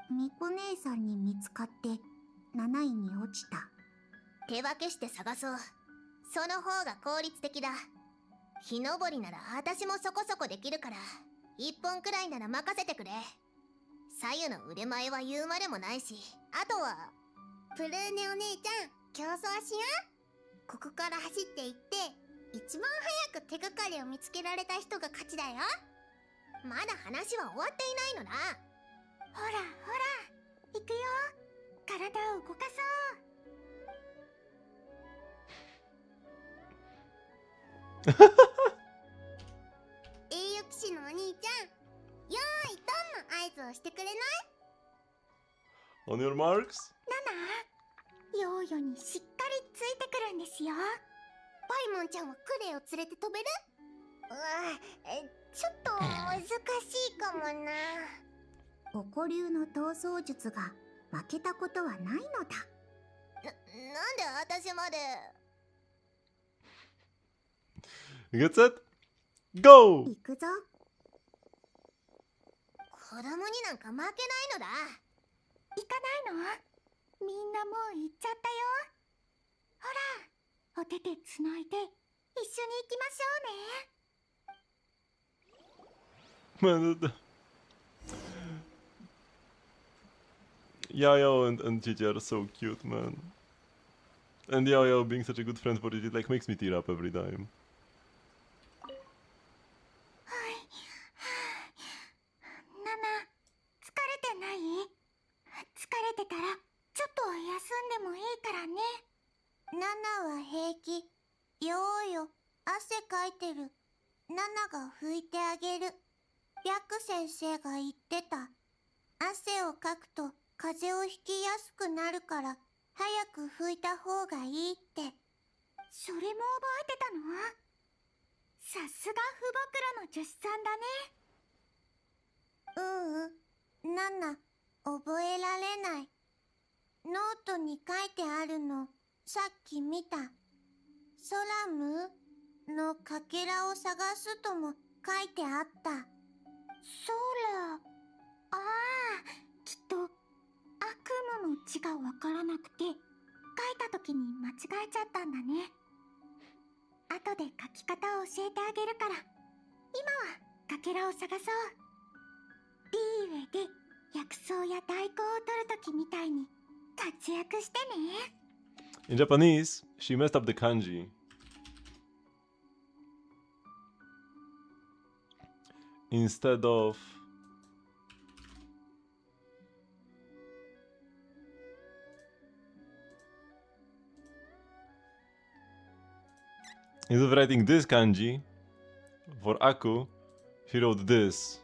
Speaker 3: みこ姉さんに見つかって7位に落ちた。手分けして探そう。その方が効率的だ。木登りなら私もそこそこできるから、1本くらいなら任せてくれ。左右の腕前は言うまでもないし、あとはプルーネお姉ちゃん、競争しよう。ここから走っていって一番早く手がかりを見つけられた人が勝ちだよ。まだ話は終わっていないのだ。
Speaker 4: ほらほら、行くよ。体を動かそう。
Speaker 3: 栄誉騎士のお兄ちゃん、よーいドンの合図をしてくれない？
Speaker 1: On your marks?
Speaker 4: ナナ、ヨーヨにしっかりついてくるんですよ。
Speaker 3: パイモンちゃんはクレイを連れて飛べる？ちょっと難しいかもな。おこ流の逃走術が負けたことはないのだ。なんで私まで。
Speaker 1: Get set? Go!
Speaker 3: 行くぞ。子供になんか負けないのだ。
Speaker 4: 行かないの？みんなもう行っちゃったよ。ほら、お手手つないで一緒に行きましょうね。
Speaker 1: Man, Yayo and Gigi are so cute, man. And Yayo being such a good friend for Gigi like makes me tear up every time.
Speaker 4: ナナ、疲れてない？疲れてたらちょっと休んでもいいからね。
Speaker 3: ナナは平気。よーよ、汗かいてる。ナナが拭いてあげる。白先生が言ってた。汗をかくと風邪をひきやすくなるから早く拭いた方がいいって。
Speaker 4: それも覚えてたの？さすが父母の女子さんだね。
Speaker 3: ナナ、覚えられない。ノートに書いてあるの、さっき見た。ソラムのかけらを探すとも書いてあった。
Speaker 4: ソラ、ああ、きっと悪夢の字がわからなくて書いた時に間違えちゃったんだね。後で書き方を教えてあげるから、今はかけらを探そう。いい上で薬草や大根を取る時みたいに活躍してね。
Speaker 1: In Japanese, she messed up the kanji. Instead of writing this kanji for Aku, he wrote this.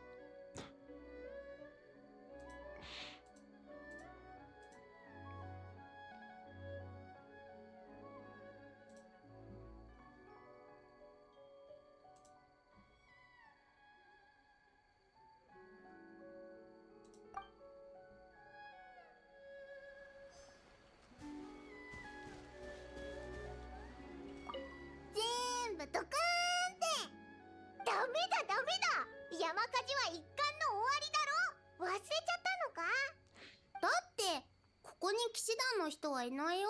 Speaker 3: 人はいないよ。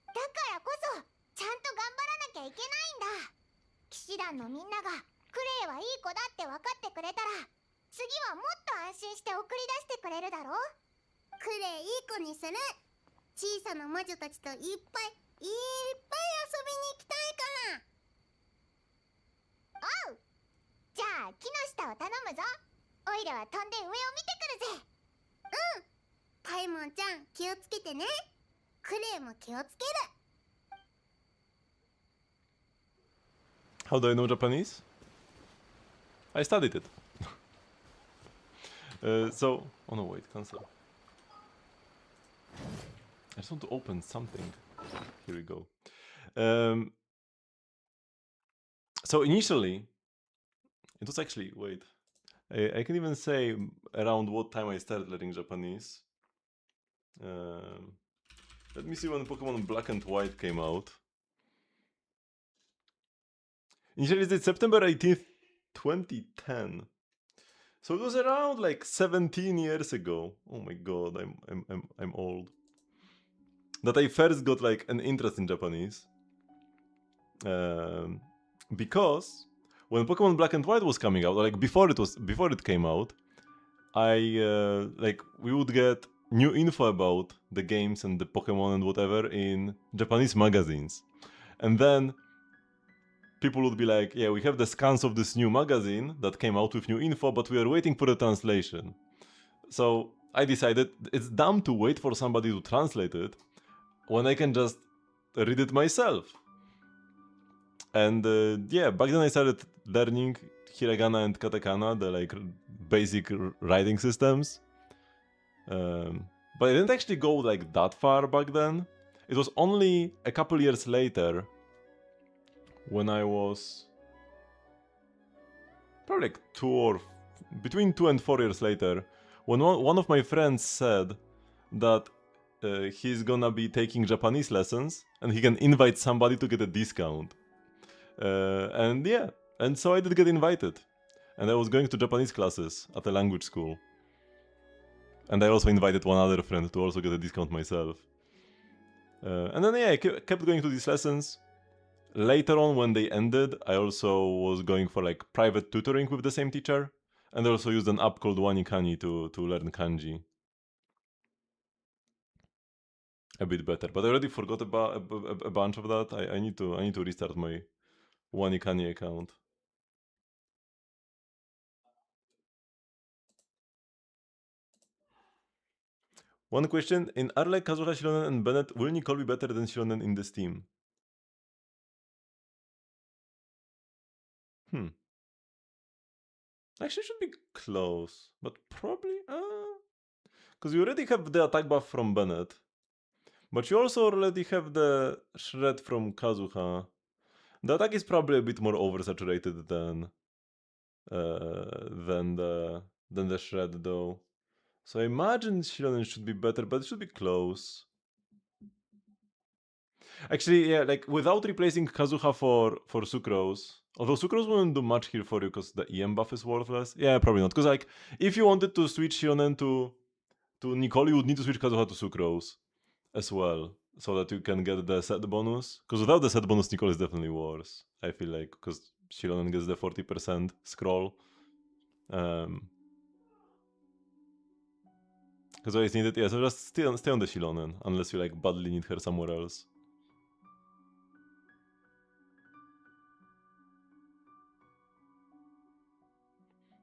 Speaker 3: だからこそちゃんと頑張らなきゃいけないんだ。騎士団のみんながクレイはいい子だって分かってくれたら、次はもっと安心して送り出してくれるだろ。クレイいい子にする。小さな魔女たちといっぱい遊びに行きたいから。おう、じゃあ木の下を頼むぞ。オイラは飛んで上を見てくるぜ。うん、パイモンちゃん気をつけてね。クレイも気をつける。
Speaker 1: How do I know Japanese? I studied it. So, oh no, wait, cancel. I just want to open something. Here we go. So initially, it was actually, wait, I can even say around what time I started learning Japanese. Let me see when Pokemon Black and White came out. Initially it's September 18th, 2010. So it was around like 17 years ago. Oh my god, I'm old. That I first got like an interest in Japanese. Because when Pokemon Black and White was coming out, like before it came out, we would get new info about the games and the Pokemon and whatever in Japanese magazines. And then people would be like, yeah, we have the scans of this new magazine that came out with new info, but we are waiting for the translation. So I decided it's dumb to wait for somebody to translate it when I can just read it myself. And yeah, back then I started learning hiragana and katakana, the like basic writing systems. But I didn't actually go like that far back then. It was only a couple years later, when I was probably like between 2 and 4 years later, when one of my friends said that he's gonna be taking Japanese lessons and he can invite somebody to get a discount. And yeah, and so I did get invited. And I was going to Japanese classes at a language school. And I also invited one other friend to also get a discount myself. And then yeah, I kept going to these lessons. Later on, when they ended, I also was going for like private tutoring with the same teacher. And I also used an app called Wanikani to learn kanji a bit better. But I already forgot about a bunch of that. I need to restart my Wanikani account. One question, in Arlek, Kazuha, Shironen and Bennett, will Nicole be better than Shironen in this team? Actually should be close, but probably, because you already have the attack buff from Bennett. But you also already have the shred from Kazuha. The attack is probably a bit more oversaturated than the shred though. So I imagine Shironen should be better, but it should be close. Actually, yeah, like without replacing Kazuha for Sucrose, although Sucrose wouldn't do much here for you because the EM buff is worthless. Yeah, probably not. Because like if you wanted to switch Shionen to Nicole, you would need to switch Kazuha to Sucrose as well, so that you can get the set bonus. Because without the set bonus, Nicole is definitely worse. I feel like because Shionen gets the 40% scroll. Because always needed, yeah, so just stay on the Shilonen, unless you like badly need her somewhere else.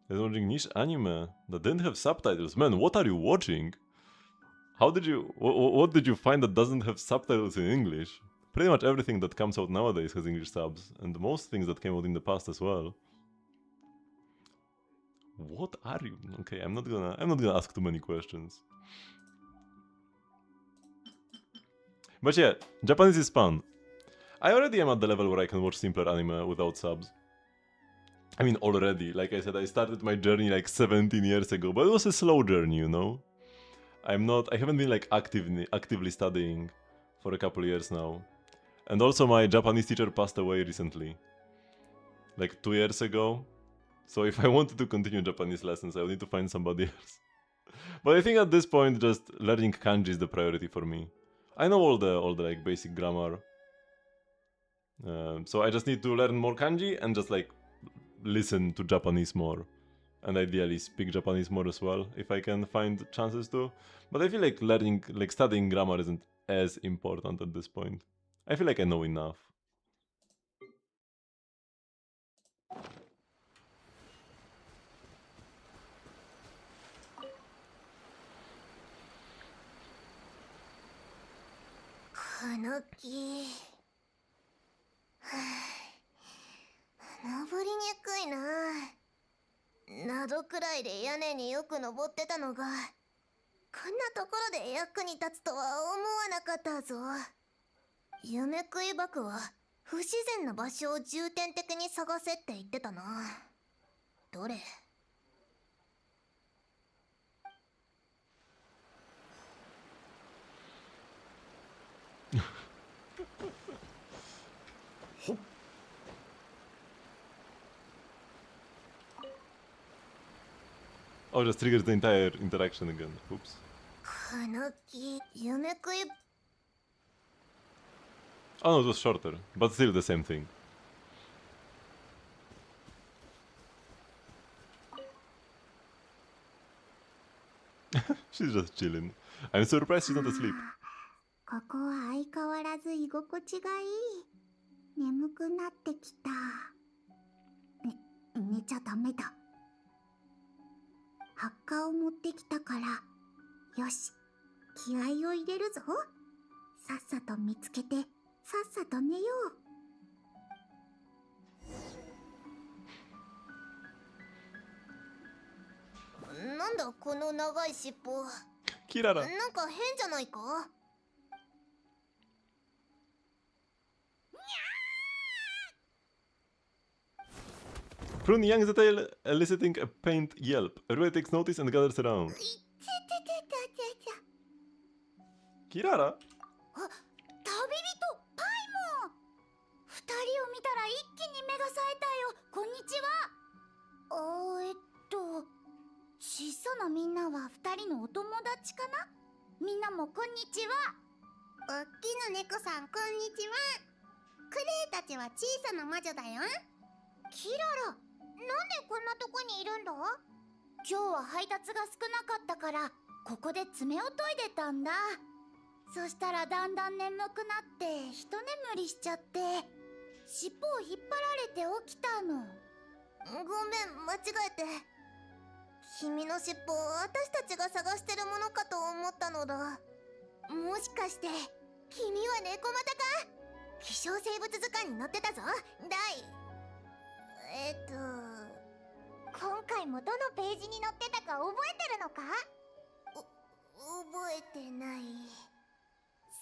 Speaker 1: I was watching niche anime that didn't have subtitles. Man, what are you watching? How did you, what did you find that doesn't have subtitles in English? Pretty much everything that comes out nowadays has English subs, and most things that came out in the past as well. What are you? Okay, I'm not gonna ask too many questions. But yeah, Japanese is fun. I already am at the level where I can watch simpler anime without subs. I mean, already. Like I said, I started my journey like 17 years ago, but it was a slow journey, you know? I haven't been like actively studying for a couple years now. And also my Japanese teacher passed away recently. Like 2 years ago. So if I wanted to continue Japanese lessons, I would need to find somebody else. But I think at this point, just learning kanji is the priority for me. I know all the like basic grammar. So I just need to learn more kanji and just like listen to Japanese more. And ideally speak Japanese more as well, if I can find chances to. But I feel like studying grammar isn't as important at this point. I feel like I know enough.
Speaker 3: Kaneki. 登りにくいな。謎くらいで屋根によく登ってたのが、こんなところで役に立つとは思わなかったぞ。夢食いバクは不自然な場所を重点的に探せって言ってたな。どれ？
Speaker 1: Oh, just triggers the entire interaction again. Oops.
Speaker 3: kaneki. 夢食い
Speaker 1: Oh no, it was shorter, but still the same thing. She's just chilling. I'm surprised she's not asleep.
Speaker 4: ここは相変わらず居心地がいい。眠くなってきた。寝ちゃダメだ。ハッカを持ってきたから。よし、気合を入れるぞ。さっさと見つけて、さっさと寝よ
Speaker 3: う。なんだこの長い尻尾。
Speaker 1: キララ。
Speaker 3: なんか変じゃないか。
Speaker 1: Prune yanks the tail, eliciting a pained yelp. Everybody takes notice and gathers around. Kirara?
Speaker 4: 旅人パイモン。二人を見たら一気に目が冴えたよ。こんにちは。小さなみんなは二人のお友達かな。みんなもこんにちは。
Speaker 3: おっきな猫さんこんにちは。クレイたちは小さな魔女だよ。キララ、なんでこんなとこにいるんだ？
Speaker 4: 今日は配達が少なかったからここで爪を研いでたんだ。そしたらだんだん眠くなって一眠りしちゃって尻尾を引っ張られて起きたの。
Speaker 3: ごめん、間違えて。君の尻尾、私たちが探してるものかと思ったのだ。もしかして君は猫股か？希少生物図鑑に載ってたぞ。今回もどのページに載ってたか覚えてるのか？覚えてない。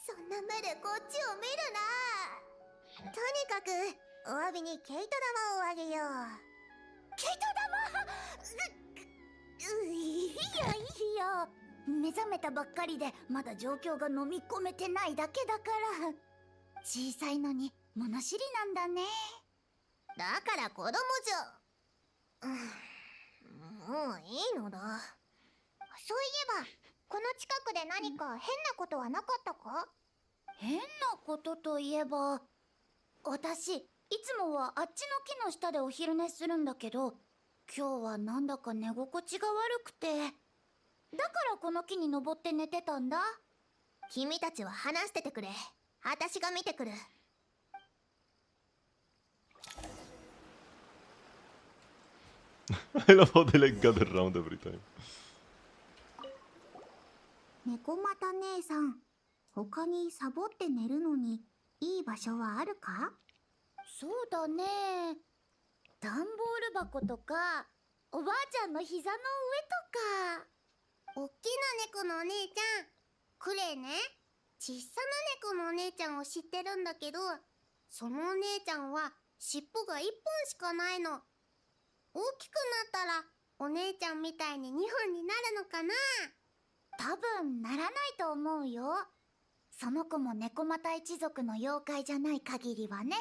Speaker 3: そんな目でこっちを見るな。とにかくお詫びに毛糸玉をあげよう。
Speaker 4: 毛糸玉いいよ。目覚めたばっかりでまだ状況が飲み込めてないだけだから。小さいのに物知りなんだね。
Speaker 3: だから子供じゃ。もういいのだ。そういえば、この近くで何か変なことはなかったか？
Speaker 4: 変なことといえば、私いつもはあっちの木の下でお昼寝するんだけど、今日はなんだか寝心地が悪くて、だからこの木に登って寝てたんだ。
Speaker 3: 君たちは話しててくれ。私が見てくる。
Speaker 1: I love how they like gather around every time.
Speaker 3: 猫又姉さん、他にサボって寝るのにいい場所はあるか？
Speaker 4: そうだね。段ボール箱とか、おばあちゃんの膝の上とか。
Speaker 3: おっきな猫のお姉ちゃん、クレイね。小さな猫のお姉ちゃんを知ってるんだけど、そのお姉ちゃんは尻尾が1本しかないの。大きくなったらお姉ちゃんみたいに2本になるのかな？
Speaker 4: 多分ならないと思うよ。その子も猫又一族の妖怪じゃない限りはね。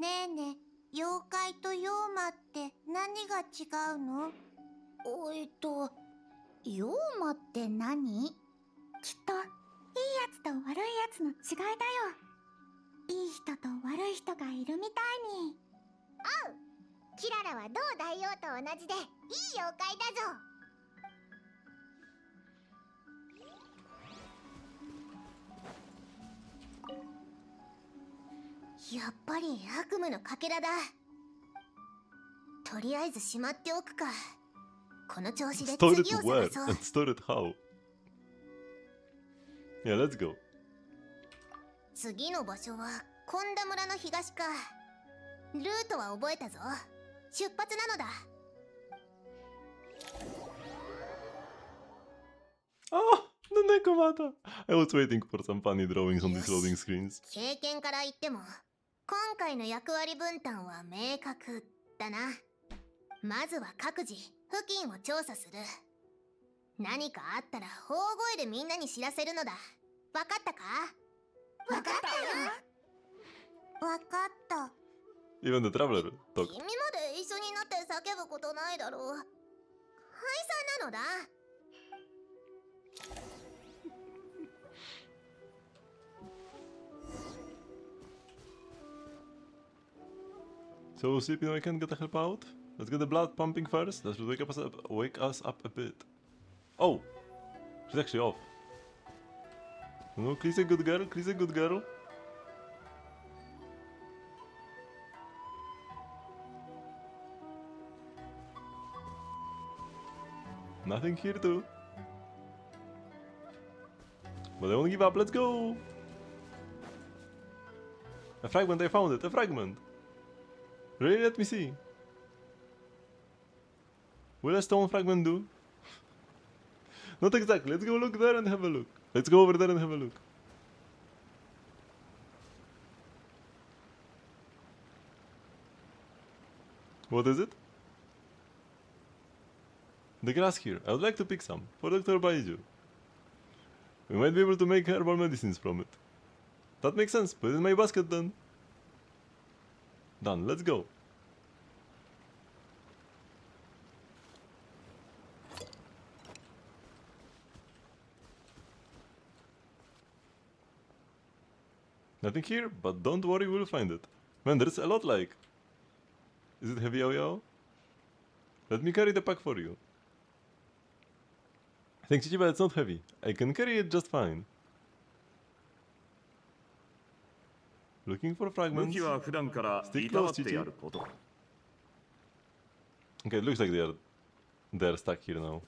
Speaker 3: ねえねえ、妖怪と妖魔って何が違うの？
Speaker 4: 妖魔って何？
Speaker 2: きっといいやつと悪いやつの違いだよ。いい人と悪い人がいるみたいに。
Speaker 3: キララはどう大王と同じでいい妖怪だぞ。やっぱり悪夢のかけらだ。とりあえずしまっておくか。この調子で
Speaker 1: Store
Speaker 3: 次
Speaker 1: it
Speaker 3: を
Speaker 1: where?
Speaker 3: 探そう。
Speaker 1: And store it how? Yeah, let's go.
Speaker 3: 次の場所はコンダ村の東か。ルートは覚えたぞ。出発なのだ。
Speaker 1: Oh, the Nekomata! I was waiting for some funny drawings on these loading screens.
Speaker 3: 経験から言っても今回の役割分担は明確だな。まずは各自付近を調査する。何かあったら大声でみんなに知らせるのだ。わかったか？わかったよ。わかった。
Speaker 1: Even the traveler talked.
Speaker 3: 君まで一緒になって叫ぶことないだろう。廃車なのだ。
Speaker 1: So sleeping I can't get the help out? Let's get the blood pumping first. That should wake us up a bit. Oh! She's actually off. No, Chris a good girl, Chris a good girl. Nothing here too. But I won't give up, let's go! A fragment, I found it, a fragment! Really, let me see. Will a stone fragment do? Not exactly, let's go look there and have a look. Let's go over there and have a look. What is it? The grass here. I would like to pick some for Dr. Baiju. We might be able to make herbal medicines from it. That makes sense. Put it in my basket then. Done. Let's go. Nothing here, but don't worry, we'll find it. Man, there's a lot like. Is it heavy, Yao? Let me carry the pack for you. Thanks, Chichiba, it's not heavy. I can carry it just fine. Looking for
Speaker 5: 武
Speaker 1: fragments.
Speaker 5: 器は普段からいたわってやること。
Speaker 1: Okay, it looks like they're stuck here now.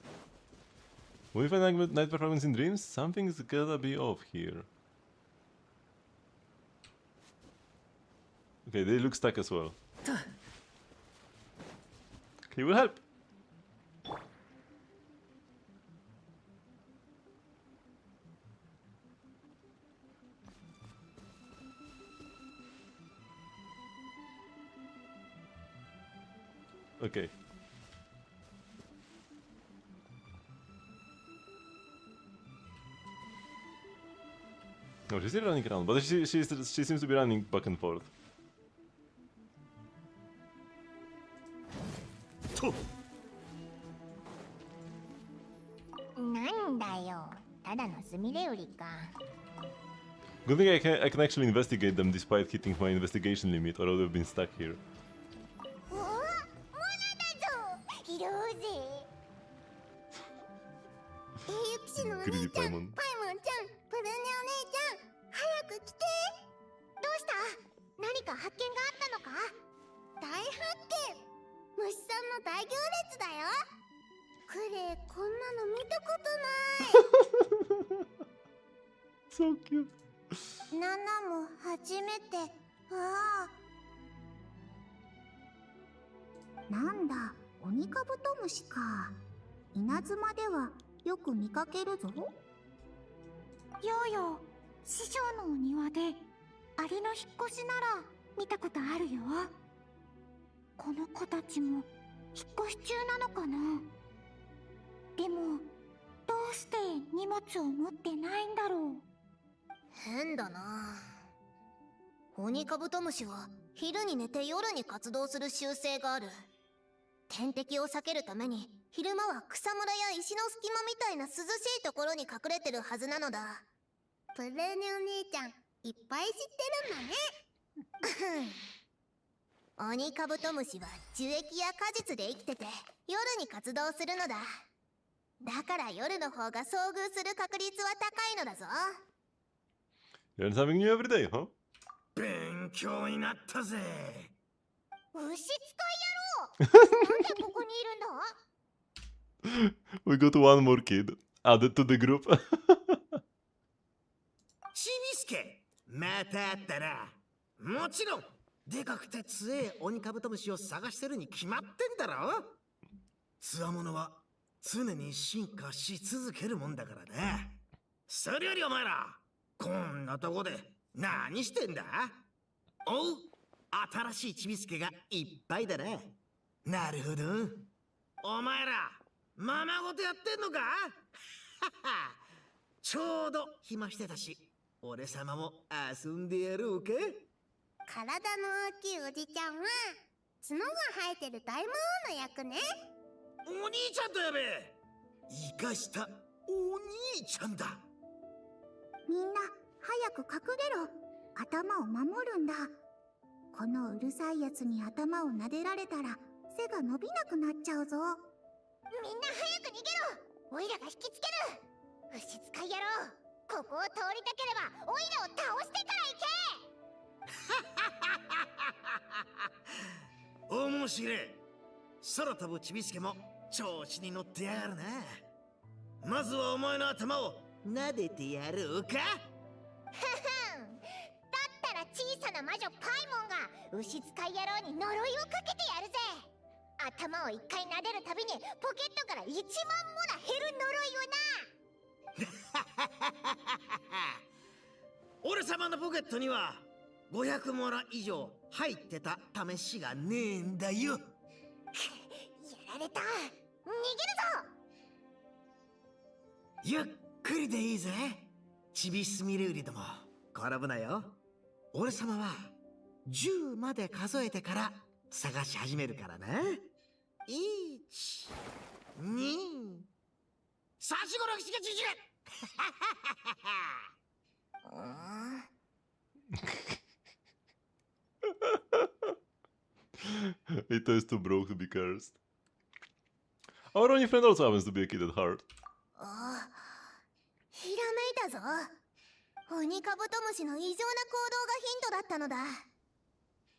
Speaker 1: When we find night fragments in dreams, something's gotta be off here. Okay, they look stuck as well. Okay, we'll help. Okay. No, she's still running around, but she seems to be running back and forth.
Speaker 5: と
Speaker 3: なんだよ、ただのスミレ売りか。
Speaker 1: Good thing I can actually investigate them despite hitting my investigation limit, or I would have been stuck here.
Speaker 3: おお、モナだぞ。拾おうぜ。英雄騎士のお兄ちゃん、
Speaker 1: Greedy
Speaker 3: パイモ
Speaker 1: Paimon.
Speaker 3: ンちゃん、プルネお姉ちゃん、早く来て。どうした？何か発見があったのか？大発見。虫さんの大行列だよ。クレイ、こんなの見たことない。
Speaker 1: So cute.
Speaker 3: ナナも初めて。ああ。なんだ、オニカブトムシか。稲妻ではよく見かけるぞ。
Speaker 4: ヨーヨー、師匠のお庭でアリの引っ越しなら見たことあるよ。この子たちも引っ越し中なのかな。でもどうして荷物を持ってないんだろう。
Speaker 3: 変だな。オニカブトムシは昼に寝て夜に活動する習性がある。天敵を避けるために昼間は草むらや石の隙間みたいな涼しいところに隠れてるはずなのだ。プレーネお姉ちゃん、いっぱい知ってるんだね。オニカブトムシは樹液や果実で生きてて夜に活動するのだ。だから夜の方が遭遇する確率は高いのだぞ。
Speaker 1: You learn something new every day, huh?
Speaker 5: 勉強になったぜ。
Speaker 3: 牛使い野郎。なんでここにいるんだ？
Speaker 1: We got one more kid added to the group.
Speaker 5: ちびすけ、また会ったな。もちろんでかくて強えオニカブトムシを探してるに決まってんだろ。つわものは常に進化し続けるもんだからな。それよりお前ら、こんなとこで何してんだ？おう、新しいちびすけがいっぱいだな。なるほど。お前らままごとやってんのか？ちょうど暇してたし、俺様も遊んでやろうか。
Speaker 3: 体の大きいおじちゃんは角が生えてる大魔王の役ね。
Speaker 5: お兄ちゃんと呼べ。生かしたお兄ちゃんだ。
Speaker 3: みんな早く隠れろ。頭を守るんだ。このうるさいやつに頭を撫でられたら背が伸びなくなっちゃうぞ。みんな早く逃げろ。オイラが引きつける。牛使い野郎、ここを通りたければオイラを倒してから行け。
Speaker 5: 面白い。空飛ぶちびすけも調子に乗ってやがるな。まずはお前の頭を撫でてやろうか。
Speaker 3: だったら小さな魔女パイモンが牛使い野郎に呪いをかけてやるぜ。頭を一回撫でるたびにポケットから1万モラ減る呪いをな。
Speaker 5: 俺様のポケットには500モラ以上入ってた試しがねえんだよ。
Speaker 3: やられた。逃げるぞ。
Speaker 5: ゆっくりでいいぜ。ちびすみれ売りども転ぶなよ。俺様は10まで数えてから探し始めるからな。1、2、差しごろきしがちじれ。
Speaker 1: It is too broke to be cursed. Our only friend also happens to be a kid at heart.
Speaker 3: ああ、ひらめいたぞ。オニカブトムシの異常な行動がヒントだったのだ。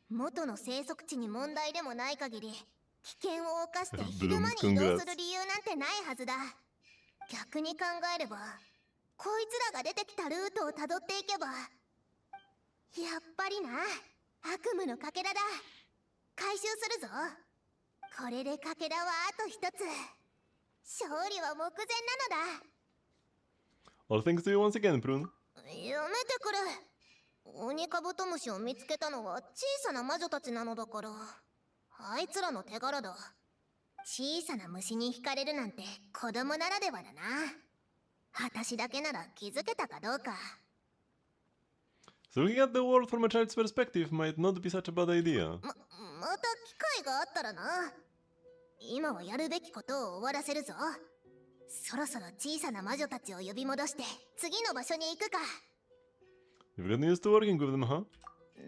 Speaker 3: 元の生息地に問題でもない限り危険を冒して昼間に移動する理由なんてないはずだ。逆に考えればこいつらが出てきたルートをたどっていけば、やっぱりな、悪夢のかけらだ。回収するぞ。これでかけらはあと一つ。勝利は目前なのだ。
Speaker 1: All thanks to you once again, Prune.
Speaker 3: やめてくれ。オニカブトムシを見つけたのは小さな魔女たちなのだから、あいつらの手柄だ。小さな虫に惹かれるなんて子供ならではだな。私だけなら気づけたかどうか。
Speaker 1: So looking at the world from a child's perspective might not be such a bad idea.
Speaker 3: また機会があったらな。今はやるべきことを終わらせるぞ。そろそろ小さな魔女たちを呼び戻して次の場所に行くか。
Speaker 1: You've gotten used to working with them, huh?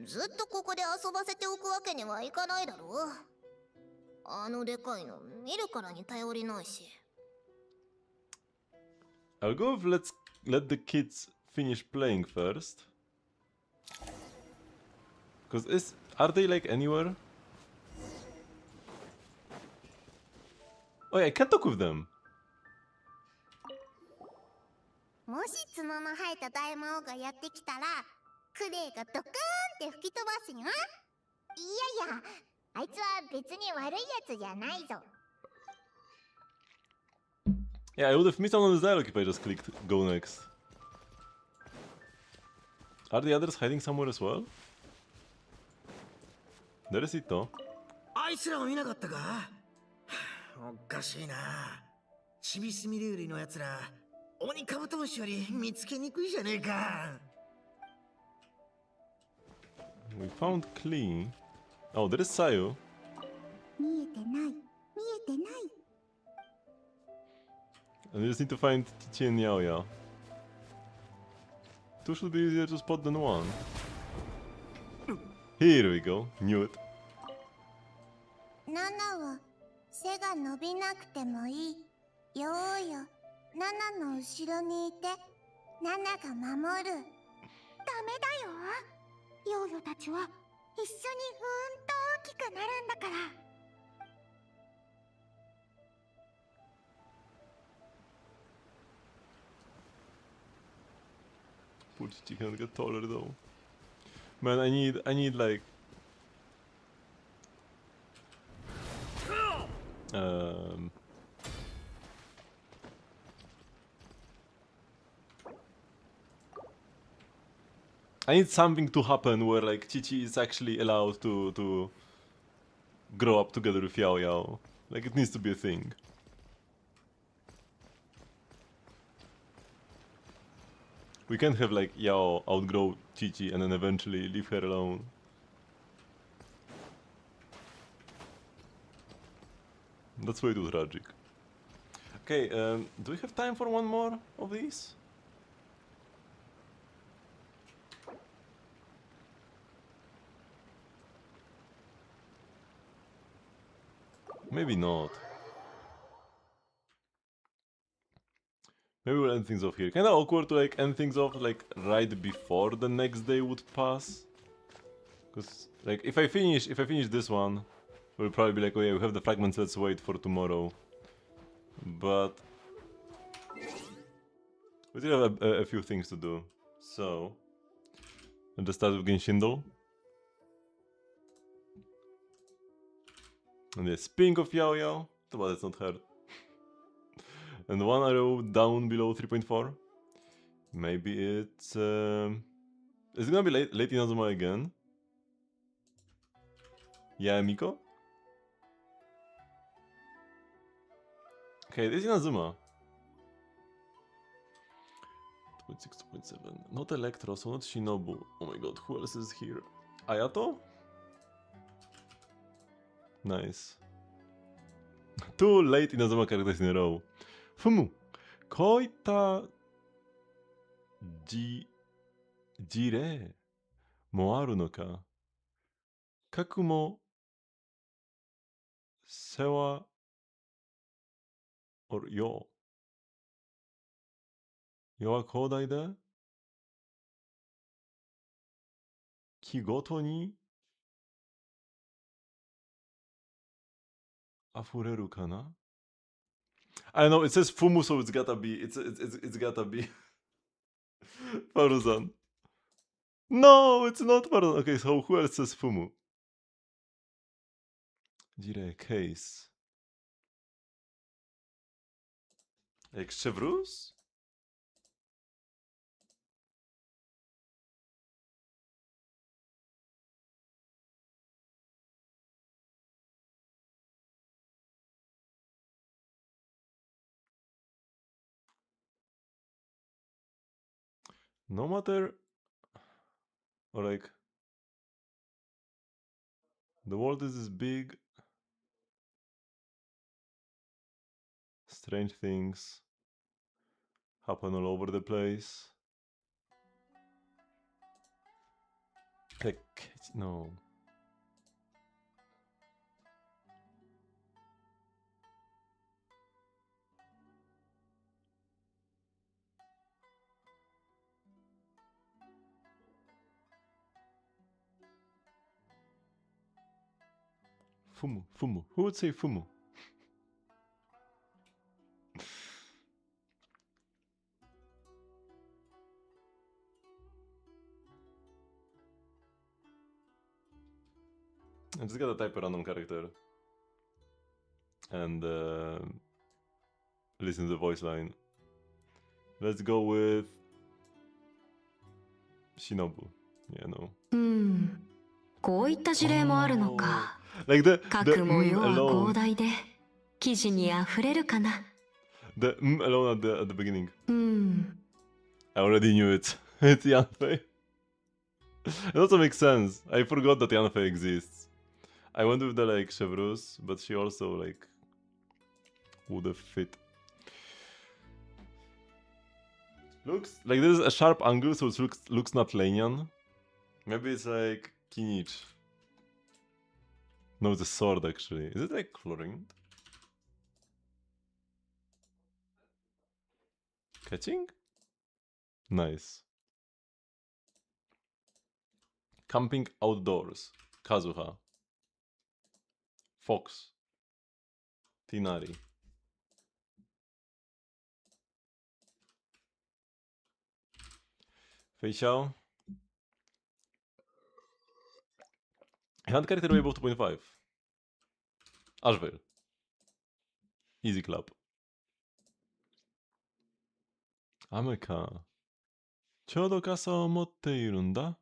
Speaker 3: ずっとここで遊ばせておくわけにはいかないだろう。あのでかいの見るからに頼りないし。
Speaker 1: I'll go with let the kids finish playing first. Cause are they like anywhere? Oh yeah, I can talk with them.
Speaker 3: もし角の生えた大魔王がやってきたら、クレイがドカーンって吹き飛ばすよ。いやいや、あいつは別に悪いやつじゃないぞ。
Speaker 1: Yeah, I would have missed out on this dialogue if I just clicked go next. Are the others hiding somewhere as well? There is it though.
Speaker 5: あいつらを見なかったか？はあ、おかしいな。チビスミレウリのやつら、鬼カブトムシより見つけにくいじゃねえか。
Speaker 1: We found Klee. Oh, there is Sayu.
Speaker 4: 見えてない見えてない。
Speaker 1: And we just need to find Tichi and Yaoya. Two should be easier to spot than one. Here we go. Knew it.
Speaker 3: ナナは背が伸びなくてもいい。よーよ、ナナの後ろにいて、ナナが守る。
Speaker 4: ダメだよ。ヨーヨたちは一緒に大きくなるんだから。
Speaker 1: Poor Tichi can't get taller though. Man, I need like I need something to happen where like Chichi is actually allowed to grow up together with Yao Yao. Like it needs to be a thing. We can't have like Yao outgrow Chichi and then eventually leave her alone. That's way too tragic. Okay, do we have time for one more of these? Maybe not. Maybe we'll end things off here. Kinda awkward to like end things off like right before the next day would pass. Cause like if I finish this one, we'll probably be like, oh yeah, we have the fragments, let's wait for tomorrow. But we still have a few things to do. So let's just start with Genshin. And the Spink of Yao Yao. But that's not her. And one arrow down below 3.4. Maybe it's... is it gonna be late Inazuma again? Yeah, Miko? Okay, this is Inazuma. 2.6, 2.7. Not Electro, so not Shinobu. Oh my god, who else is here? Ayato? Nice. Two late Inazuma characters in a row. Fumu! こういった事例もあるのか。核も世話おるよ。世は広大で気ごとに溢れるかな。I know it says Fumu, so it's gotta be. It's gotta be Faruzan. No, it's not Faruzan. Okay, so who else says Fumu? Jire case. Like Chevrus? No matter Or like... The world is this big. Strange things happen all over the place. Like, no. Fumu, Fumu. Who would say Fumu? I just gotta type a random character and listen to the voice line. Let's go with Shinobu. Yeah, no.
Speaker 6: こういった事例もあるのか。
Speaker 1: Like the
Speaker 6: 各模様は
Speaker 1: alone.
Speaker 6: 広大で記事にあふれるかな。
Speaker 1: The alone at the beginning. I already knew it. It's Yanfei. It also makes sense. I forgot that Yanfei exists. I went with the like Chevreuse, but she also like would have fit. Looks like there's a sharp angle, so it looks not Lanian. Maybe it's like Kinich. No, it's a sword actually. Is it like chlorine? Catching? Nice. Camping outdoors. Kazuha. Fox. Tinari. Fei Xiao. Hand character way above 2.5. Ashvale. Easy clap. Ameka. ちょうど傘を持っているんだ。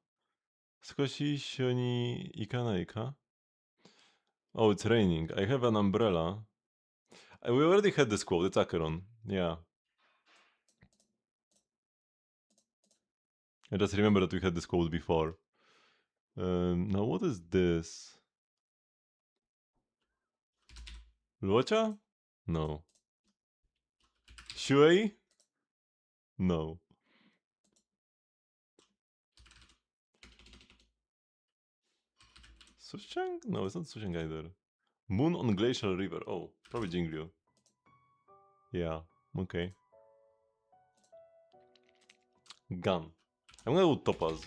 Speaker 1: 少し一緒に行かないか? Oh, it's raining. I have an umbrella. We already had this quote. It's Acheron. Yeah. I just remember that we had this quote before. Now what is this? Luocha? No. Shuei? No. Sushang? No, it's not Sushang either. Moon on Glacial River. Oh, probably Jinglyu. Yeah, okay. Gun. I'm gonna go Topaz.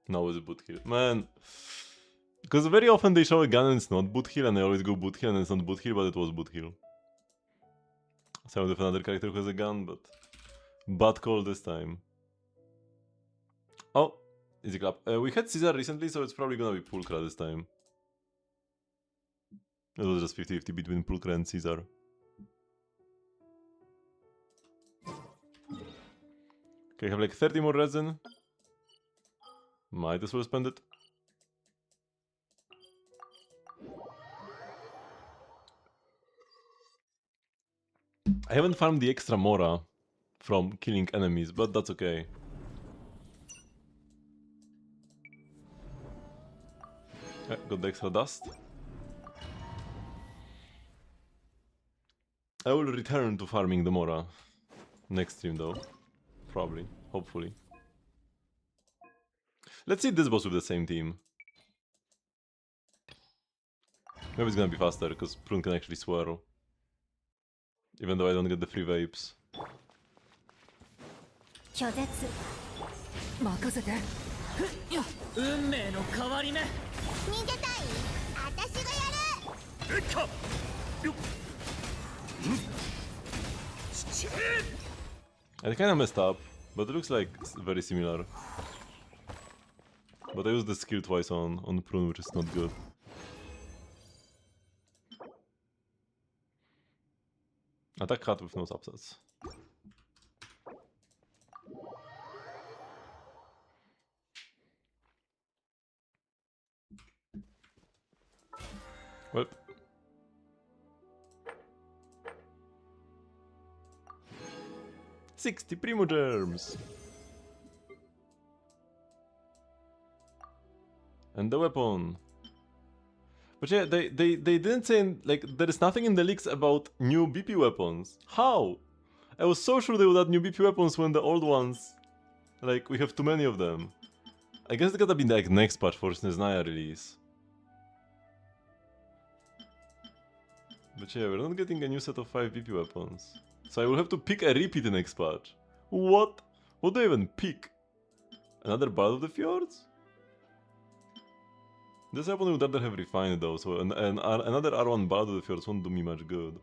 Speaker 1: No, it's boot heal. Man. Because very often they show a gun and it's not boot heal, and I always go boot heal and it's not boot heal, but it was boot heal. So I would have another character who has a gun, but... Bad call this time. Oh, easy clap. We had Caesar recently, so it's probably gonna be Pulchra this time. It was just 50-50 between Pulchra and Caesar. Okay, I have like 30 more resin. Might as well spend it. I haven't farmed the extra Mora from killing enemies, but that's okay. Got the extra dust. I will return to farming the Mora next stream though. Probably. Hopefully. Let's see this boss with the same team. Maybe it's gonna be faster, because Prune can actually swirl. Even though I don't get the free vapes.
Speaker 3: 拒絶
Speaker 7: 任せて運命の変わり目
Speaker 3: 逃げたい私がやる
Speaker 7: うっかよっ
Speaker 1: I kinda messed up, but it looks like very similar. But I used the skill twice on Prune, which is not good. Attack cut with no subsets. Well. $60 Primo Germs! And the weapon. But yeah, they didn't say, like, there is nothing in the leaks about new BP weapons. How? I was so sure they would add new BP weapons when the old ones, like, we have too many of them. I guess it's gonna be like next patch for Sneznaya release. But yeah, we're not getting a new set of 5 BP weapons. So I will have to pick a repeat next patch. What? What do I even pick? Another Bard of the Fjords? This weapon would rather have refined though, so another R1 Bard of the Fjords won't do me much good.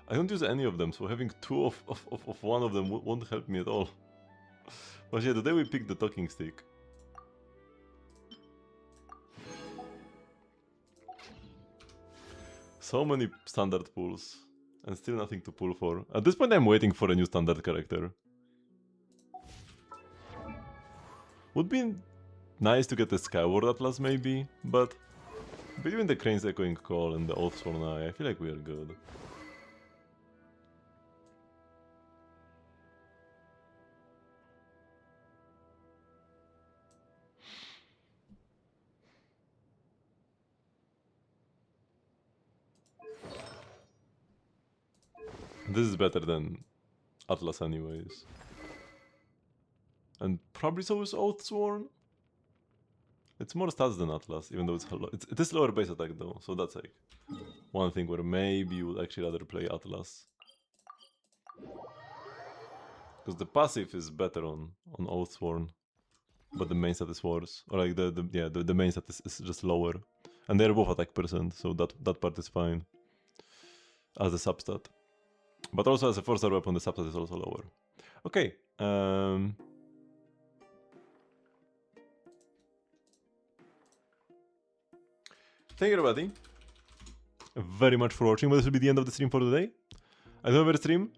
Speaker 1: I don't use any of them, so having 2 of one of them won't help me at all. But yeah, today we picked the talking stick. So many standard pulls, and still nothing to pull for. At this point I'm waiting for a new standard character. Would be nice to get a Skyward Atlas maybe, but between the Crane's Echoing Call and the Oathsworn Eye, I feel like we are good. This is better than Atlas anyways. And probably so is Oathsworn. It's more stats than Atlas, even though it is lower base attack though, so that's like one thing where maybe you would actually rather play Atlas. Because the passive is better on Oathsworn, but the main stat is worse. Or like the main stat is just lower. And they're both attack percent, so that part is fine. As a substat. But also as a 4-star weapon, the substat is also lower. Okay. Thank you everybody very much for watching, but this will be the end of the stream for today. I do have a stream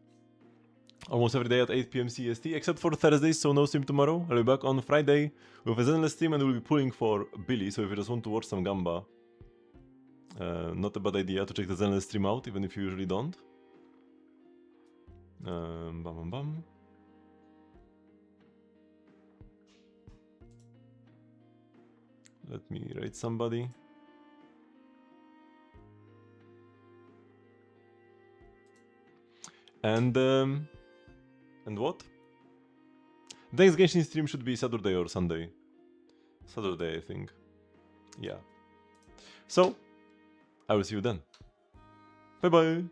Speaker 1: almost every day at 8 PM CST, except for Thursdays, so no stream tomorrow. I'll be back on Friday with a Zenless stream and we'll be pulling for Billy, so if you just want to watch some Gamba, not a bad idea to check the Zenless stream out, even if you usually don't. Bam bam bam. Let me rate somebody. And what? The next Genshin stream should be Saturday or Sunday. Saturday, I think. Yeah. So, I will see you then. Bye bye.